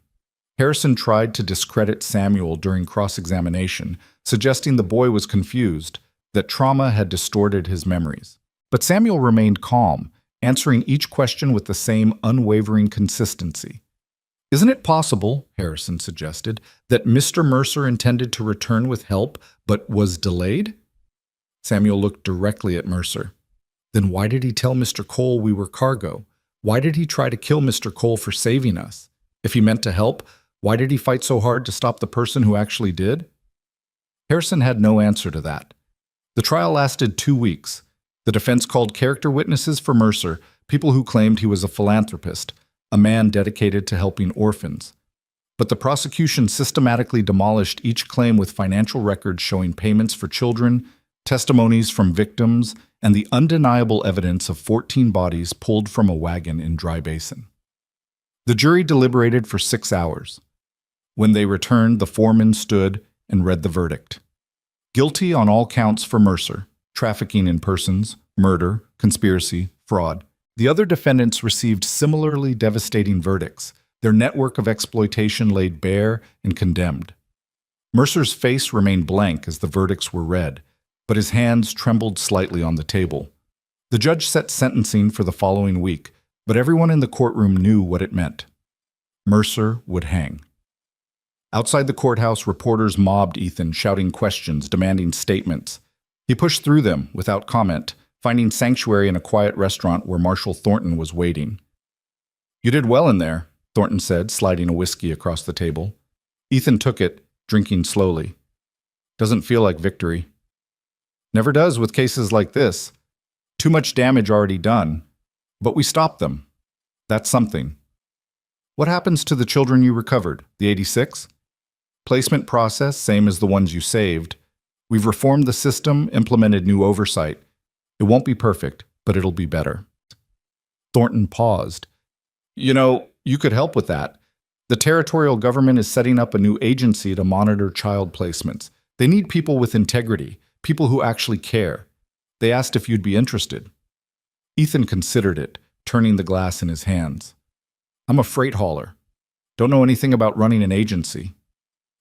Harrison tried to discredit Samuel during cross-examination, suggesting the boy was confused, that trauma had distorted his memories. But Samuel remained calm, answering each question with the same unwavering consistency. "Isn't it possible," Harrison suggested, "that Mr. Mercer intended to return with help, but was delayed?" Samuel looked directly at Mercer. "Then why did he tell Mr. Cole we were cargo? Why did he try to kill Mr. Cole for saving us? If he meant to help, why did he fight so hard to stop the person who actually did?" Harrison had no answer to that. The trial lasted 2 weeks. The defense called character witnesses for Mercer, people who claimed he was a philanthropist, a man dedicated to helping orphans. But the prosecution systematically demolished each claim with financial records showing payments for children, testimonies from victims, and the undeniable evidence of 14 bodies pulled from a wagon in Dry Basin. The jury deliberated for 6 hours. When they returned, the foreman stood and read the verdict. Guilty on all counts for Mercer, trafficking in persons, murder, conspiracy, fraud. The other defendants received similarly devastating verdicts, their network of exploitation laid bare and condemned. Mercer's face remained blank as the verdicts were read, but his hands trembled slightly on the table. The judge set sentencing for the following week, but everyone in the courtroom knew what it meant. Mercer would hang. Outside the courthouse, reporters mobbed Ethan, shouting questions, demanding statements. He pushed through them without comment, finding sanctuary in a quiet restaurant where Marshal Thornton was waiting. "You did well in there," Thornton said, sliding a whiskey across the table. Ethan took it, drinking slowly. "Doesn't feel like victory." "Never does with cases like this. Too much damage already done. But we stopped them. That's something." "What happens to the children you recovered, the 86? "Placement process, same as the ones you saved. We've reformed the system, implemented new oversight. It won't be perfect, but it'll be better." Thornton paused. "You know, you could help with that. The territorial government is setting up a new agency to monitor child placements. They need people with integrity, people who actually care. They asked if you'd be interested." Ethan considered it, turning the glass in his hands. "I'm a freight hauler. Don't know anything about running an agency.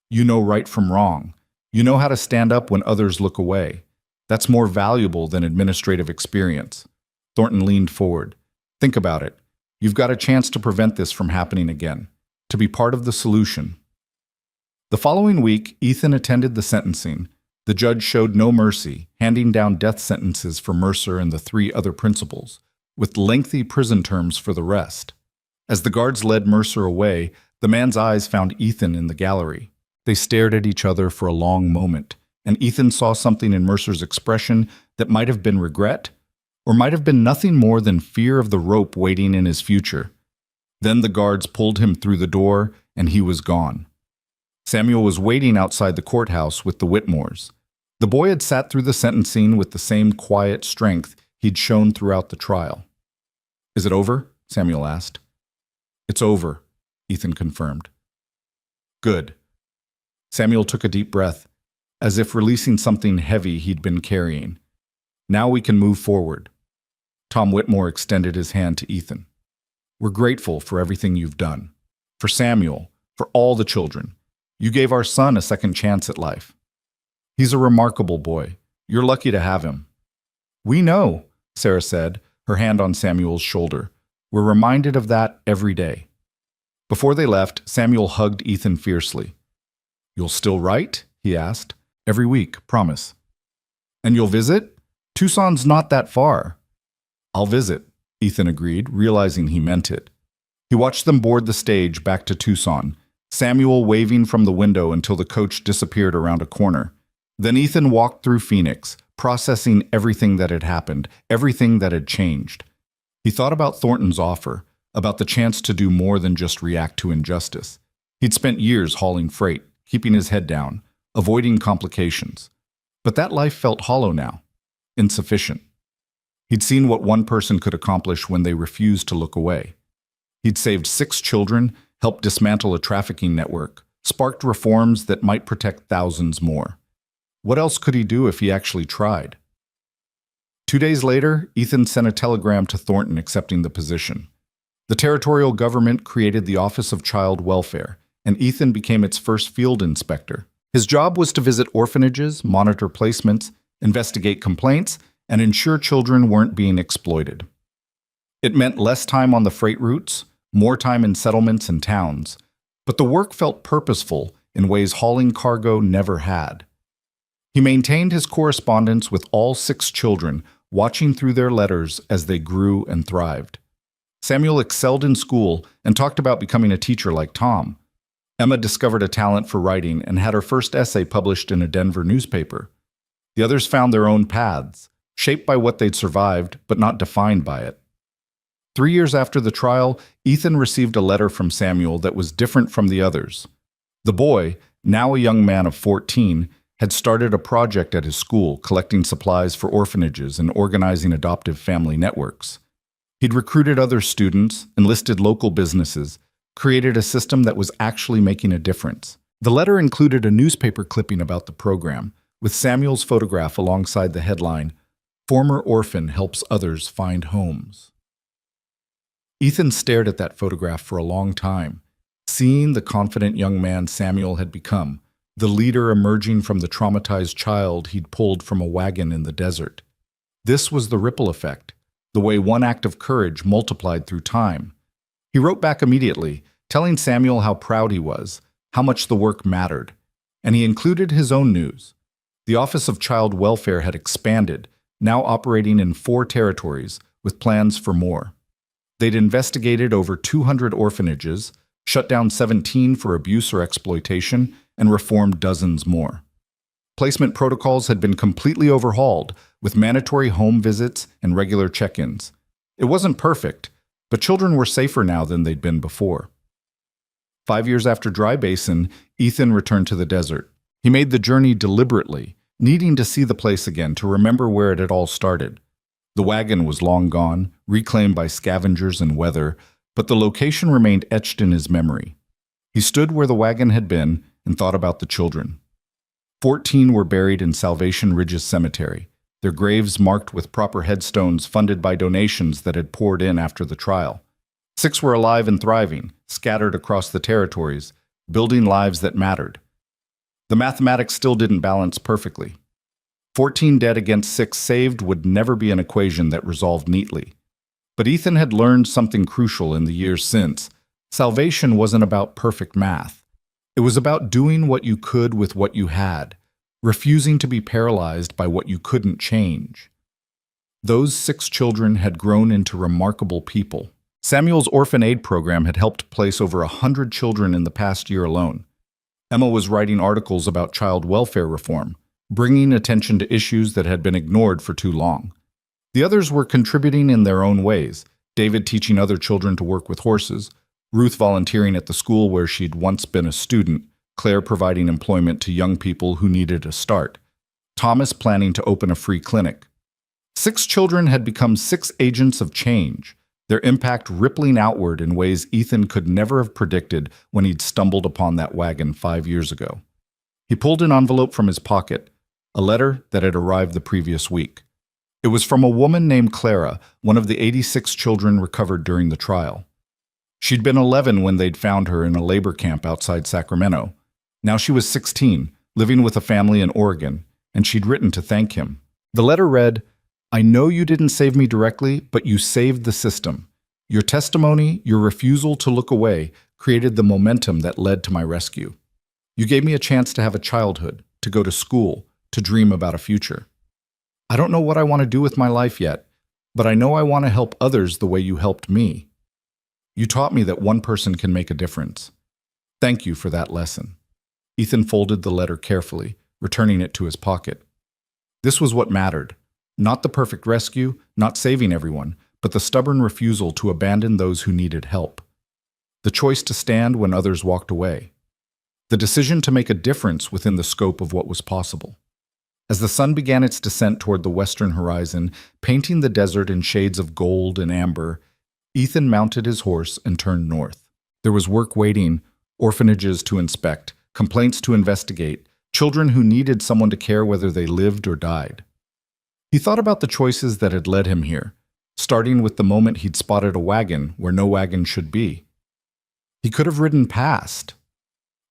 You know right from wrong. You know how to stand up when others look away. That's more valuable than administrative experience." Thornton leaned forward. "Think about it. You've got a chance to prevent this from happening again, to be part of the solution." The following week, Ethan attended the sentencing. The judge showed no mercy, handing down death sentences for Mercer and the three other principals, with lengthy prison terms for the rest. As the guards led Mercer away, the man's eyes found Ethan in the gallery. They stared at each other for a long moment, and Ethan saw something in Mercer's expression that might have been regret, or might have been nothing more than fear of the rope waiting in his future. Then the guards pulled him through the door, and he was gone. Samuel was waiting outside the courthouse with the Whitmores. The boy had sat through the sentencing with the same quiet strength he'd shown throughout the trial. "Is it over?" Samuel asked. "It's over," Ethan confirmed. "Good." Samuel took a deep breath, as if releasing something heavy he'd been carrying. "Now we can move forward." Tom Whitmore extended his hand to Ethan. "We're grateful for everything you've done. For Samuel, for all the children. You gave our son a second chance at life. He's a remarkable boy. You're lucky to have him." "We know," Sarah said, her hand on Samuel's shoulder. "We're reminded of that every day." Before they left, Samuel hugged Ethan fiercely. "You'll still write?" he asked. "Every week, promise." "And you'll visit? Tucson's not that far." "I'll visit," Ethan agreed, realizing he meant it. He watched them board the stage back to Tucson, Samuel waving from the window until the coach disappeared around a corner. Then Ethan walked through Phoenix, processing everything that had happened, everything that had changed. He thought about Thornton's offer, about the chance to do more than just react to injustice. He'd spent years hauling freight, keeping his head down, avoiding complications. But that life felt hollow now, insufficient. He'd seen what one person could accomplish when they refused to look away. He'd saved 6 children, helped dismantle a trafficking network, sparked reforms that might protect thousands more. What else could he do if he actually tried? 2 days later, Ethan sent a telegram to Thornton accepting the position. The territorial government created the Office of Child Welfare, and Ethan became its first field inspector. His job was to visit orphanages, monitor placements, investigate complaints, and ensure children weren't being exploited. It meant less time on the freight routes, more time in settlements and towns, but the work felt purposeful in ways hauling cargo never had. He maintained his correspondence with all 6 children, watching through their letters as they grew and thrived. Samuel excelled in school and talked about becoming a teacher like Tom. Emma discovered a talent for writing and had her first essay published in a Denver newspaper. The others found their own paths, shaped by what they'd survived, but not defined by it. 3 years after the trial, Ethan received a letter from Samuel that was different from the others. The boy, now a young man of 14, had started a project at his school, collecting supplies for orphanages and organizing adoptive family networks. He'd recruited other students, enlisted local businesses, created a system that was actually making a difference. The letter included a newspaper clipping about the program, with Samuel's photograph alongside the headline, "Former Orphan Helps Others Find Homes." Ethan stared at that photograph for a long time, seeing the confident young man Samuel had become, the leader emerging from the traumatized child he'd pulled from a wagon in the desert. This was the ripple effect, the way one act of courage multiplied through time. He wrote back immediately, telling Samuel how proud he was, how much the work mattered, and he included his own news. The Office of Child Welfare had expanded, now operating in 4 territories, with plans for more. They'd investigated over 200 orphanages, shut down 17 for abuse or exploitation, and reformed dozens more. Placement protocols had been completely overhauled, with mandatory home visits and regular check-ins. It wasn't perfect, but children were safer now than they'd been before. 5 years after Dry Basin, Ethan returned to the desert. He made the journey deliberately, needing to see the place again to remember where it had all started. The wagon was long gone, reclaimed by scavengers and weather, but the location remained etched in his memory. He stood where the wagon had been and thought about the children. 14 were buried in Salvation Ridges Cemetery, their graves marked with proper headstones funded by donations that had poured in after the trial. 6 were alive and thriving, scattered across the territories, building lives that mattered. The mathematics still didn't balance perfectly. 14 dead against 6 saved would never be an equation that resolved neatly. But Ethan had learned something crucial in the years since. Salvation wasn't about perfect math. It was about doing what you could with what you had, refusing to be paralyzed by what you couldn't change. Those 6 children had grown into remarkable people. Samuel's orphan aid program had helped place over 100 children in the past year alone. Emma was writing articles about child welfare reform, bringing attention to issues that had been ignored for too long. The others were contributing in their own ways, David teaching other children to work with horses, Ruth volunteering at the school where she'd once been a student, Claire providing employment to young people who needed a start, Thomas planning to open a free clinic. 6 children had become 6 agents of change, their impact rippling outward in ways Ethan could never have predicted when he'd stumbled upon that wagon 5 years ago. He pulled an envelope from his pocket, a letter that had arrived the previous week. It was from a woman named Clara, one of the 86 children recovered during the trial. She'd been 11 when they'd found her in a labor camp outside Sacramento. Now she was 16, living with a family in Oregon, and she'd written to thank him. The letter read, "I know you didn't save me directly, but you saved the system. Your testimony, your refusal to look away, created the momentum that led to my rescue. You gave me a chance to have a childhood, to go to school, to dream about a future. I don't know what I want to do with my life yet, but I know I want to help others the way you helped me. You taught me that one person can make a difference. Thank you for that lesson." Ethan folded the letter carefully, returning it to his pocket. This was what mattered. Not the perfect rescue, not saving everyone, but the stubborn refusal to abandon those who needed help. The choice to stand when others walked away. The decision to make a difference within the scope of what was possible. As the sun began its descent toward the western horizon, painting the desert in shades of gold and amber, Ethan mounted his horse and turned north. There was work waiting, orphanages to inspect, complaints to investigate, children who needed someone to care whether they lived or died. He thought about the choices that had led him here, starting with the moment he'd spotted a wagon where no wagon should be. He could have ridden past.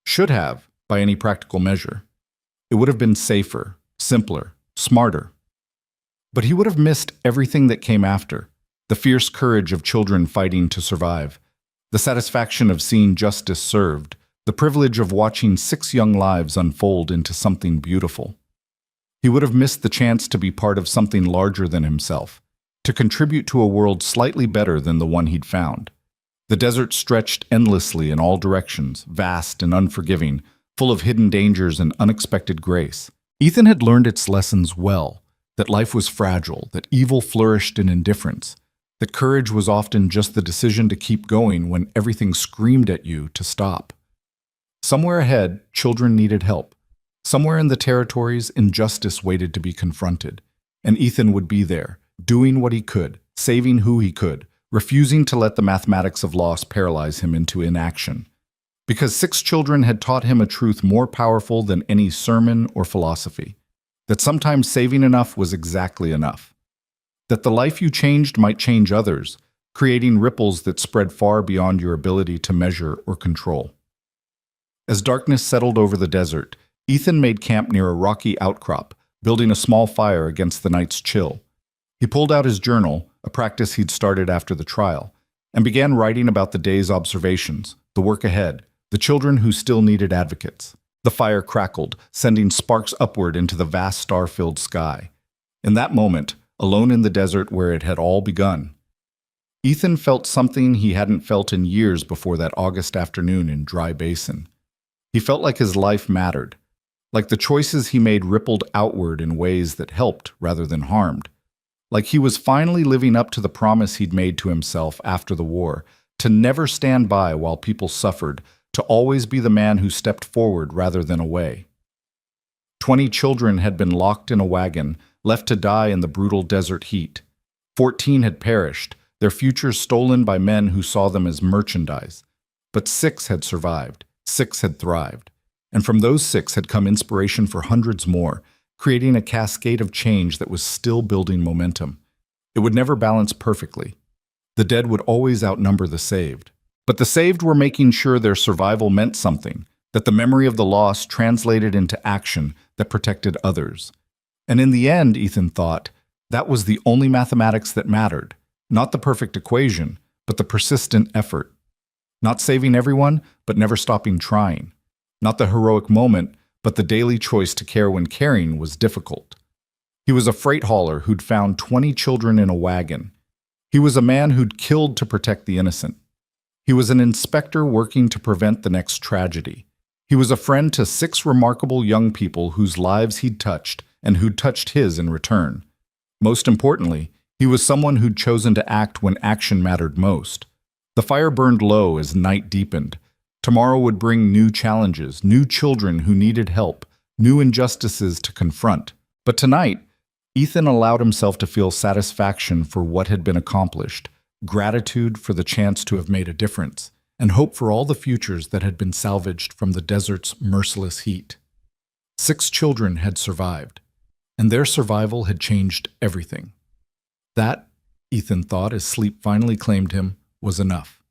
Should have, by any practical measure. It would have been safer, simpler, smarter. But he would have missed everything that came after, the fierce courage of children fighting to survive, the satisfaction of seeing justice served, the privilege of watching 6 young lives unfold into something beautiful. He would have missed the chance to be part of something larger than himself, to contribute to a world slightly better than the one he'd found. The desert stretched endlessly in all directions, vast and unforgiving, full of hidden dangers and unexpected grace. Ethan had learned its lessons well, that life was fragile, that evil flourished in indifference, that courage was often just the decision to keep going when everything screamed at you to stop. Somewhere ahead, children needed help. Somewhere in the territories, injustice waited to be confronted, and Ethan would be there, doing what he could, saving who he could, refusing to let the mathematics of loss paralyze him into inaction. Because 6 children had taught him a truth more powerful than any sermon or philosophy, that sometimes saving enough was exactly enough. That the life you changed might change others, creating ripples that spread far beyond your ability to measure or control. As darkness settled over the desert, Ethan made camp near a rocky outcrop, building a small fire against the night's chill. He pulled out his journal, a practice he'd started after the trial, and began writing about the day's observations, the work ahead, the children who still needed advocates. The fire crackled, sending sparks upward into the vast star-filled sky. In that moment, alone in the desert where it had all begun, Ethan felt something he hadn't felt in years before that August afternoon in Dry Basin. He felt like his life mattered, like the choices he made rippled outward in ways that helped rather than harmed, like he was finally living up to the promise he'd made to himself after the war, to never stand by while people suffered, to always be the man who stepped forward rather than away. 20 children had been locked in a wagon, left to die in the brutal desert heat. 14 had perished, their futures stolen by men who saw them as merchandise. But 6 had survived, 6 had thrived. And from those 6 had come inspiration for hundreds more, creating a cascade of change that was still building momentum. It would never balance perfectly. The dead would always outnumber the saved. But the saved were making sure their survival meant something, that the memory of the loss translated into action that protected others. And in the end, Ethan thought, that was the only mathematics that mattered. Not the perfect equation, but the persistent effort. Not saving everyone, but never stopping trying. Not the heroic moment, but the daily choice to care when caring was difficult. He was a freight hauler who'd found 20 children in a wagon. He was a man who'd killed to protect the innocent. He was an inspector working to prevent the next tragedy. He was a friend to 6 remarkable young people whose lives he'd touched and who'd touched his in return. Most importantly, he was someone who'd chosen to act when action mattered most. The fire burned low as night deepened. Tomorrow would bring new challenges, new children who needed help, new injustices to confront. But tonight, Ethan allowed himself to feel satisfaction for what had been accomplished, gratitude for the chance to have made a difference, and hope for all the futures that had been salvaged from the desert's merciless heat. 6 children had survived, and their survival had changed everything. That, Ethan thought as sleep finally claimed him, was enough.